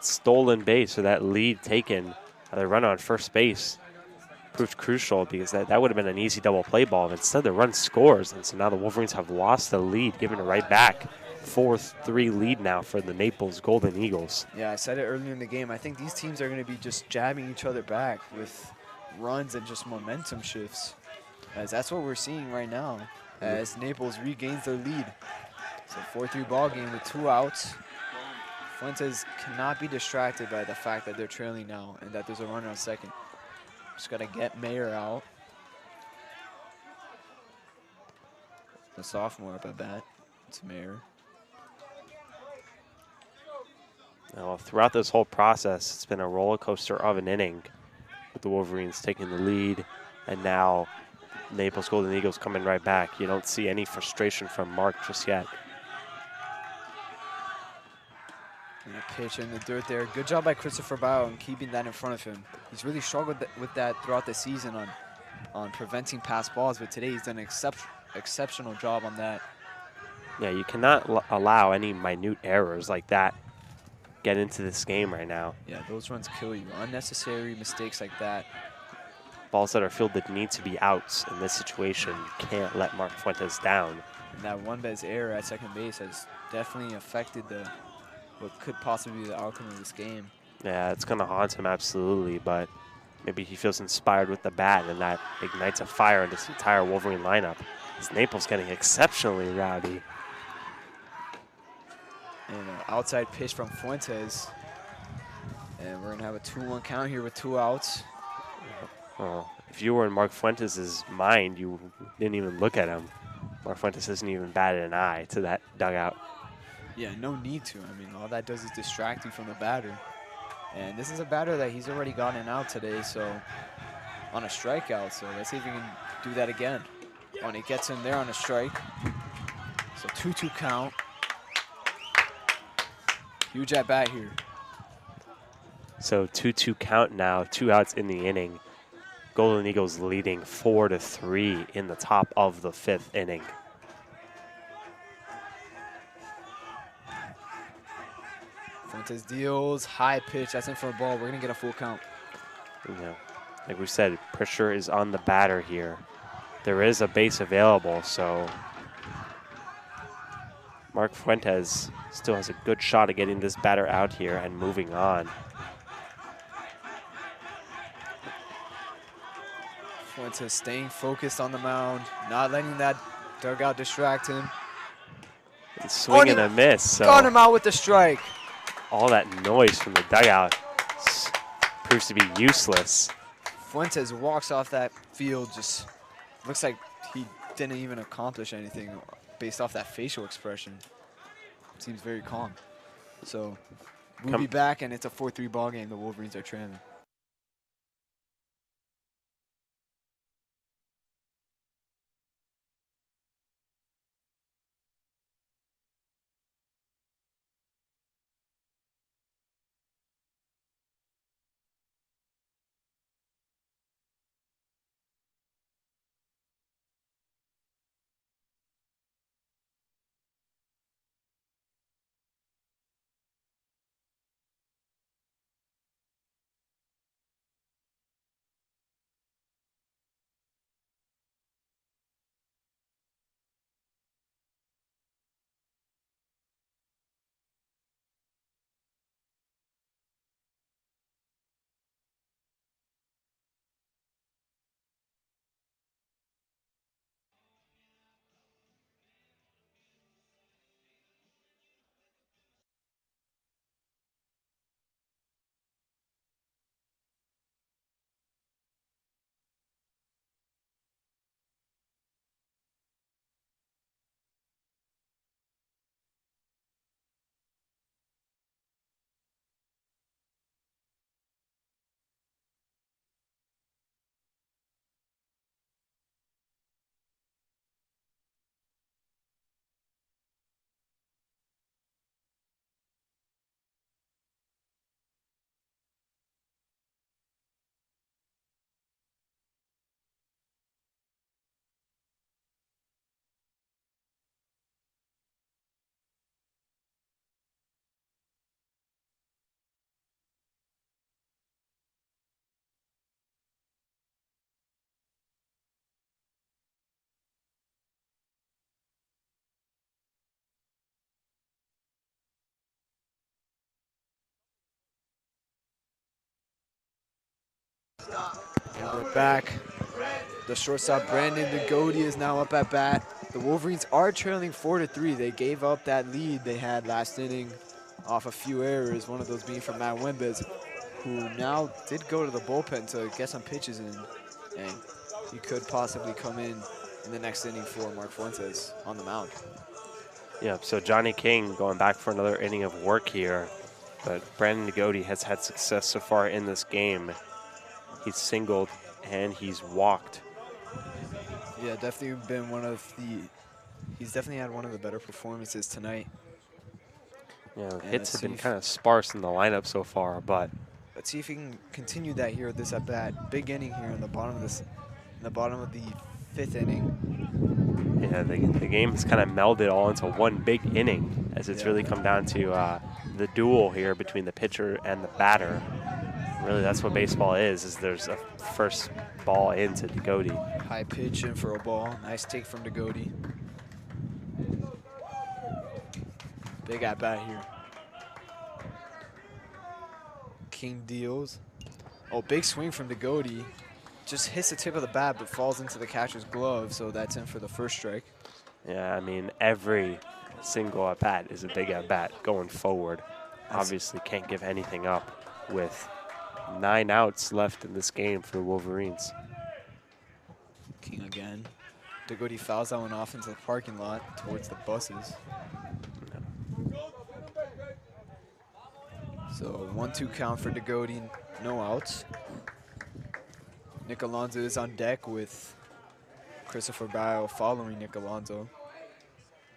stolen base, or that lead taken, the runner on first base, proved crucial because that would have been an easy double play ball. But instead, the run scores, and so now the Wolverines have lost the lead, giving it right back. 4-3 lead now for the Naples Golden Eagles. Yeah, I said it earlier in the game. I think these teams are going to be just jabbing each other back with runs and just momentum shifts, as that's what we're seeing right now as Naples regains their lead. So 4-3 ball game with 2 outs. Fuentes cannot be distracted by the fact that they're trailing now and that there's a runner on second. Just got to get Mayer out. The sophomore up at bat. It's Mayer. Now, throughout this whole process, it's been a roller coaster of an inning, with the Wolverines taking the lead, and now Naples Golden Eagles coming right back. You don't see any frustration from Mark just yet. And a pitch in the dirt there. Good job by Christopher Baio in keeping that in front of him. He's really struggled with that throughout the season on preventing pass balls, but today he's done an exceptional job on that. Yeah, you cannot allow any minute errors like that get into this game right now. Yeah, those runs kill you. Unnecessary mistakes like that. Balls that are fielded need to be outs in this situation. You can't let Mark Fuentes down. And that Wembes error at second base has definitely affected what could possibly be the outcome of this game. Yeah, it's going to haunt him absolutely, but maybe he feels inspired with the bat, and that ignites a fire in this entire Wolverine lineup. This Naples getting exceptionally rowdy. And an outside pitch from Fuentes. And we're going to have a 2-1 count here with 2 outs. Well, if you were in Mark Fuentes' mind, you didn't even look at him. Mark Fuentes hasn't even batted an eye to that dugout. Yeah, no need to. I mean, all that does is distract you from the batter. And this is a batter that he's already gotten out today, so on a strikeout. So let's see if he can do that again. When he gets in there on a strike. So 2-2 count. Huge at bat here. So 2-2 count now, 2 outs in the inning. Golden Eagles leading 4-3 in the top of the 5th inning. Fuentes deals, high pitch, that's in for a ball. We're gonna get a full count. Yeah, like we said, pressure is on the batter here. There is a base available, so Mark Fuentes still has a good shot at getting this batter out here and moving on. Fuentes staying focused on the mound, not letting that Dugout distract him. And swing and a miss. So Got him out with the strike. all that noise from the dugout proves to be useless. Fuentes walks off that field, just looks like he didn't even accomplish anything based off that facial expression. Seems very calm. So we'll be back, and it's a 4-3 ball game. The Wolverines are trailing. And we're back. The shortstop, Brandon Degody, is now up at bat. The Wolverines are trailing 4-3. They gave up that lead they had last inning off a few errors, one of those being from Matt Wimbes, who now did go to the bullpen to get some pitches in, and he could possibly come in the next inning for Mark Fuentes on the mound. Yeah, so Johnny King going back for another inning of work here, but Brandon Degody has had success so far in this game. He's singled and he's walked. Yeah, definitely been he's definitely had one of the better performances tonight. Yeah, hits have been kind of sparse in the lineup so far, but let's see if he can continue that here with this at bat. Big inning here in the bottom of the 5th inning. yeah, the game has kind of melded all into one big inning as it's really come down to the duel here between the pitcher and the batter. Really, that's what baseball is there's a first ball into Degody. High pitch in for a ball. Nice take from Degody. Big at bat here. King deals. Oh, big swing from Degody. Just hits the tip of the bat, but falls into the catcher's glove, so that's in for the first strike. Yeah, I mean, every single at bat is a big at bat going forward. Obviously, can't give anything up with 9 outs left in this game for the Wolverines. King again. Degody fouls that one off into the parking lot towards the buses. So 1-2 count for Degody, no outs. Nick Alonso is on deck with Christopher Baio following Nick Alonso.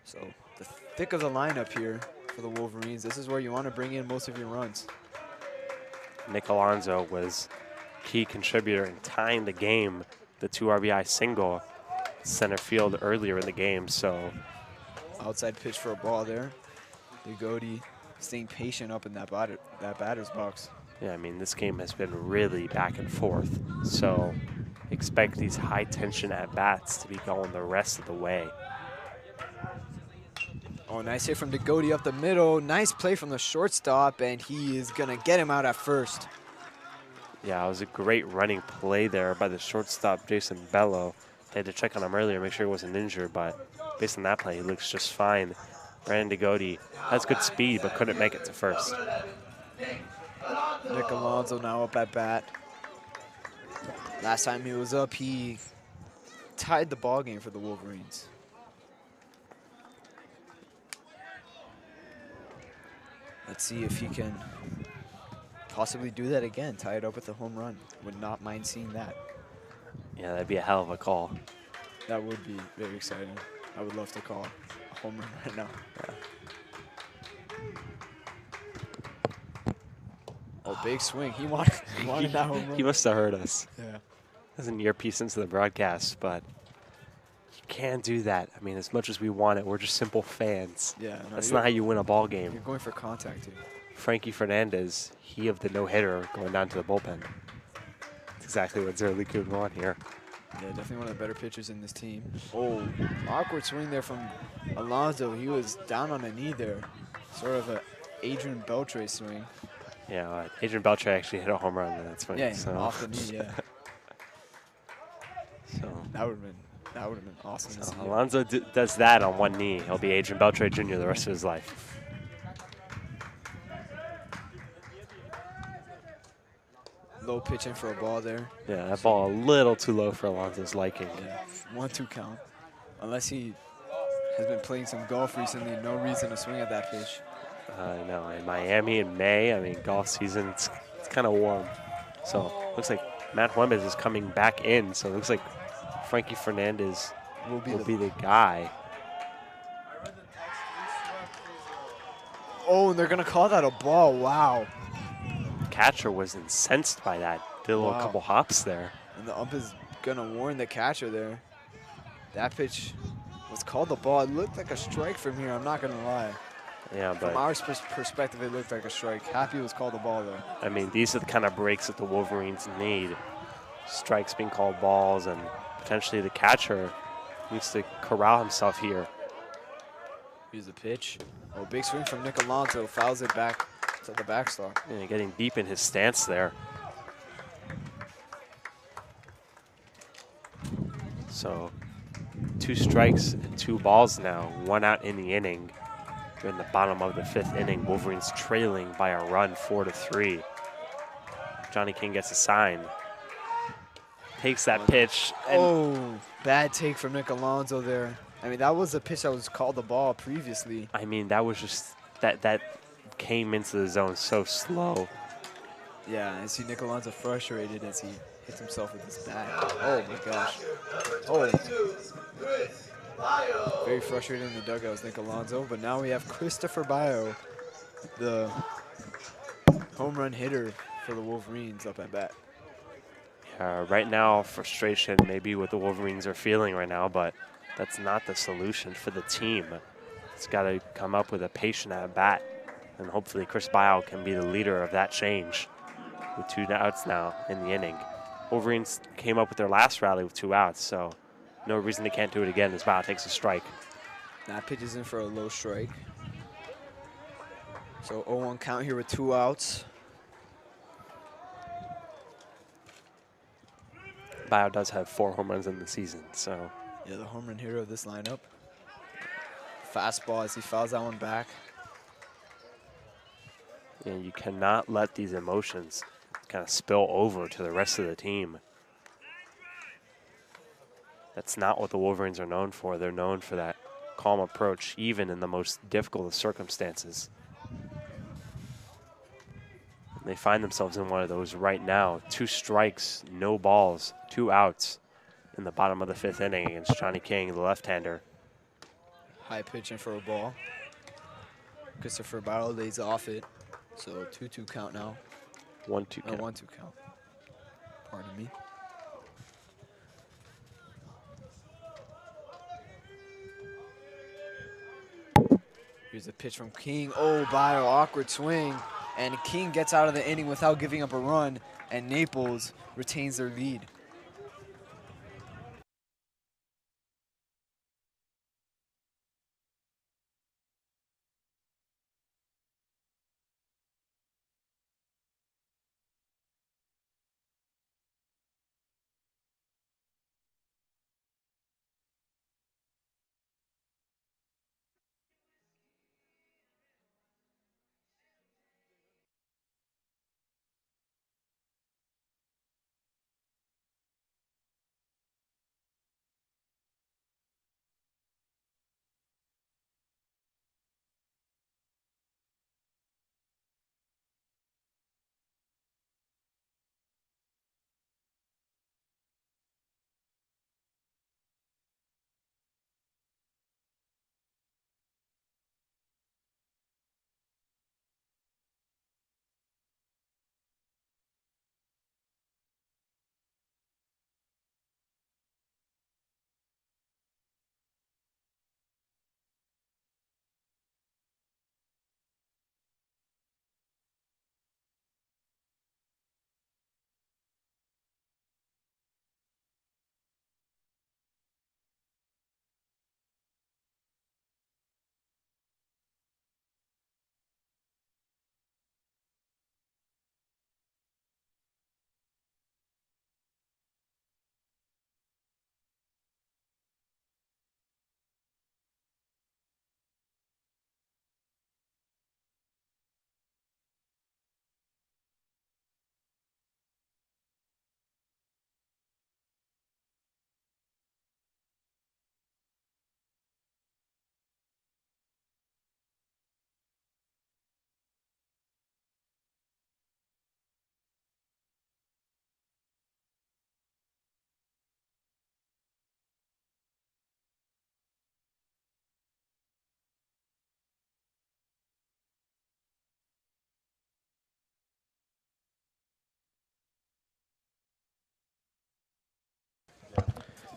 So the thick of the lineup here for the Wolverines. This is where you want to bring in most of your runs. Nick Alonso was key contributor in tying the game, the 2 RBI single center field earlier in the game. So outside pitch for a ball there. Degody staying patient up in that batter's box. Yeah, I mean, this game has been really back and forth. So expect these high tension at bats to be going the rest of the way. Oh, nice hit from Degody up the middle. Nice play from the shortstop, and he is going to get him out at first. Yeah, it was a great running play there by the shortstop, Jason Bello. They had to check on him earlier, make sure he wasn't injured, but based on that play, he looks just fine. Brandon DeGote has good speed, but couldn't make it to first. Nick Alonso now up at bat. Last time he was up, he tied the ball game for the Wolverines. Let's see if he can possibly do that again, tie it up with a home run. Would not mind seeing that. Yeah, that'd be a hell of a call. That would be very exciting. I would love to call a home run right now. Yeah. Oh, big swing. He wanted that home run. He must have heard us. Yeah. As an earpiece into the broadcast, but you can't do that. I mean, as much as we want it, we're just simple fans. Yeah. No, That's not how you win a ball game. You're going for contact here. Frankie Fernandez, he of the no-hitter, going down to the bullpen. That's exactly what Zerly could want here. Yeah, definitely one of the better pitchers in this team. Oh, awkward swing there from Alonso. He was down on a knee there. Sort of a Adrian Beltre swing. Yeah, Adrian Beltre actually hit a home run in that swing. Yeah, so. off the knee, yeah. So That would have been awesome to see. Alonso does that on one knee. He'll be Adrian Beltre Jr. the rest of his life. Low pitching for a ball there. Yeah, that ball a little too low for Alonso's liking. Yeah, 1-2 count. Unless he has been playing some golf recently, no reason to swing at that pitch. I know, in Miami in May, I mean, golf season, it's kind of warm. So looks like Matt Huemes is coming back in. So it looks like Frankie Fernandez will be the guy. Oh, and they're going to call that a ball. Wow. Catcher was incensed by that. Did a little couple hops there. And the ump is going to warn the catcher there. That pitch was called a ball. It looked like a strike from here, I'm not going to lie. Yeah, but from our perspective, it looked like a strike. Happy it was called a ball, though. I mean, these are the kind of breaks that the Wolverines need. Strikes being called balls, and potentially the catcher needs to corral himself here. Here's the pitch. Oh, big swing from Nick Alonso. Fouls it back to the backstop. Yeah, getting deep in his stance there. So 2 strikes and 2 balls now. 1 out in the inning. We're in the bottom of the 5th inning. Wolverines trailing by a run, 4-3. Johnny King gets a sign. Takes that pitch. Oh, bad take from Nick Alonso there. I mean, that was a pitch that was called the ball previously. I mean, that was just, that came into the zone so slow. Yeah, I see Nick Alonso frustrated as he hits himself with his bat. Oh my gosh. Oh. Very frustrated in the dugout, Nick Alonso. But now we have Christopher Baio, the home run hitter for the Wolverines, up at bat. Right now, frustration may be what the Wolverines are feeling right now, but that's not the solution for the team. It's got to come up with a patient at bat, and hopefully Chris Baio can be the leader of that change with 2 outs now in the inning. Wolverines came up with their last rally with 2 outs, so no reason they can't do it again as Baio takes a strike. That pitch is in for a low strike. So 0-1 count here with 2 outs. Baio does have 4 home runs in the season, so. Yeah, the home run hitter of this lineup. Fastball as he fouls that one back. And you cannot let these emotions kind of spill over to the rest of the team. That's not what the Wolverines are known for. They're known for that calm approach, even in the most difficult of circumstances. They find themselves in one of those right now. 2 strikes, no balls, 2 outs in the bottom of the 5th inning against Johnny King, the left-hander. High pitching for a ball. Christopher Baio lays off it. So 2-2 count now. 1-2 count. 1-2 count. Pardon me. Here's a pitch from King. Oh, Baio, awkward swing. And King gets out of the inning without giving up a run, and Naples retains their lead.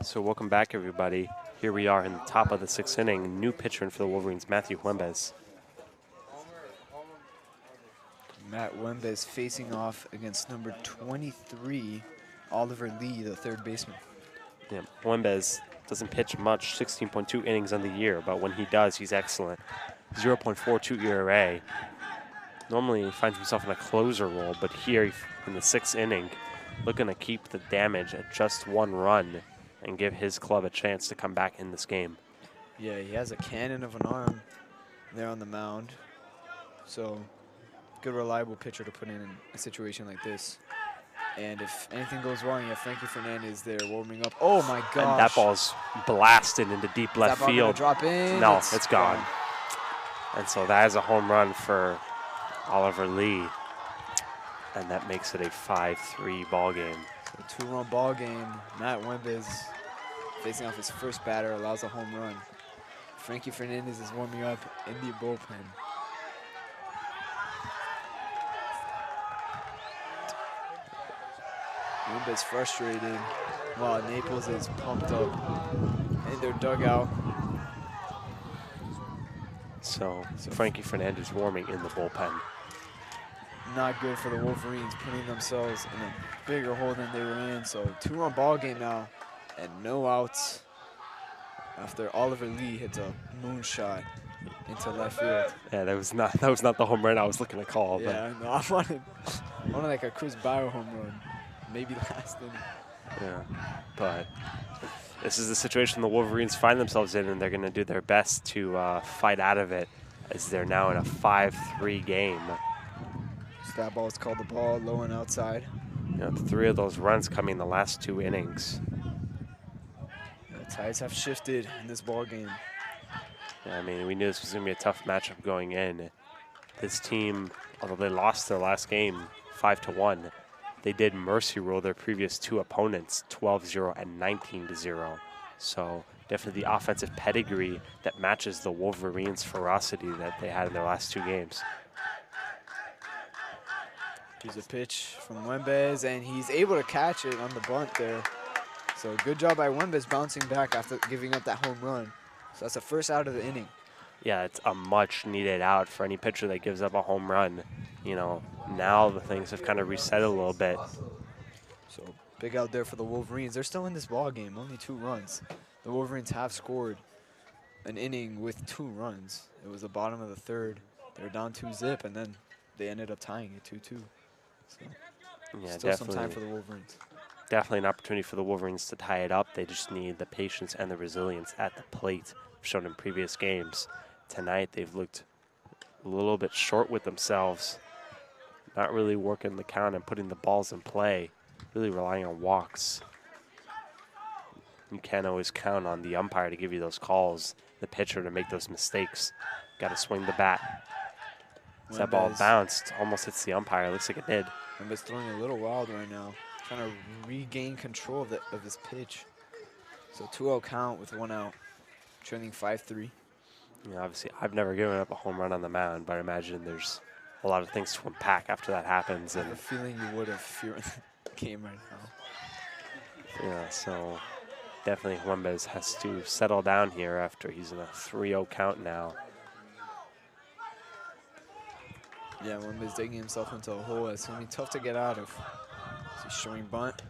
So welcome back, everybody. Here we are in the top of the 6th inning. New pitcher in for the Wolverines, Matthew Huembes. Matt Wembes facing off against number 23, Oliver Lee, the third baseman. Yeah, Huembes doesn't pitch much, 16.2 innings on the year, but when he does, he's excellent. 0.42 ERA. Normally he finds himself in a closer role, but here in the 6th inning, looking to keep the damage at just 1 run and give his club a chance to come back in this game. Yeah, he has a cannon of an arm there on the mound. So, good, reliable pitcher to put in a situation like this. And if anything goes wrong, you have Frankie Fernandez there warming up. Oh my gosh. And that ball's blasted into deep left Is that ball field. gonna drop in? No, it's gone. And so that is a home run for Oliver Lee. And that makes it a 5-3 ball game. So 2-run ball game. Matt Wembes facing off his first batter, allows a home run. Frankie Fernandez is warming up in the bullpen. Wembes frustrated while Naples is pumped up in their dugout. So Frankie Fernandez warming in the bullpen. Not good for the Wolverines, putting themselves in a bigger hole than they were in. So 2-run ball game now and no outs after Oliver Lee hits a moonshot into left field. Yeah, that was not the home run I was looking to call. Yeah, no, I wanted like a Chris Baio home run, maybe last inning. Yeah, but this is the situation the Wolverines find themselves in, and they're going to do their best to fight out of it as they're now in a 5-3 game. So that ball is called the ball, low and outside. You know, 3 of those runs coming in the last 2 innings. The tides have shifted in this ball game. Yeah, I mean, we knew this was going to be a tough matchup going in. This team, although they lost their last game 5-1, they did mercy rule their previous 2 opponents 12-0 and 19-0. So definitely the offensive pedigree that matches the Wolverines' ferocity that they had in their last 2 games. Here's a pitch from Wembes, and he's able to catch it on the bunt there. So good job by Wembes bouncing back after giving up that home run. So that's the first out of the inning. Yeah, it's a much needed out for any pitcher that gives up a home run. You know, now the things have kind of reset a little bit. So big out there for the Wolverines. They're still in this ball game, only 2 runs. The Wolverines have scored an inning with 2 runs. It was the bottom of the 3rd. They were down 2-0, and then they ended up tying it 2-2. So Yeah, still some time for the Wolverines. Definitely an opportunity for the Wolverines to tie it up. They just need the patience and the resilience at the plate shown in previous games. Tonight they've looked a little bit short with themselves, not really working the count and putting the balls in play, really relying on walks. You can't always count on the umpire to give you those calls, the pitcher to make those mistakes. Got to swing the bat. As that ball bounced, almost hits the umpire. Looks like it did. Wembes throwing a little wild right now, trying to regain control of his pitch. So 2-0 count with 1 out, trailing 5-3. You know, obviously, I've never given up a home run on the mound, but I imagine there's a lot of things to unpack after that happens. I And have a feeling you would have if you were in the game right now. yeah, so definitely Huembes has to settle down here after he's in a 3-0 count now. Yeah, Wembes digging himself into a hole. It's going to be tough to get out of. He's showing bunt.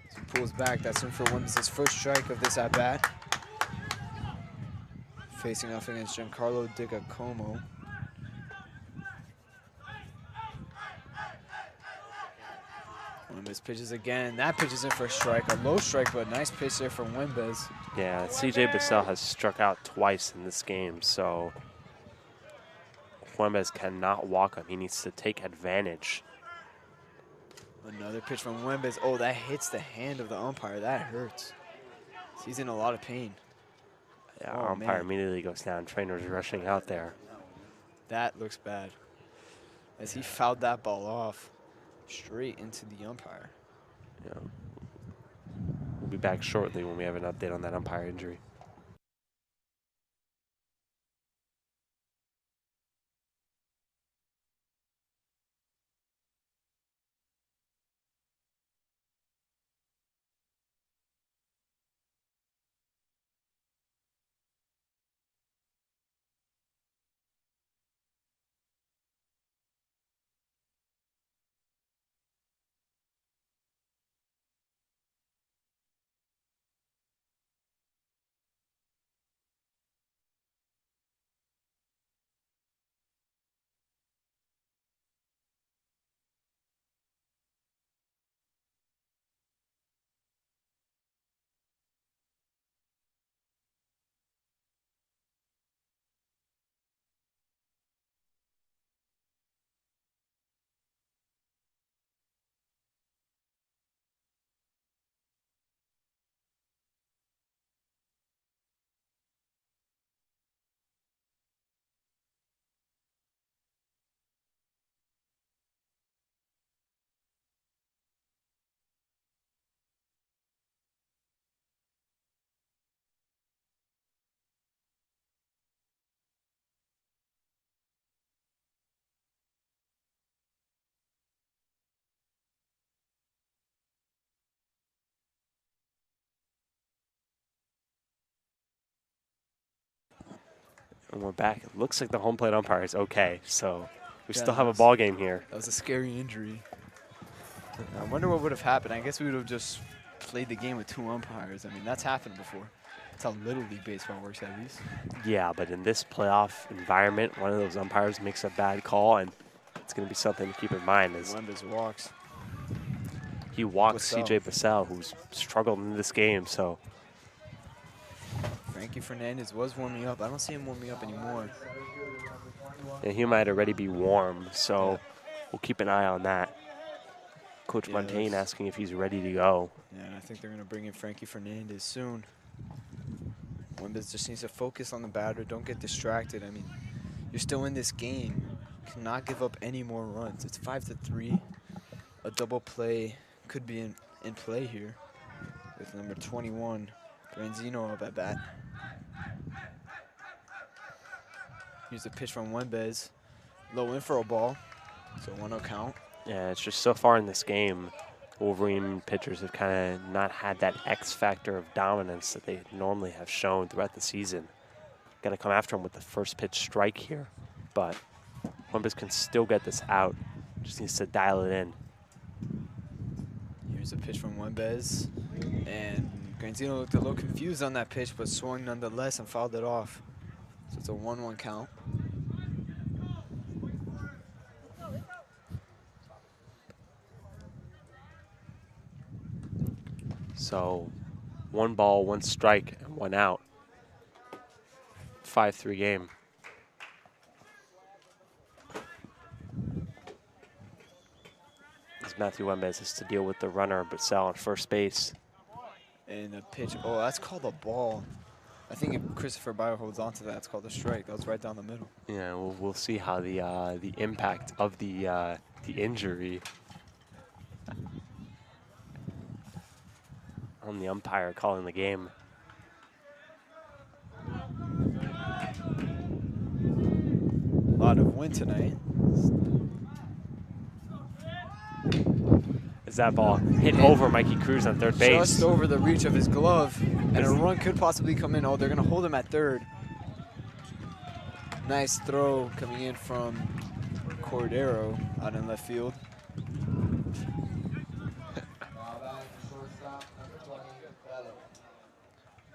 As he pulls back, that's in for Wembes' first strike of this at-bat. Facing off against Giancarlo Digiacomo. Wembes pitches again. That pitch is in for a strike. A low strike, but nice pitch there from Wembes. Yeah, C.J. Bissell has struck out twice in this game, so Huembes cannot walk him. He needs to take advantage. Another pitch from Wembes. Oh, that hits the hand of the umpire. That hurts. He's in a lot of pain. Yeah, Oh, our umpire man. immediately goes down. Trainer's rushing out there. That looks bad. As he fouled that ball off straight into the umpire. Yeah. We'll be back shortly when we have an update on that umpire injury. And we're back. It looks like the home plate umpire is okay, so we Yeah, still have a nice. ball game here. That was a scary injury. I wonder what would have happened. I guess we would have just played the game with 2 umpires. I mean, that's happened before. That's how Little League baseball works, at least. Yeah, but in this playoff environment, one of those umpires makes a bad call, and it's going to be something to keep in mind. As Wembas walks. he walks Bassell. CJ Bassell, who's struggled in this game, so Frankie Fernandez was warming up. I don't see him warming up anymore. and he might already be warm, so we'll keep an eye on that. Coach Yeah, Montaigne that's- asking if he's ready to go. Yeah, and I think they're going to bring in Frankie Fernandez soon. Wembas just needs to focus on the batter. Don't get distracted. I mean, you're still in this game. You cannot give up any more runs. It's 5-3. A double play could be in play here with number 21, Branzino up at bat. Here's a pitch from Wembas. Low in for a ball, so 1-0 count. Yeah, it's just so far in this game, Wolverine pitchers have kind of not had that X factor of dominance that they normally have shown throughout the season. Got to come after him with the first pitch strike here, but Wembas can still get this out. Just needs to dial it in. Here's a pitch from Wembas, and Branzino looked a little confused on that pitch, but swung nonetheless and fouled it off. So it's a 1-1 count. So 1 ball, 1 strike, and 1 out. 5-3 game. As Matthew Wembas has to deal with the runner, Bassell on first base. And a pitch, oh, that's called a ball. I think if Christopher Baio holds on to that, it's called a strike. That was right down the middle. Yeah, we'll see how the impact of the injury on the umpire calling the game. A lot of wind tonight. As that ball hit over Mikey Cruz on third base. Just over the reach of his glove, and a run could possibly come in. Oh, they're going to hold him at third. Nice throw coming in from Cordero out in left field.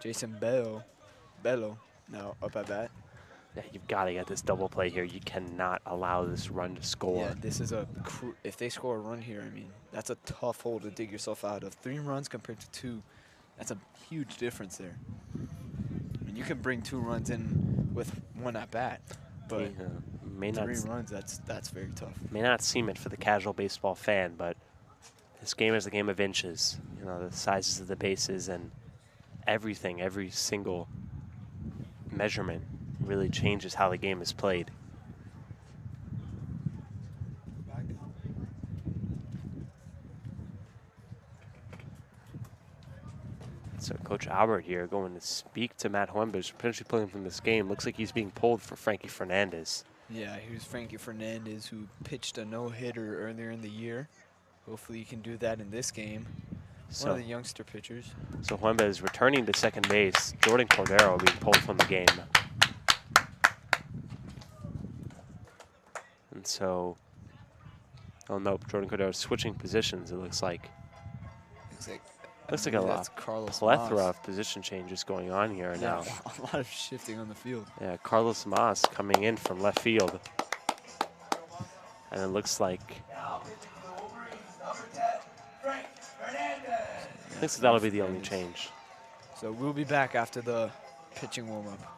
Jason Bello now up at bat. Yeah, you've got to get this double play here. You cannot allow this run to score. Yeah, this is if they score a run here, I mean, that's a tough hole to dig yourself out of. 3 runs compared to 2, that's a huge difference there. I mean, you can bring 2 runs in with 1 at bat, but Yeah, may 3 not runs, that's very tough. may not seem it for the casual baseball fan, but this game is a game of inches. You know, the sizes of the bases and everything, every single measurement really changes how the game is played. So Coach Albert here going to speak to Matt Wembas, potentially pulling from this game. Looks like he's being pulled for Frankie Fernandez. Yeah, here's Frankie Fernandez, who pitched a no-hitter earlier in the year. Hopefully he can do that in this game. One of the youngster pitchers. So Wembas returning to second base. Jordan Cordero being pulled from the game. And so, oh no, Jordan Cordero switching positions, it looks like. Looks like a that's Carlos plethora Mas. of position changes going on here Yeah, now. a lot of shifting on the field. Yeah, Carlos Mas coming in from left field. And it looks like, that'll be the only change. So we'll be back after the pitching warm-up.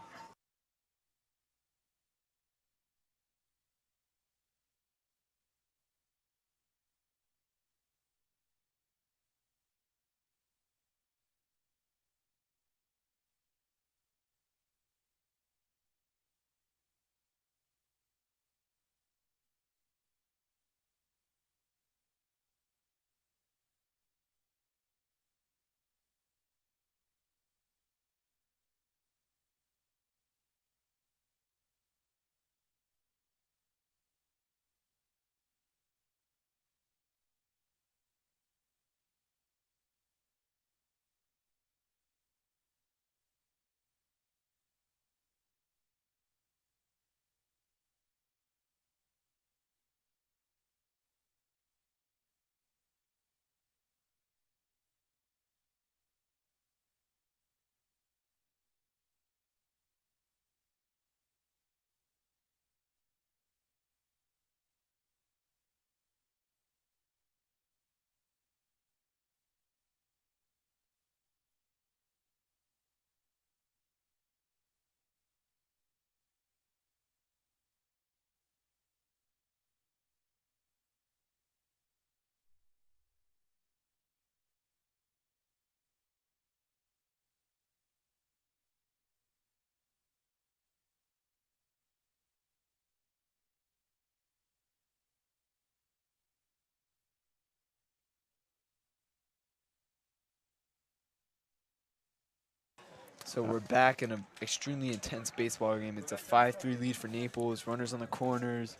So we're back in an extremely intense baseball game. It's a 5-3 lead for Naples. Runners on the corners.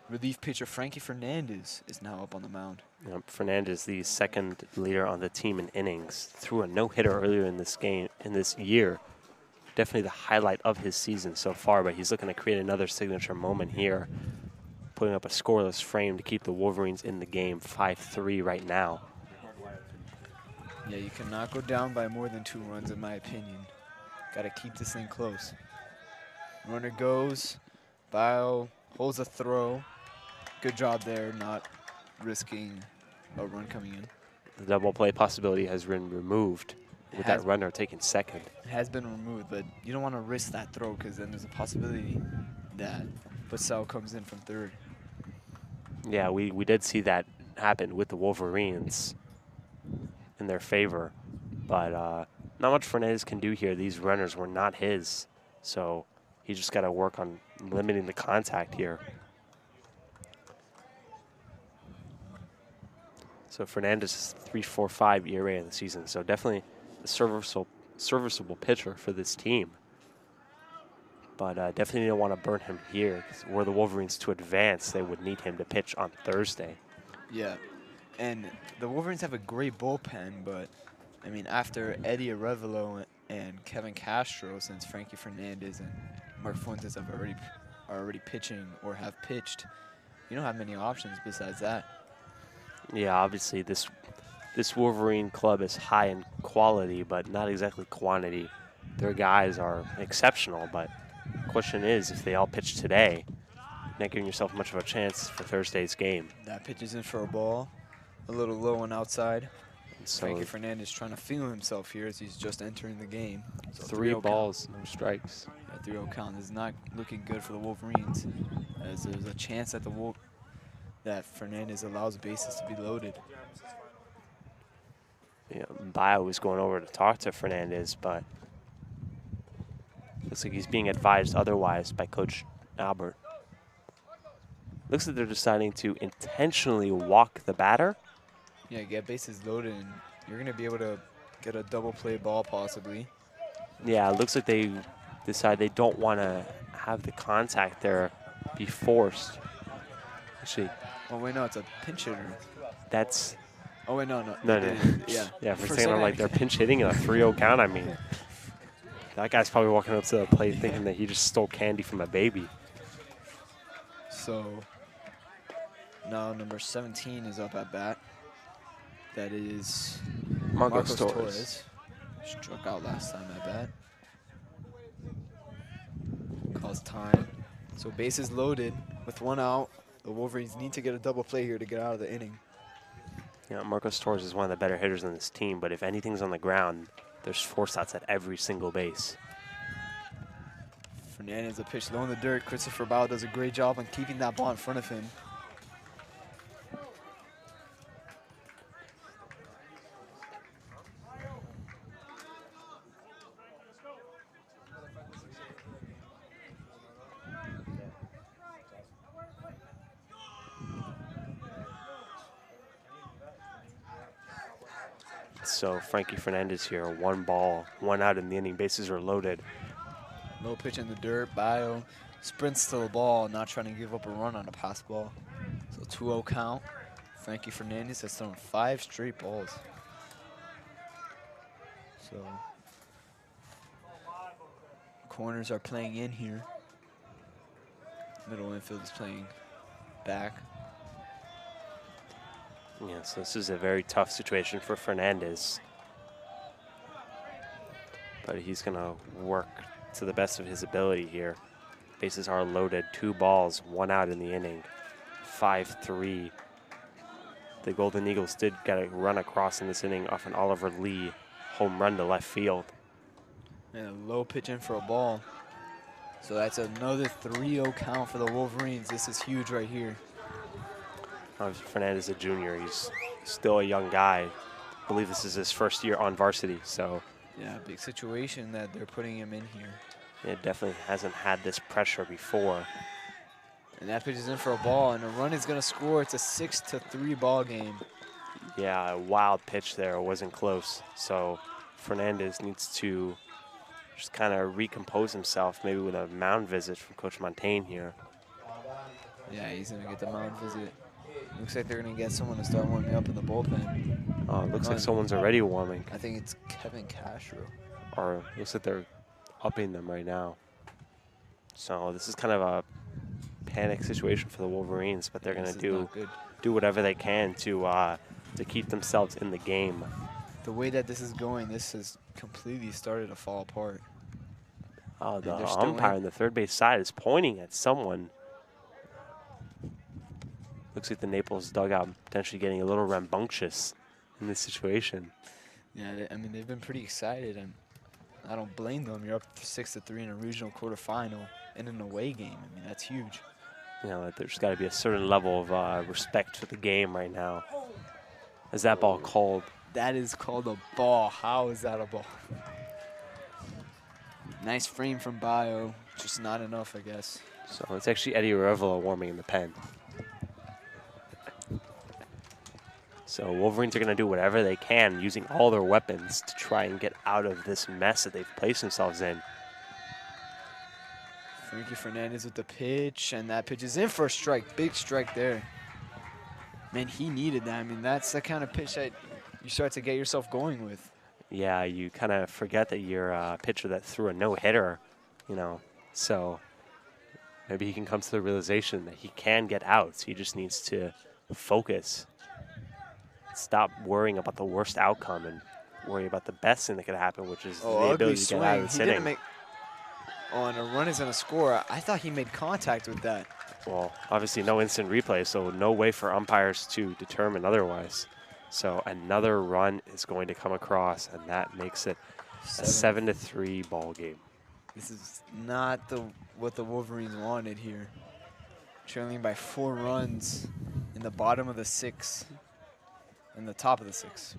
Relief pitcher Frankie Fernandez is now up on the mound. Fernandez, the second leader on the team in innings, threw a no-hitter earlier in this game, in this year. Definitely the highlight of his season so far, but he's looking to create another signature moment here, putting up a scoreless frame to keep the Wolverines in the game, 5-3 right now. Yeah, you cannot go down by more than 2 runs, in my opinion. Got to keep this thing close. Runner goes. Baio holds a throw. Good job there, not risking a run coming in. The double play possibility has been removed with that runner taking second. It has been removed, but you don't want to risk that throw because then there's a possibility that Bassell comes in from third. Yeah, we did see that happen with the Wolverines in their favor, but not much Fernandez can do here. These runners were not his, so he just got to work on limiting the contact here. So Fernandez is 3.45 ERA in the season, so definitely a serviceable pitcher for this team. But definitely don't want to burn him here. Were the Wolverines to advance, they would need him to pitch on Thursday. Yeah, and the Wolverines have a great bullpen, but I mean, after Eddie Arevalo and Kevin Castro, since Frankie Fernandez and Mark Fuentes are already pitching or have pitched, you don't have many options besides that. Yeah, obviously this Wolverine club is high in quality, but not exactly quantity. Their guys are exceptional, but the question is, if they all pitch today, not giving yourself much of a chance for Thursday's game. That pitch is in for a ball, a little low and outside. So Frankie Fernandez trying to feel himself here as he's just entering the game. So 3 3-0 balls, no strikes. That 3-0 count is not looking good for the Wolverines, as there's a chance that that Fernandez allows bases to be loaded. Yeah, Baio was going over to talk to Fernandez, but looks like he's being advised otherwise by Coach Albert. Looks like they're deciding to intentionally walk the batter. Yeah, get bases loaded, and you're going to be able to get a double play ball possibly. Yeah, it looks like they decide they don't want to have the contact there be forced. Actually, oh wait, no, it's a pinch hitter. That's. Oh wait, no. Yeah. Yeah, for a second I'm like, they're pinch hitting a 3-0 count. I mean, that guy's probably walking up to the plate thinking that he just stole candy from a baby. So now number 17 is up at bat. That is Marcos Torres. Struck out last time at bat. Calls time. So bases loaded with 1 out. The Wolverines need to get a double play here to get out of the inning. Yeah, Marcos Torres is one of the better hitters on this team, but if anything's on the ground, there's force outs at every single base. Fernandez a pitch low in the dirt. Christopher Baio does a great job on keeping that ball in front of him. So Frankie Fernandez here, 1 ball, 1 out in the inning. Bases are loaded. Low pitch in the dirt. Baio sprints to the ball, not trying to give up a run on a pass ball. So 2-0 count. Frankie Fernandez has thrown 5 straight balls. So corners are playing in here. Middle infield is playing back. Yeah, so this is a very tough situation for Fernandez. But he's going to work to the best of his ability here. Bases are loaded, 2 balls, 1 out in the inning, 5-3. The Golden Eagles did get a run across in this inning off an Oliver Lee home run to left field. And a low pitch in for a ball. So that's another 3-0 count for the Wolverines. This is huge right here. Fernandez is a junior. He's still a young guy. I believe this is his first year on varsity, so. Yeah, big situation that they're putting him in here. It definitely hasn't had this pressure before. And that pitch is in for a ball, and a run is going to score. It's a 6-3 ball game. Yeah, a wild pitch there. It wasn't close. So Fernandez needs to just kind of recompose himself, maybe with a mound visit from Coach Montaigne here. Yeah, he's going to get the mound visit. Looks like they're going to get someone to start warming up in the bullpen. Oh, it looks like someone's already warming. I think it's Kevin Castro. Or it looks like they're upping them right now. So this is kind of a panic situation for the Wolverines, but they're going to do whatever they can to keep themselves in the game. The way that this is going, this has completely started to fall apart. Oh, the umpire on the third base side is pointing at someone. Looks like the Naples dugout potentially getting a little rambunctious in this situation. Yeah, I mean, they've been pretty excited, and I don't blame them. You're up 6-3 in a regional quarterfinal in an away game. I mean, that's huge. You know, there's got to be a certain level of respect for the game right now. Is that ball called? That is called a ball. How is that a ball? Nice frame from Baio. Just not enough, I guess. So it's actually Ernie Echeverria warming in the pen. So Wolverines are going to do whatever they can, using all their weapons to try and get out of this mess that they've placed themselves in. Frankie Fernandez with the pitch, and that pitch is in for a strike. Big strike there. Man, he needed that. I mean, that's the kind of pitch that you start to get yourself going with. Yeah, you kind of forget that you're a pitcher that threw a no-hitter, you know. So maybe he can come to the realization that he can get outs. He just needs to focus. Stop worrying about the worst outcome and worry about the best thing that could happen, which is the ability to get out of this inning. Oh, and a run is going to score. I thought he made contact with that. Well, obviously no instant replay, so no way for umpires to determine otherwise. So another run is going to come across, and that makes it a 7-3 ball game. This is not what the Wolverines wanted here. Trailing by 4 runs in the bottom of the 6th. In the top of the 6th.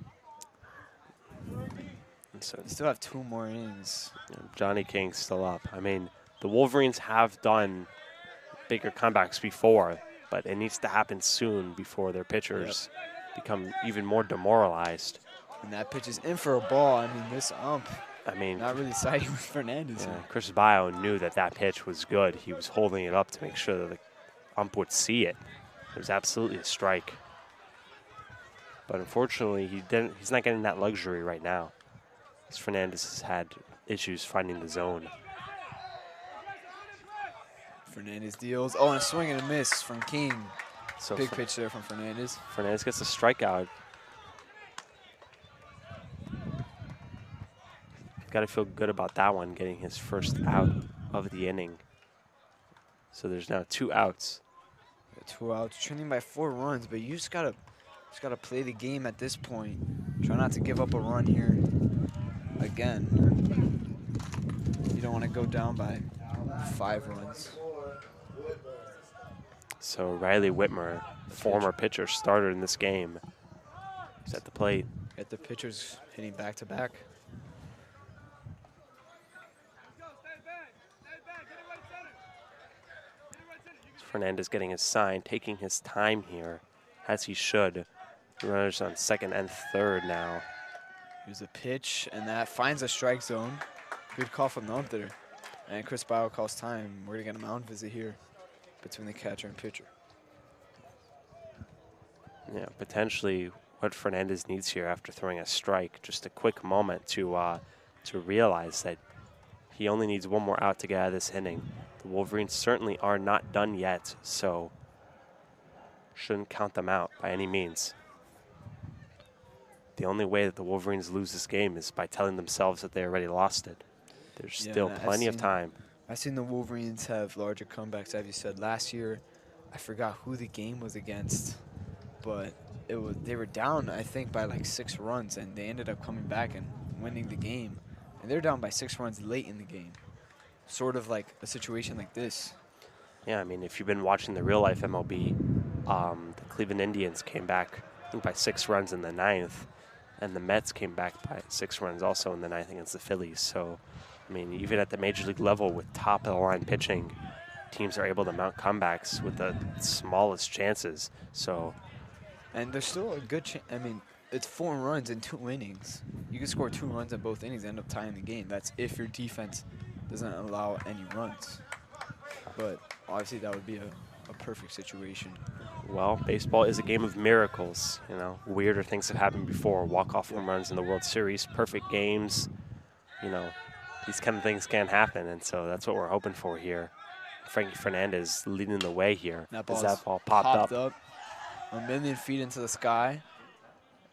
So you still have 2 more innings. Yeah, Johnny King's still up. I mean, the Wolverines have done bigger comebacks before, but it needs to happen soon before their pitchers become even more demoralized. And that pitch is in for a ball. I mean, this ump, not really siding with Fernandez. Yeah, Chris Baio knew that that pitch was good. He was holding it up to make sure that the ump would see it. It was absolutely a strike. But unfortunately, he's not getting that luxury right now, because Fernandez has had issues finding the zone. Fernandez deals. Oh, and a swing and a miss from King. So big pitch there from Fernandez. Fernandez gets a strikeout. Got to feel good about that one, getting his first out of the inning. So there's now 2 outs. 2 outs, trailing by 4 runs, but you just gotta play the game at this point. Try not to give up a run here again. You don't want to go down by 5 runs. So Riley Whitmer, former pitcher, starter in this game, is at the plate. Get the pitchers hitting back-to-back. Fernandez getting his sign, taking his time here, as he should. Runners on 2nd and 3rd now. Here's a pitch, and that finds a strike zone. Good call from the ump there. And Chris Baio calls time. We're going to get a mound visit here between the catcher and pitcher. Yeah, potentially what Fernandez needs here after throwing a strike, just a quick moment to realize that he only needs 1 more out to get out of this inning. The Wolverines certainly are not done yet, so shouldn't count them out by any means. The only way that the Wolverines lose this game is by telling themselves that they already lost it. There's still plenty of time. I've seen the Wolverines have larger comebacks, as you said. Last year, I forgot who the game was against, but they were down, I think, by like 6 runs, and they ended up coming back and winning the game. And they're down by 6 runs late in the game. Sort of like a situation like this. Yeah, I mean, if you've been watching the real-life MLB, the Cleveland Indians came back, I think, by 6 runs in the 9th, and the Mets came back by 6 runs also in the 9th against the Phillies. So, I mean, even at the major league level with top-of-the-line pitching, teams are able to mount comebacks with the smallest chances. So, and there's still a good chance. I mean, it's 4 runs in 2 innings. You can score 2 runs in both innings and end up tying the game. That's if your defense doesn't allow any runs. But obviously that would be a perfect situation. Well, baseball is a game of miracles. You know, weirder things have happened before. Walk-off home runs in the World Series, perfect games. You know, these kind of things can happen, and so that's what we're hoping for here. Frankie Fernandez leading the way here. That As ball that ball popped up. a million feet into the sky.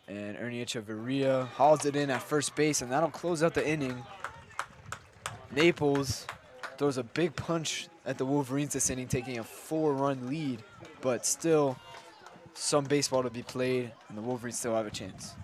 And Ernie Echeverria hauls it in at first base, and that'll close out the inning. Naples throws a big punch at the Wolverines this inning, taking a 4-run lead, but still some baseball to be played, and the Wolverines still have a chance.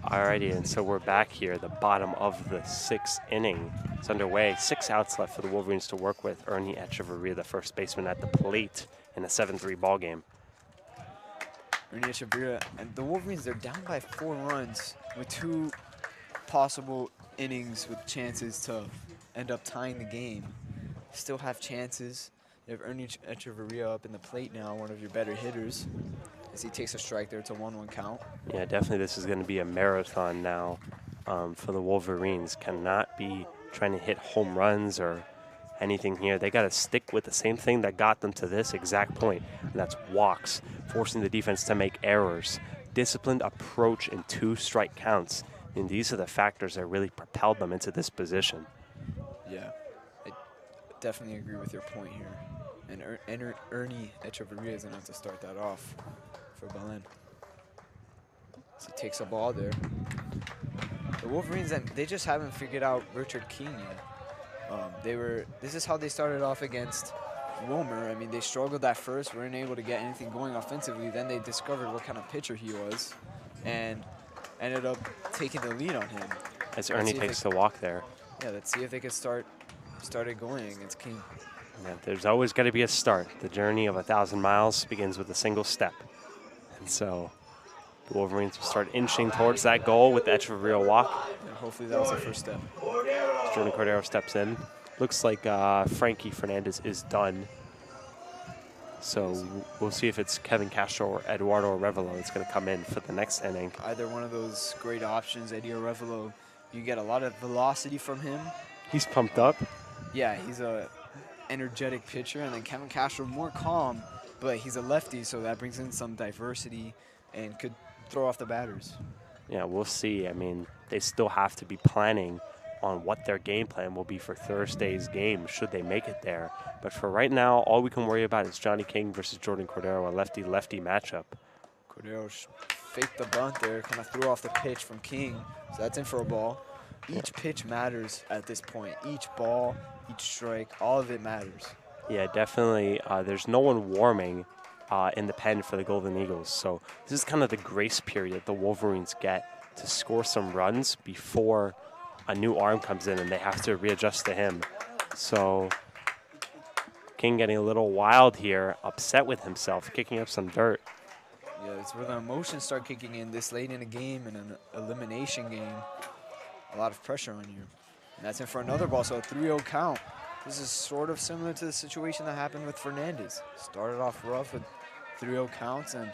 Alrighty, and so we're back here, the bottom of the 6th inning. It's underway. 6 outs left for the Wolverines to work with. Ernie Echeverria, the first baseman, at the plate in a 7-3 ball game. Ernie Echeverria and the Wolverines, they're down by 4 runs with 2 possible innings with chances to end up tying the game. Still have chances. You have Ernie Echeverria up in the plate now, one of your better hitters, as he takes a strike there. It's a 1-1 count. Yeah, definitely this is going to be a marathon now for the Wolverines. Cannot be trying to hit home runs or anything here. They got to stick with the same thing that got them to this exact point, and that's walks, forcing the defense to make errors. Disciplined approach in 2 strike counts. And these are the factors that really propelled them into this position. Yeah, I definitely agree with your point here. And Ernie Echeverria is going to have to start that off for Belen. So he takes a ball there. The Wolverines, they just haven't figured out Richard King yet. This is how they started off against Wilmer. I mean, they struggled at first, weren't able to get anything going offensively. Then they discovered what kind of pitcher he was and ended up taking the lead on him. As Ernie takes the walk there. Yeah, let's see if they can start it going against King. Yeah, there's always got to be a start. The journey of 1,000 miles begins with a single step. And so the Wolverines will start inching towards that goal with the Echeverria walk. And hopefully that was the first step. Jordan Cordero steps in. Looks like Frankie Fernandez is done. So we'll see if it's Kevin Castro or Eduardo Arevalo that's going to come in for the next inning. Either one of those great options, Eddie Arevalo, you get a lot of velocity from him. He's pumped up. Yeah, he's a energetic pitcher, and then Kevin Castro more calm, but he's a lefty, so that brings in some diversity and could throw off the batters. Yeah, we'll see. I mean, they still have to be planning on what their game plan will be for Thursday's game, should they make it there. But for right now, all we can worry about is Johnny King versus Jordan Cordero, a lefty-lefty matchup. Cordero faked the bunt there, kind of threw off the pitch from King, so that's in for a ball. Each pitch matters at this point. Each ball, each strike, all of it matters. Yeah, definitely. There's no one warming in the pen for the Golden Eagles. So this is kind of the grace period the Wolverines get to score some runs before a new arm comes in and they have to readjust to him. So King getting a little wild here, upset with himself, kicking up some dirt. Yeah, it's where the emotions start kicking in this late in a game, in an elimination game. A lot of pressure on you. And that's in for another ball, so a 3-0 count. This is sort of similar to the situation that happened with Fernandez. Started off rough with 3-0 counts, and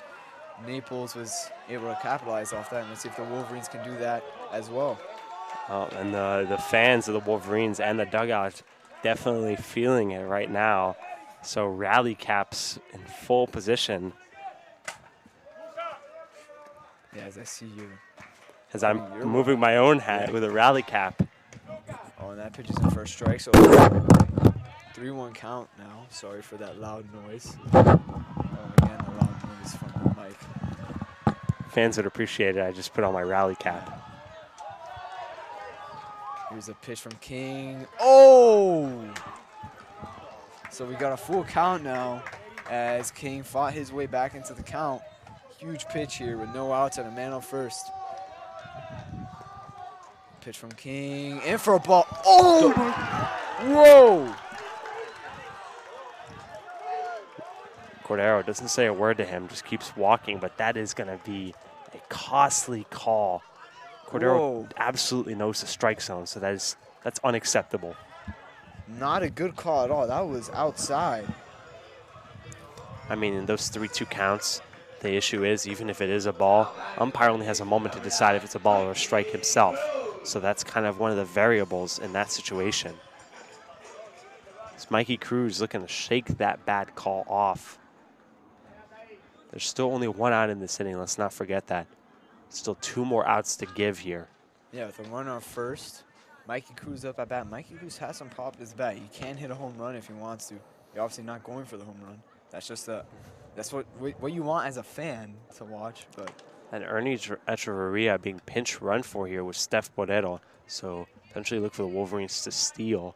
Naples was able to capitalize off that. And let's see if the Wolverines can do that as well. And the fans of the Wolverines and the dugout definitely feeling it right now. So rally caps in full position. Yeah, as I see you. As I'm moving my own hat with a rally cap. Oh, and that pitch is in for a strike, so 3-1 count now. Sorry for that loud noise. Oh, again, a loud noise from the mic. Fans would appreciate it. I just put on my rally cap. Here's a pitch from King. Oh! So we got a full count now as King fought his way back into the count. Huge pitch here with no outs and a man on first. Pitch from King, in for a ball. Oh! Whoa! Cordero doesn't say a word to him, just keeps walking, but that is going to be a costly call. Cordero absolutely knows the strike zone, so that's unacceptable. Not a good call at all. That was outside. I mean, in those 3-2 counts, the issue is, even if it is a ball, umpire only has a moment to decide if it's a ball or a strike himself. So that's kind of one of the variables in that situation. It's Mikey Cruz looking to shake that bad call off. There's still only one out in this inning. Let's not forget that. Still 2 more outs to give here. Yeah, with a runner on first, Mikey Cruz up at bat. Mikey Cruz has some pop at his bat. He can hit a home run if he wants to. You're obviously not going for the home run. That's just that's what you want as a fan to watch. But and Ernie Echeverria being pinch run for here with Steph Borrero. So potentially look for the Wolverines to steal.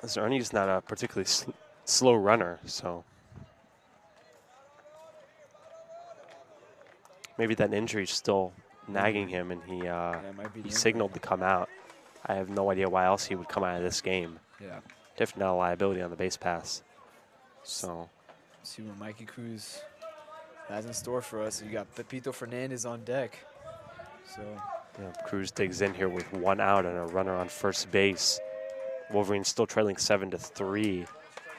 As Ernie's not a particularly slow runner, so maybe that injury is still nagging him, and he signaled to come out. I have no idea why else he would come out of this game. Yeah, definitely not a liability on the base pass. So see what Mikey Cruz has in store for us. You got Pepito Fernandez on deck. So yeah, Cruz digs in here with 1 out and a runner on first base. Wolverines still trailing 7-3.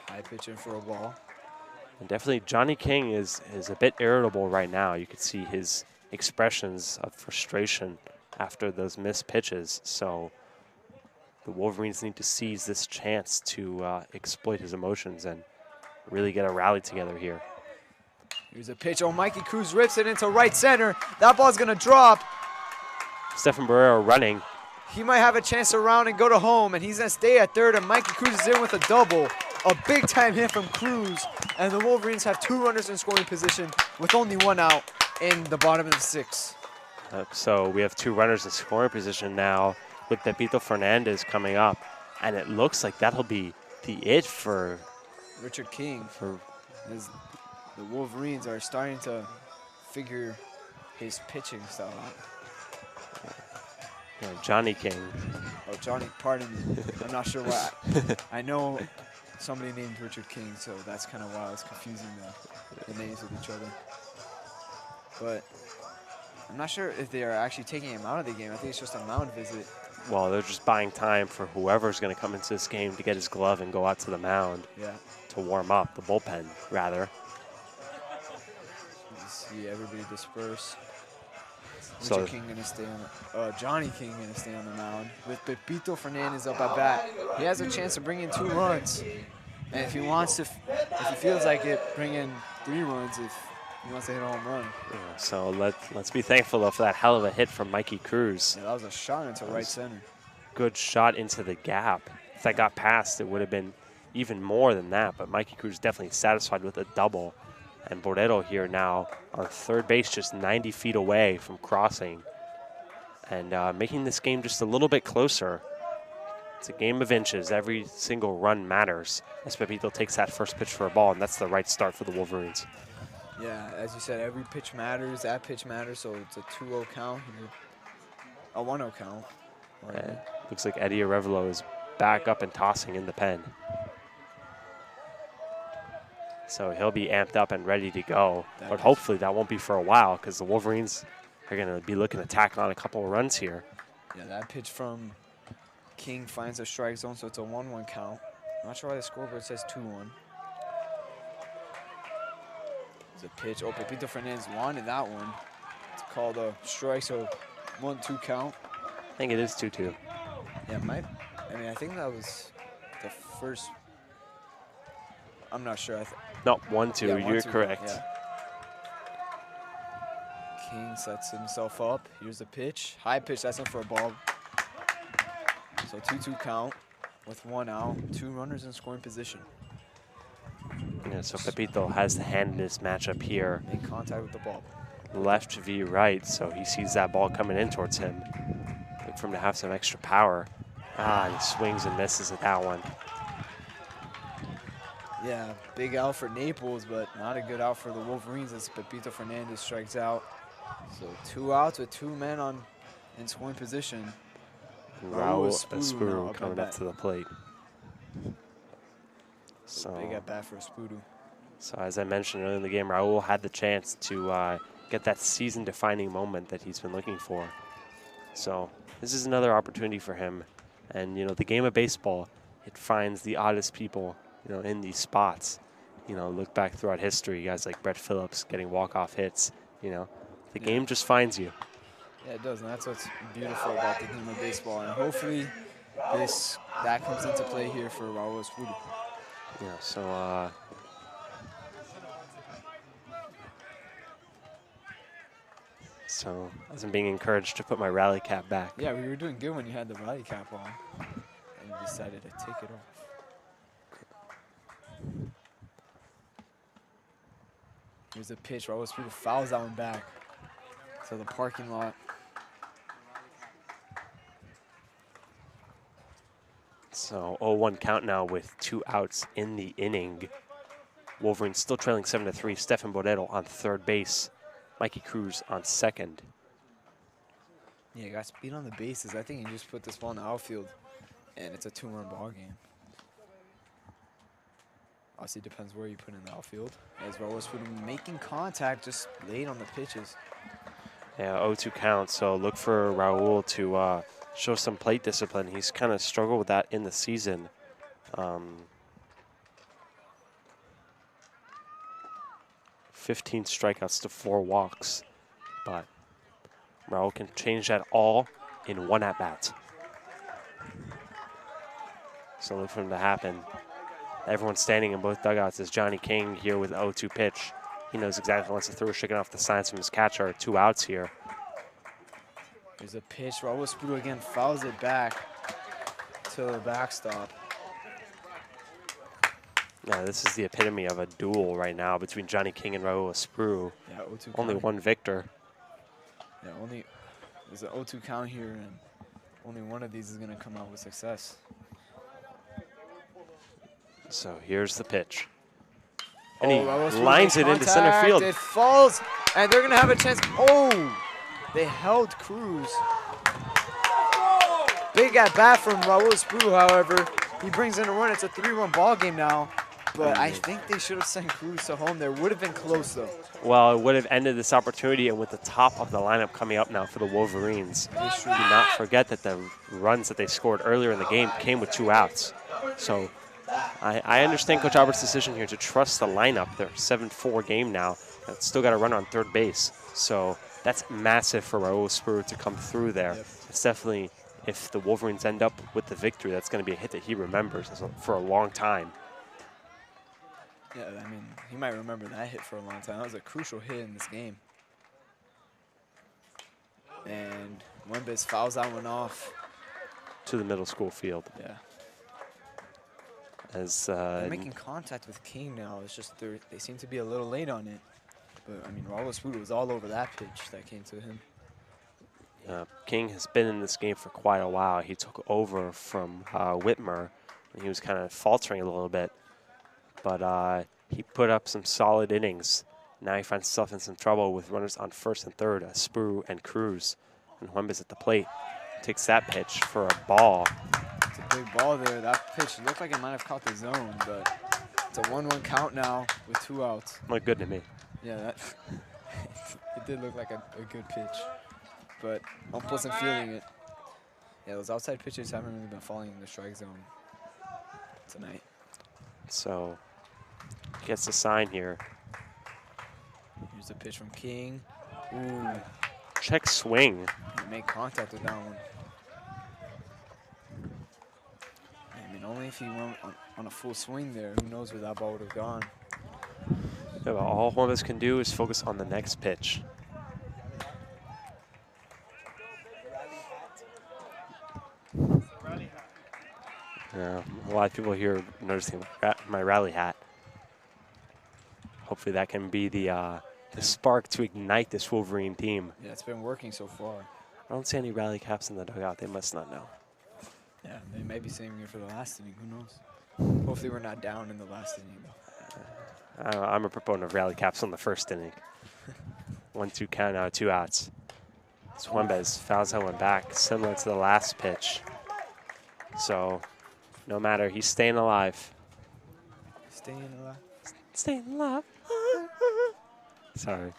High pitch in for a ball. And definitely Johnny King is a bit irritable right now. You could see his expressions of frustration after those missed pitches. So the Wolverines need to seize this chance to exploit his emotions and really get a rally together here. Here's a pitch. Oh, Mikey Cruz rips it into right center. That ball's going to drop. Stephen Barrero running. He might have a chance to round and go to home, and he's going to stay at third, and Mikey Cruz is in with a double. A big-time hit from Cruz, and the Wolverines have 2 runners in scoring position with only 1 out in the bottom of the 6th. So we have 2 runners in scoring position now with Pepito Fernandez coming up, and it looks like that'll be the it for Richard King. As the Wolverines are starting to figure his pitching style out. Johnny King. Oh, Johnny, pardon me. I'm not sure why. I know somebody named Richard King, so that's kind of why I was confusing the names with each other. But I'm not sure if they are actually taking him out of the game. I think it's just a mound visit. Well, they're just buying time for whoever's going to come into this game to get his glove and go out to the mound. Yeah. To warm up, the bullpen, rather. You see everybody disperse. So Richard King gonna stay on Johnny King gonna stay on the mound with Pepito Fernandez up at bat. He has a chance to bring in 2 runs, and if he wants to, if he feels like it, bring in 3 runs if He wants to hit a home run. Yeah, so let's be thankful though for that hell of a hit from Mikey Cruz. Yeah, that was a shot into right center. Good shot into the gap. If that got past, it would have been even more than that, but Mikey Cruz definitely satisfied with a double. And Borrero here now on third base, just 90 feet away from crossing. And making this game just a little bit closer. It's a game of inches. Every single run matters as Pepito takes that first pitch for a ball, and that's the right start for the Wolverines. Yeah, as you said, every pitch matters. That pitch matters, so it's a 2-0 count here. A 1-0 count. And looks like Eddie Arevalo is back up and tossing in the pen. So he'll be amped up and ready to go. But hopefully that won't be for a while because the Wolverines are going to be looking to tack on a couple of runs here. Yeah, that pitch from King finds a strike zone, so it's a 1-1 count. I'm not sure why the scoreboard says 2-1. There's a pitch. Oh, Pepito Fernandez wanted that one. It's called a strike, so 1-2 count. I think it is 2-2. Yeah, I think that was the first. I'm not sure. No, 1-2. Yeah, You're 1-2, correct. yeah. King sets himself up. Here's the pitch. High pitch. That's in for a ball. So 2-2 count with 1 out. 2 runners in scoring position. Yeah, so Pepito has the hand in this matchup here. Make contact with the ball. Left v right, so he sees that ball coming in towards him. Look for him to have some extra power. He swings and misses at that one. Yeah, big out for Naples, but not a good out for the Wolverines as Pepito Fernandez strikes out. So 2 outs with 2 men in scoring position. Raul Espuru coming up to the plate. So big at bat for Espuru. So as I mentioned earlier in the game, Raul had the chance to get that season-defining moment that he's been looking for. So this is another opportunity for him. And, you know, the game of baseball, it finds the oddest people, you know, in these spots. You know, look back throughout history, guys like Brett Phillips getting walk-off hits, you know. The game just finds you. Yeah, it does, and that's what's beautiful about the game of baseball. And hopefully that comes into play here for Raul Espuru. Yeah, so as I'm being encouraged to put my rally cap back. Yeah, we were doing good when you had the rally cap on, and you decided to take it off. Here's a pitch. Raul Espuru fouls that one back to the parking lot. So 0-1 count now with 2 outs in the inning. Wolverines still trailing 7-3. Stefan Borrero on third base. Mikey Cruz on second. Yeah, got speed on the bases. I think you just put this ball in the outfield, and it's a 2-run ball game. Obviously, depends where you put in the outfield. As Raul Espuru making contact just late on the pitches. Yeah, 0-2 count. So look for Raul to show some plate discipline. He's kind of struggled with that in the season. 15 strikeouts to 4 walks, but Raul can change that all in 1 at-bat. So look for him to happen. Everyone's standing in both dugouts as Johnny King here with 0-2 pitch. He knows exactly what to throw, shaking off the signs from his catcher. 2 outs here. There's a pitch. Raul Espuru again fouls it back to the backstop. Yeah, this is the epitome of a duel right now between Johnny King and Raul Espuru. Yeah, 0-2 only count. one victor. Yeah, there's an 0-2 count here, and only one of these is going to come out with success. So here's the pitch. And he Raul Espuru lines it makes into center contact. field. It falls, and they're going to have a chance. Oh, they held Cruz. Big at bat from Raul Espuru, however. He brings in a run. It's a 3-run ball game now. But I think they should have sent Cruz to home. There would have been close, though. Well, it would have ended this opportunity, and with the top of the lineup coming up now for the Wolverines, do not forget that the runs that they scored earlier in the game came with 2 outs. So I understand Coach Albert's decision here to trust the lineup. They're 7-4 game now. It's still got a runner on third base. So that's massive for Raul Espuru to come through there. Yep. It's definitely, if the Wolverines end up with the victory, that's going to be a hit that he remembers for a long time. Yeah, I mean, he might remember that hit for a long time. That was a crucial hit in this game. And Wembas fouls that one off. To the middle school field. Yeah. As They're making contact with King now. It's just they seem to be a little late on it. But, I mean, Raul Espudo was all over that pitch that came to him. King has been in this game for quite a while. He took over from Whitmer, and he was kind of faltering a little bit. But he put up some solid innings. Now he finds himself in some trouble with runners on first and third, Spru and Cruz. And Huembas at the plate takes that pitch for a ball. It's a big ball there. That pitch looked like it might have caught the zone, but it's a 1-1 count now with 2 outs. Looked good to me. Yeah, that it did look like a good pitch, but Ump wasn't feeling it. Yeah, those outside pitches haven't really been falling in the strike zone tonight. So gets the sign here. Here's a pitch from King. Ooh, Check swing. he made contact with that one. I mean, only if he went on a full swing there, who knows where that ball would have gone. Yeah, but all Huembas can do is focus on the next pitch. Yeah, a lot of people here noticing my rally hat. Hopefully that can be the spark to ignite this Wolverine team. Yeah, it's been working so far. I don't see any rally caps in the dugout. They must not know. Yeah, they may be saving it for the last inning. Who knows? Hopefully we're not down in the last inning, though. I'm a proponent of rally caps on the first inning. 1-2 count now, 2 outs. Huembas fouls that one back, similar to the last pitch. So, no matter, he's staying alive. Staying alive. Staying alive. Sorry.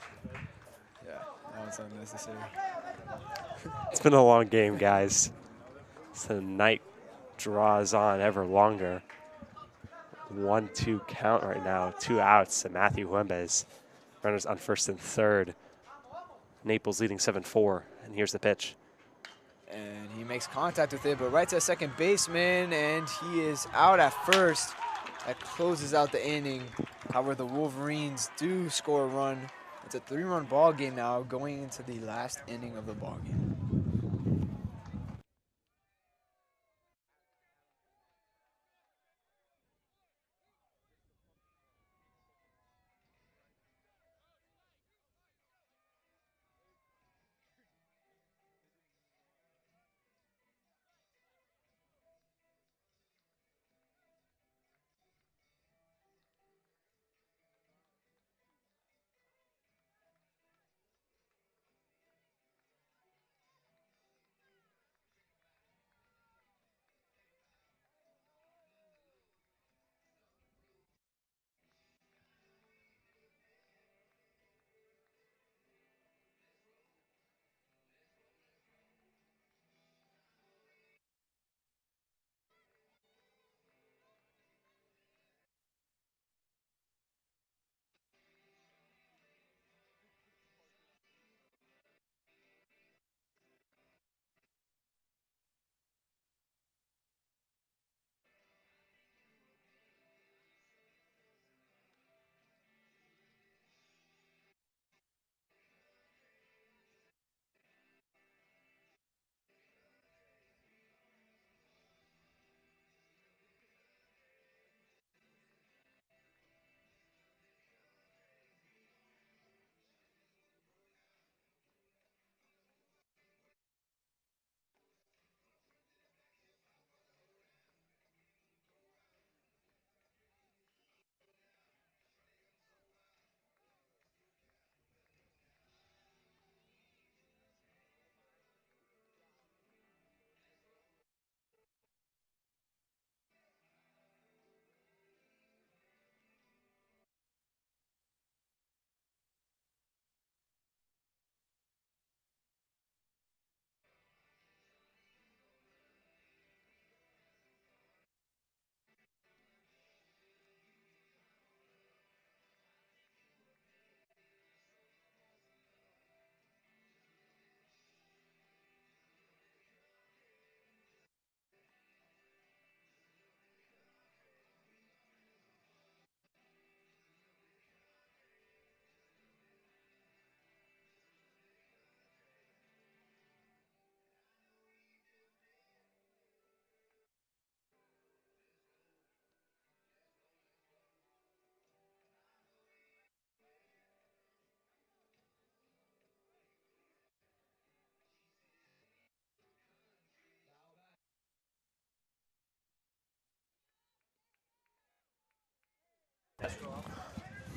Yeah, that was unnecessary. It's been a long game, guys. So the night draws on ever longer. 1-2 count right now, 2 outs to Matthew Huembas. Runners on first and third. Naples leading 7-4, and here's the pitch. And he makes contact with it, but right to second baseman, and he is out at first. That closes out the inning. However, the Wolverines do score a run. It's a 3-run ball game now, going into the last inning of the ball game.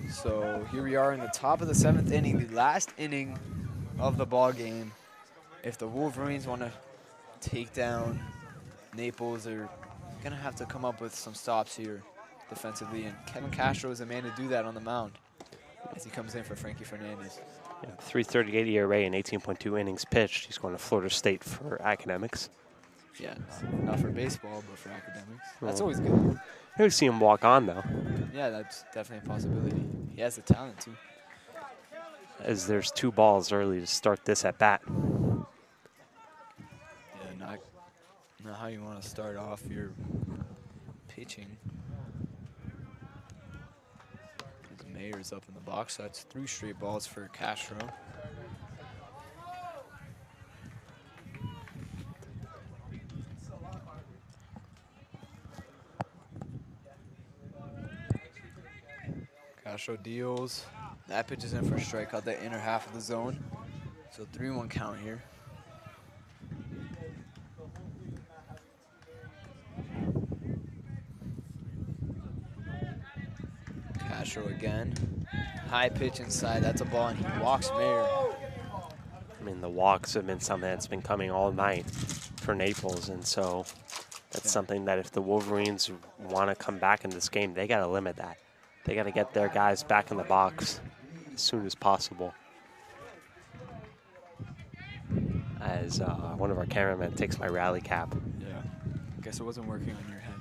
So here we are in the top of the 7th inning, the last inning of the ball game. If the Wolverines want to take down Naples, they're going to have to come up with some stops here defensively, and Kevin Castro is the man to do that on the mound as he comes in for Frankie Fernandez. Yeah, 3.38 ERA and 18.2 innings pitched. He's going to Florida State for academics. Yeah, not for baseball, but for academics. That's Well, always good. Maybe see him walk on, though, Yeah, that's definitely a possibility. He has the talent, too. as there's 2 balls early to start this at bat. Yeah, not how you want to start off your pitching. As Mayer's up in the box, so that's 3 straight balls for Castro. Castro deals. That pitch is in for a strikeout, the inner half of the zone. So 3-1 count here. Castro again. High pitch inside, that's a ball, and he walks Mayer. I mean, the walks have been something that's been coming all night for Naples, and so that's something that if the Wolverines want to come back in this game, they got to limit that. They got to get their guys back in the box as soon as possible. As one of our cameramen takes my rally cap. Yeah. Guess it wasn't working on your head.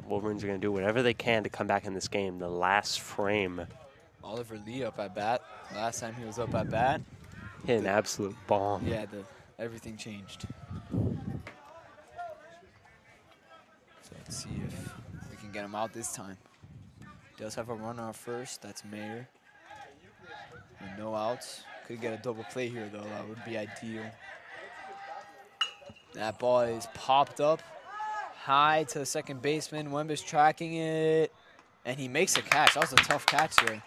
Wolverines are going to do whatever they can to come back in this game. The last frame. Oliver Lee up at bat. Last time he was up at bat, Hit an absolute bomb. yeah, everything changed. So let's see if we can get him out this time. Does have a runner on first. That's Mayer. And no outs. Could get a double play here, though. That would be ideal. That ball is popped up high to the second baseman. Wemba's tracking it, and he makes a catch. That was a tough catch there.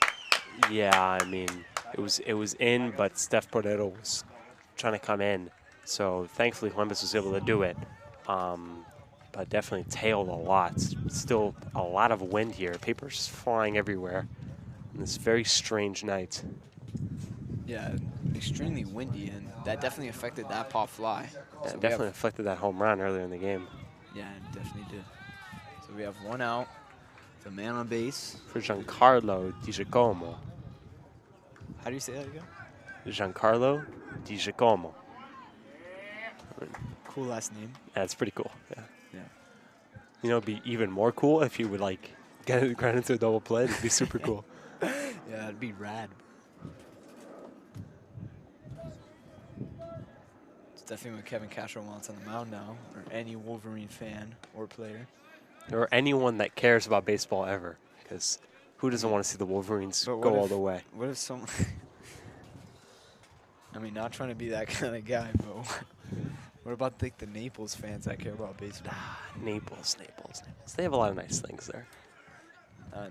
Yeah, I mean, it was in, but Steph Portero was trying to come in. So thankfully, Columbus was able to do it. But definitely tailed a lot. Still a lot of wind here. Paper's flying everywhere on this very strange night. Yeah, extremely windy, and that definitely affected that pop fly. Yeah, So we definitely have- affected that home run earlier in the game. Yeah, it definitely did. So we have 1 out. The man on base. For Giancarlo Di Giacomo. How do you say that again? Giancarlo Di Giacomo. Cool last name. That's pretty cool. Yeah. Yeah. You know, it'd be even more cool if you would like get it grind into a double play. It'd be super cool. Yeah, it'd be rad. It's definitely what Kevin Castro wants on the mound now, or any Wolverine fan or player. Or anyone that cares about baseball ever, because who doesn't want to see the Wolverines But what go all if- the way? What if some... I mean, not trying to be that kind of guy, but what about like the Naples fans that care about baseball? Naples. They have a lot of nice things there.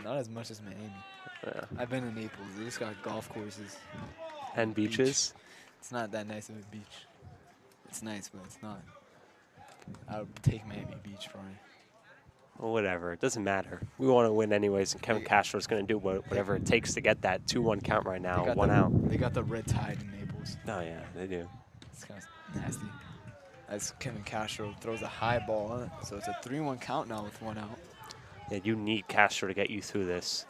Not as much as Miami. Yeah. I've been to Naples. They just got golf courses. And beaches. It's not that nice of a beach. It's nice, but it's not. I would take Miami Beach probably. Well, whatever. It doesn't matter. We want to win anyways, and Kevin Castro's going to do whatever it takes to get that 2-1 count right now. 1 out. They got the red tide in Naples. Oh, yeah, they do. It's kind of nasty. As Kevin Castro throws a high ball, so it's a 3-1 count now with 1 out. Yeah, you need Castro to get you through this,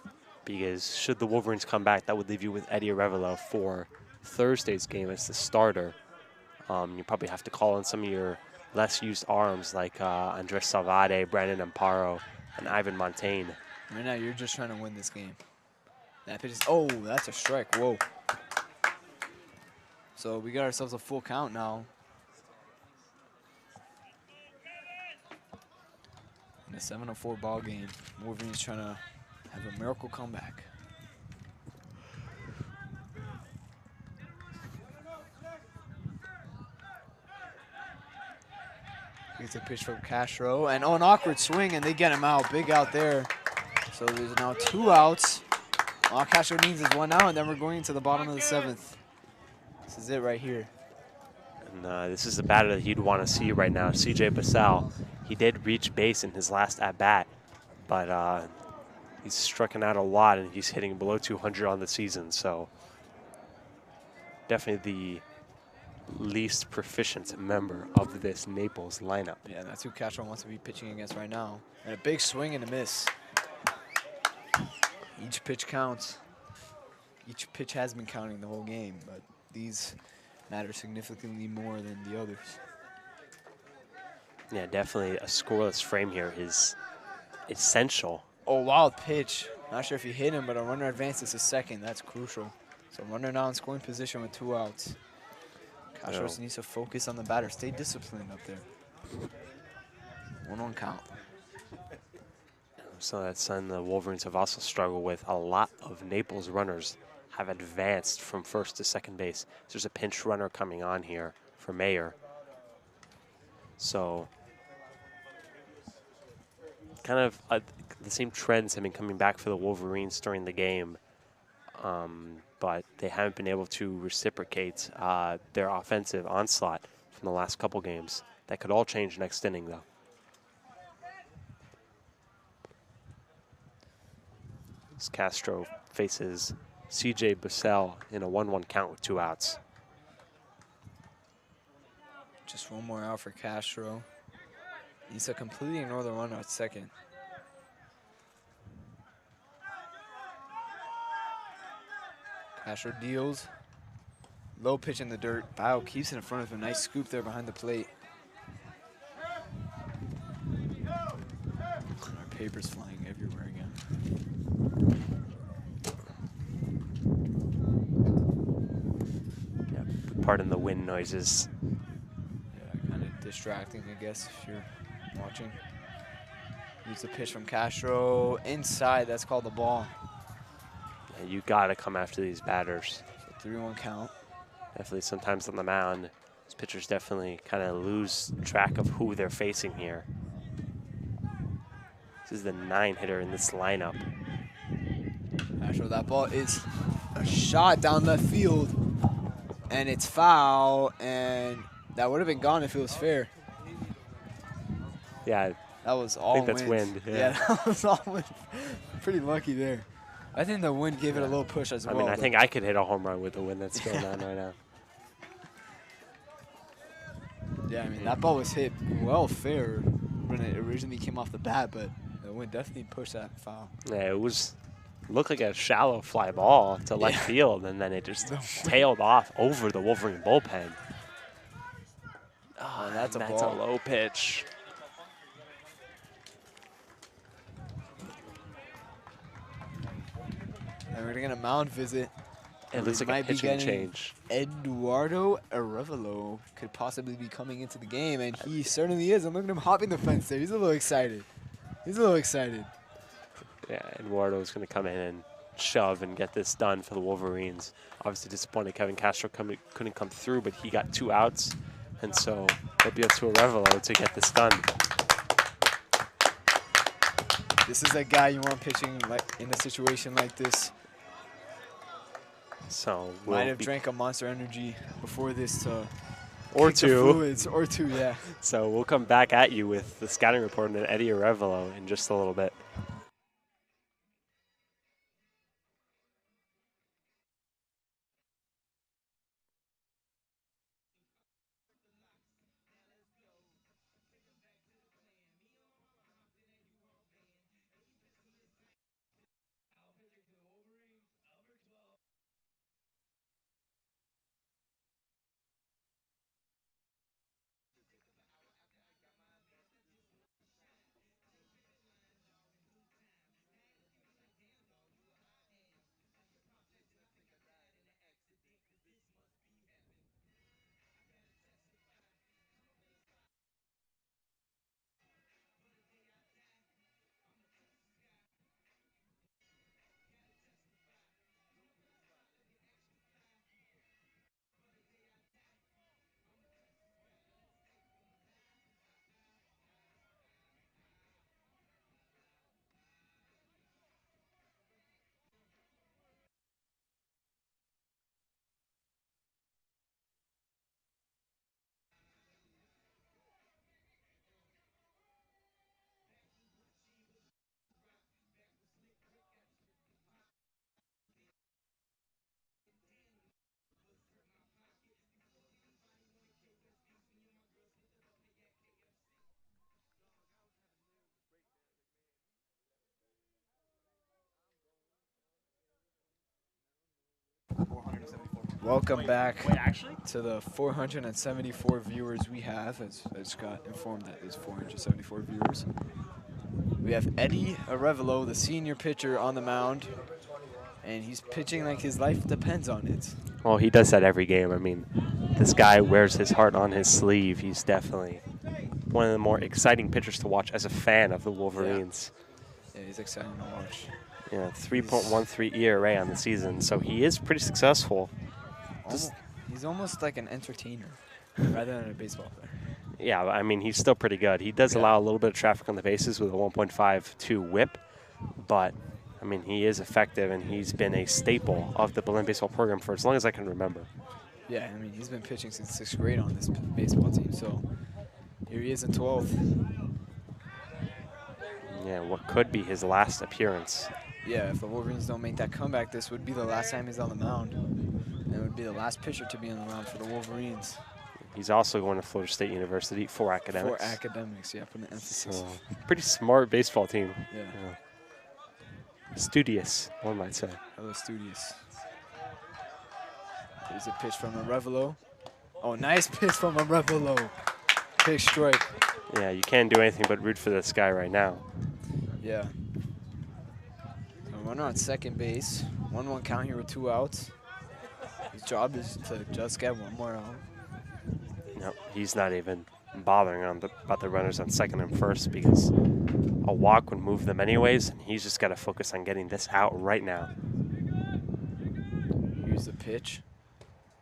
because should the Wolverines come back, that would leave you with Eddie Echeverria for Thursday's game as the starter. You probably have to call in some of your less used arms like Andres Salvade, Brandon Amparo, and Ivan Montaigne. Right now, you're just trying to win this game. That pitch is, oh, that's a strike. Whoa. So we got ourselves a full count now. In a 7-4 ball game, Wolverines trying to have a miracle comeback. Gets a pitch from Castro, and oh, an awkward swing, and they get him out. Big out there. So there's now 2 outs. All Castro needs is 1 out, and then we're going into the bottom of the 7th. This is it right here. And this is the batter that you'd want to see right now, C.J. Basal. He did reach base in his last at-bat, but he's striking out a lot, and he's hitting below 200 on the season. So definitely the least proficient member of this Naples lineup. Yeah, that's who Castro wants to be pitching against right now. And a big swing and a miss. Each pitch counts. Each pitch has been counting the whole game, but these matter significantly more than the others. Yeah, definitely a scoreless frame here is essential. Oh, wild pitch. Not sure if he hit him, but a runner advances to second. That's crucial. So runner now in scoring position with 2 outs. Castro needs to focus on the batter. Stay disciplined up there. 1-1 count. So that's something the Wolverines have also struggled with. A lot of Naples runners have advanced from first to second base. There's a pinch runner coming on here for Mayer. So kind of the same trends have been coming back for the Wolverines during the game, but they haven't been able to reciprocate their offensive onslaught from the last couple games. That could all change next inning, though. As Castro faces C.J. Bussell in a 1-1 count with 2 outs. Just 1 more out for Castro. Needs to completely ignore the runner at second. Castro deals. Low pitch in the dirt. Baio keeps it in front of him. Nice scoop there behind the plate. Our paper's flying everywhere again. Yeah, pardon the wind noises. Yeah, kind of distracting, I guess, if you're watching. Use the pitch from Castro. Inside, that's called the ball. Yeah, you got to come after these batters. So 3-1 count. Definitely sometimes on the mound, these pitchers definitely kind of lose track of who they're facing here. This is the 9-hitter in this lineup. Castro, that ball is a shot down left field. And it's foul, and that would have been gone if it was fair. Yeah, that was all I think that's wind. Yeah, that was all wind. Pretty lucky there. I think the wind gave it a little push as well. I mean, I think I could hit a home run with the wind that's going on right now. Yeah, I mean, that ball was hit well fair when it originally came off the bat, but the wind definitely pushed that foul. Yeah, it looked like a shallow fly ball to left field, and then it just tailed off over the Wolverine bullpen. Oh, that's a low pitch. And we're getting a mound visit. It looks like a pitching change. Eduardo Arevalo could possibly be coming into the game, and he certainly is. I'm looking at him hopping the fence there. He's a little excited. Yeah, Eduardo's going to come in and shove and get this done for the Wolverines. Obviously disappointed Kevin Castro couldn't come through, but he got 2 outs, and so it'll be up to Arevalo to get this done. This is a guy you want pitching in a situation like this. So might have drank a Monster Energy before this to or kick the fluids, or two, yeah. So we'll come back at you with the scouting report and Eddie Arevalo in just a little bit. Welcome back to the 474 viewers we have. As I just got informed that there's 474 viewers. We have Eddie Echeverria, the senior pitcher, on the mound, and he's pitching like his life depends on it. Well, he does that every game. I mean, this guy wears his heart on his sleeve. He's definitely one of the more exciting pitchers to watch as a fan of the Wolverines. Yeah, he's exciting to watch. Yeah, 3.13 ERA on the season, so he is pretty successful. He's almost like an entertainer rather than a baseball player. Yeah, I mean, he's still pretty good. He does allow a little bit of traffic on the bases with a 1.52 whip, but, I mean, he is effective, and he's been a staple of the Belen baseball program for as long as I can remember. Yeah, I mean, he's been pitching since 6th grade on this baseball team, so here he is in 12th. Yeah, what could be his last appearance. Yeah, if the Wolverines don't make that comeback, this would be the last time he's on the mound. And it would be the last pitcher to be on the mound for the Wolverines. He's also going to Florida State University for academics. For academics, yeah, put an emphasis. So, pretty smart baseball team. Yeah. Studious, one might say. Hello, studious. Here's a pitch from Echeverria. Oh, nice pitch from Echeverria. Big strike. Yeah, you can't do anything but root for this guy right now. Yeah. So runner on second base. 1-1 count here with 2 outs. His job is to just get 1 more out. No, he's not even bothering about the runners on second and first because a walk would move them anyways, and he's just got to focus on getting this out right now. Here's the pitch.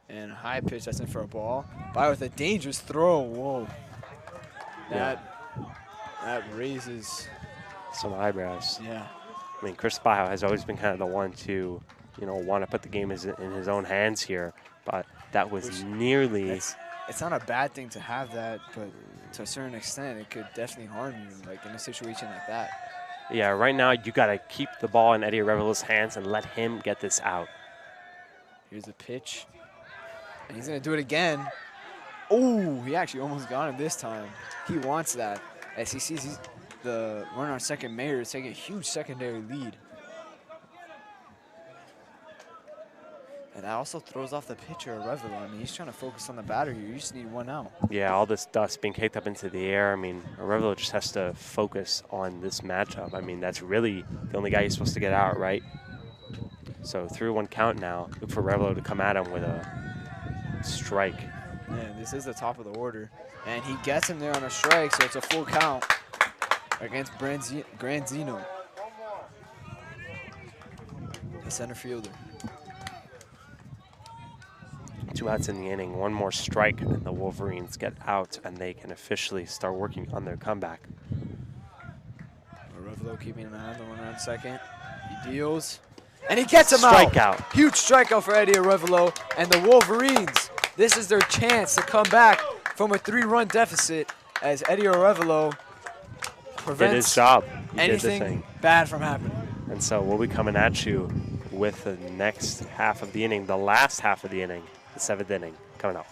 And a high pitch, that's in for a ball. Baio with a dangerous throw. Whoa. That raises some eyebrows. Yeah. I mean, Chris Baio has always been kind of the one to, want to put the game in his own hands here, but that was nearly. It's not a bad thing to have that, but to a certain extent, it could definitely harm you, like in a situation like that. Yeah, right now you got to keep the ball in Eddie Echeverria's hands and let him get this out. Here's a pitch, and he's gonna do it again. Oh, he actually almost got him this time. He wants that, as he sees the runner on second, Mayer, is taking a huge secondary lead. And that also throws off the pitcher, Echeverria. I mean, he's trying to focus on the batter here. You just need 1 out. Yeah, all this dust being kicked up into the air. I mean, Echeverria just has to focus on this matchup. I mean, that's really the only guy he's supposed to get out, right? So 3-1 count now. Look for Echeverria to come at him with a strike. Yeah, this is the top of the order. And he gets him there on a strike, so it's a full count against Granzino, the center fielder. 2 outs in the inning, 1 more strike, and the Wolverines get out, and they can officially start working on their comeback. Echeverria keeping an eye on the runner on second. He deals, and he gets him out. Strikeout. Huge strikeout for Eddie Echeverria, and the Wolverines, this is their chance to come back from a 3-run deficit as Eddie Echeverria prevents did his job. Anything bad from happening. And so we'll be coming at you with the next half of the inning, the last half of the inning, the 7th inning coming up.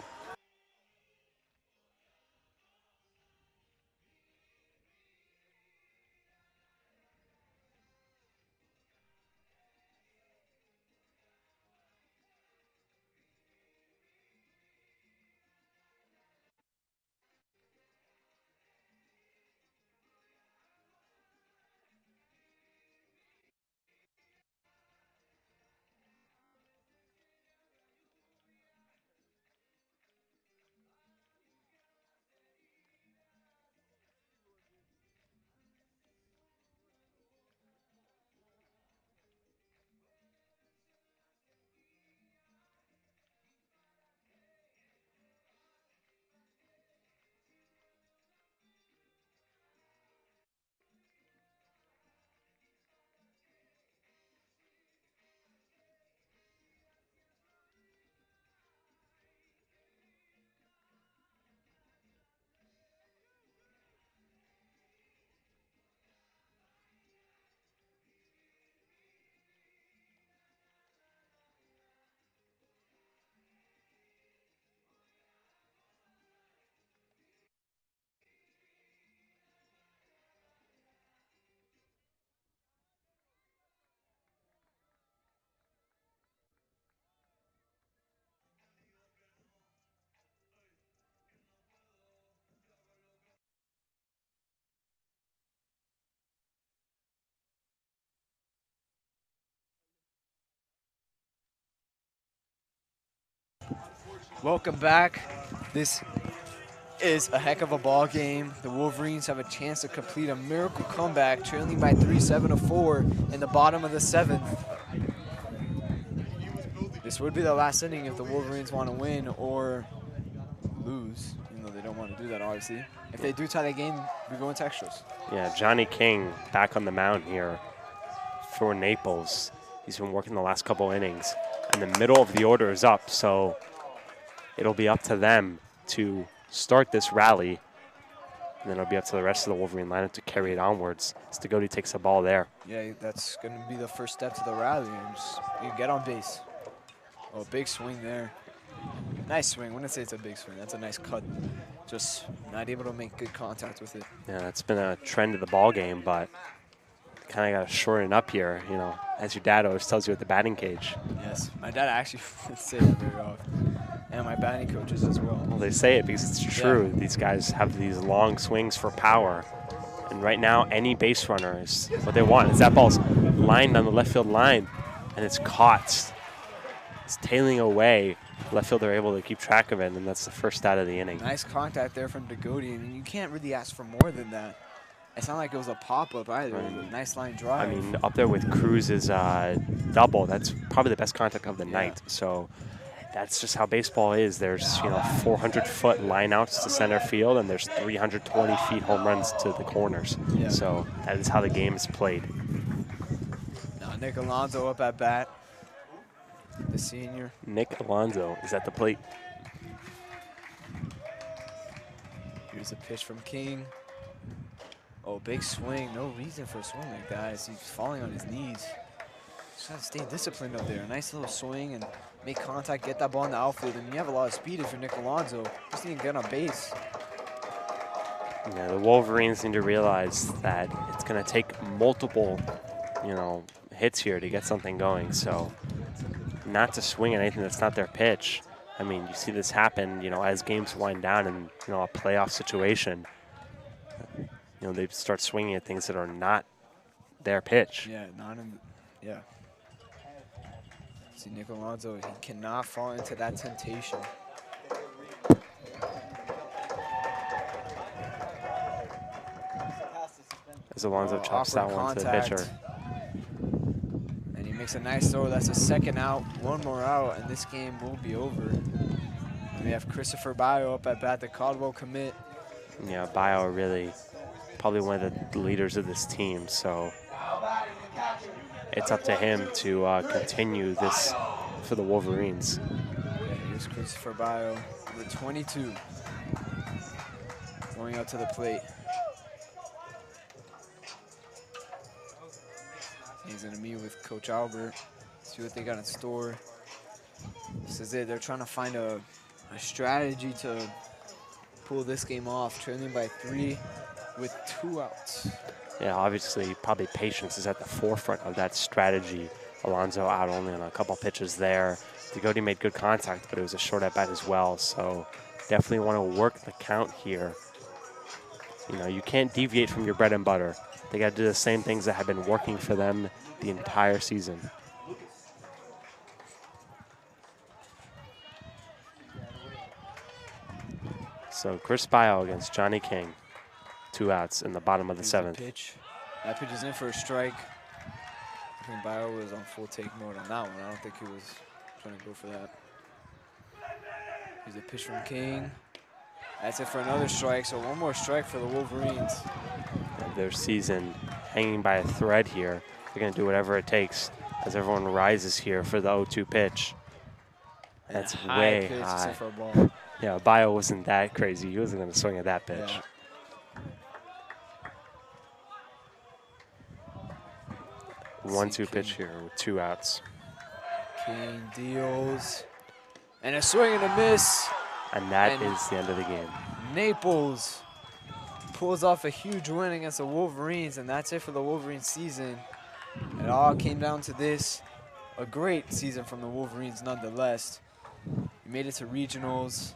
Welcome back. This is a heck of a ball game. The Wolverines have a chance to complete a miracle comeback, trailing by 3, 7-4 in the bottom of the 7th. This would be the last inning if the Wolverines want to win or lose, even though they don't want to do that, obviously. If they do tie the game, we go into extras. Yeah, Johnny King back on the mound here for Naples. He's been working the last couple innings. And the middle of the order is up, so it'll be up to them to start this rally. And then it'll be up to the rest of the Wolverine lineup to carry it onwards. Stigoti takes the ball there. Yeah, that's going to be the first step to the rally. And just, you get on base. Oh, big swing there. Nice swing. I wouldn't say it's a big swing. That's a nice cut. Just not able to make good contact with it. Yeah, that's been a trend of the ball game, but kind of got to shorten up here, you know, as your dad always tells you at the batting cage. Yes, my dad actually says it very often. And my batting coaches as well. Well, they say it because it's true. Yeah. These guys have these long swings for power. And right now, any base runner is what they want. Is that ball's lined on the left field line, and it's caught. It's tailing away. Left field are able to keep track of it, and that's the first out of the inning. Nice contact there from Degodi. I mean, you can't really ask for more than that. It's not like it was a pop-up either. It was a nice line drive. I mean, up there with Cruz's double, that's probably the best contact of the night. So that's just how baseball is. There's, you know, 400-foot lineouts to center field, and there's 320 feet home runs to the corners. Yeah. So that is how the game is played. Now Nick Alonso up at bat. The senior. Nick Alonso is at the plate. Here's a pitch from King. Oh, big swing. No reason for a swing like that. He's falling on his knees. Just gotta stay disciplined up there. A nice little swing and make contact, get that ball in the outfield. And you have a lot of speed if you're Nick Alonso. Just need to get on base. Yeah, the Wolverines need to realize that it's gonna take multiple, you know, hits here to get something going. So not to swing at anything that's not their pitch. I mean, you see this happen, you know, as games wind down in, you know, a playoff situation. You know, they start swinging at things that are not their pitch. Yeah, yeah. See, Nick Alonso, he cannot fall into that temptation. As Alonso chops that one to the pitcher. And he makes a nice throw. That's a second out, one more out, and this game will be over. And we have Christopher Baio up at bat, the Caldwell commit. Yeah, Baio really probably one of the leaders of this team, so it's up to him to continue this for the Wolverines. Yeah, here's Christopher Baio, number 22, going out to the plate. He's gonna meet with Coach Albert, see what they got in store. This is it, they're trying to find a strategy to pull this game off, trailing by 3 with 2 outs. Yeah, obviously, probably patience is at the forefront of that strategy. Alonso out only on a couple pitches there. Degodi made good contact, but it was a short at bat as well. So definitely want to work the count here. You know, you can't deviate from your bread and butter. They got to do the same things that have been working for them the entire season. So Chris Baio against Johnny King. 2 outs in the bottom of the 7th. Pitch. That pitch is in for a strike. I think Baio was on full take mode on that one. I don't think he was trying to go for that. Here's a pitch from King. That's it for another strike, so one more strike for the Wolverines. Their season hanging by a thread here. They're going to do whatever it takes as everyone rises here for the 0-2 pitch. That's way high. For a ball. Yeah, Baio wasn't that crazy. He wasn't going to swing at that pitch. Yeah. 1-2 pitch here with 2 outs. King deals. And a swing and a miss. And that is the end of the game. Naples pulls off a huge win against the Wolverines, and that's it for the Wolverines season. It all came down to this. A great season from the Wolverines nonetheless. We made it to regionals,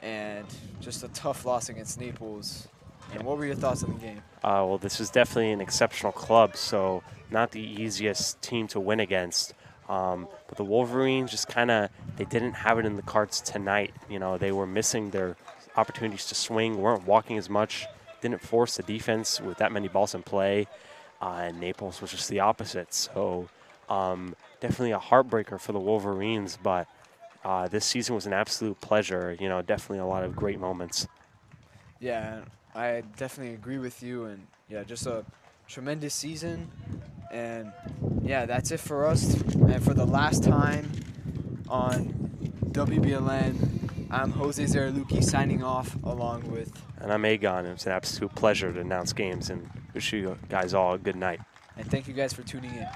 and just a tough loss against Naples. And what were your thoughts on the game? Well, this was definitely an exceptional club, so not the easiest team to win against. But the Wolverines just kind of, they didn't have it in the cards tonight. You know, they were missing their opportunities to swing, weren't walking as much, didn't force the defense with that many balls in play. And Naples was just the opposite. So definitely a heartbreaker for the Wolverines, but this season was an absolute pleasure. You know, definitely a lot of great moments. Yeah, I definitely agree with you. And yeah, just a tremendous season. And yeah, that's it for us. And for the last time on WBLN, I'm Jose Zaraluki signing off along with. And I'm Aegon. It's an absolute pleasure to announce games and wish you guys all a good night. And thank you guys for tuning in.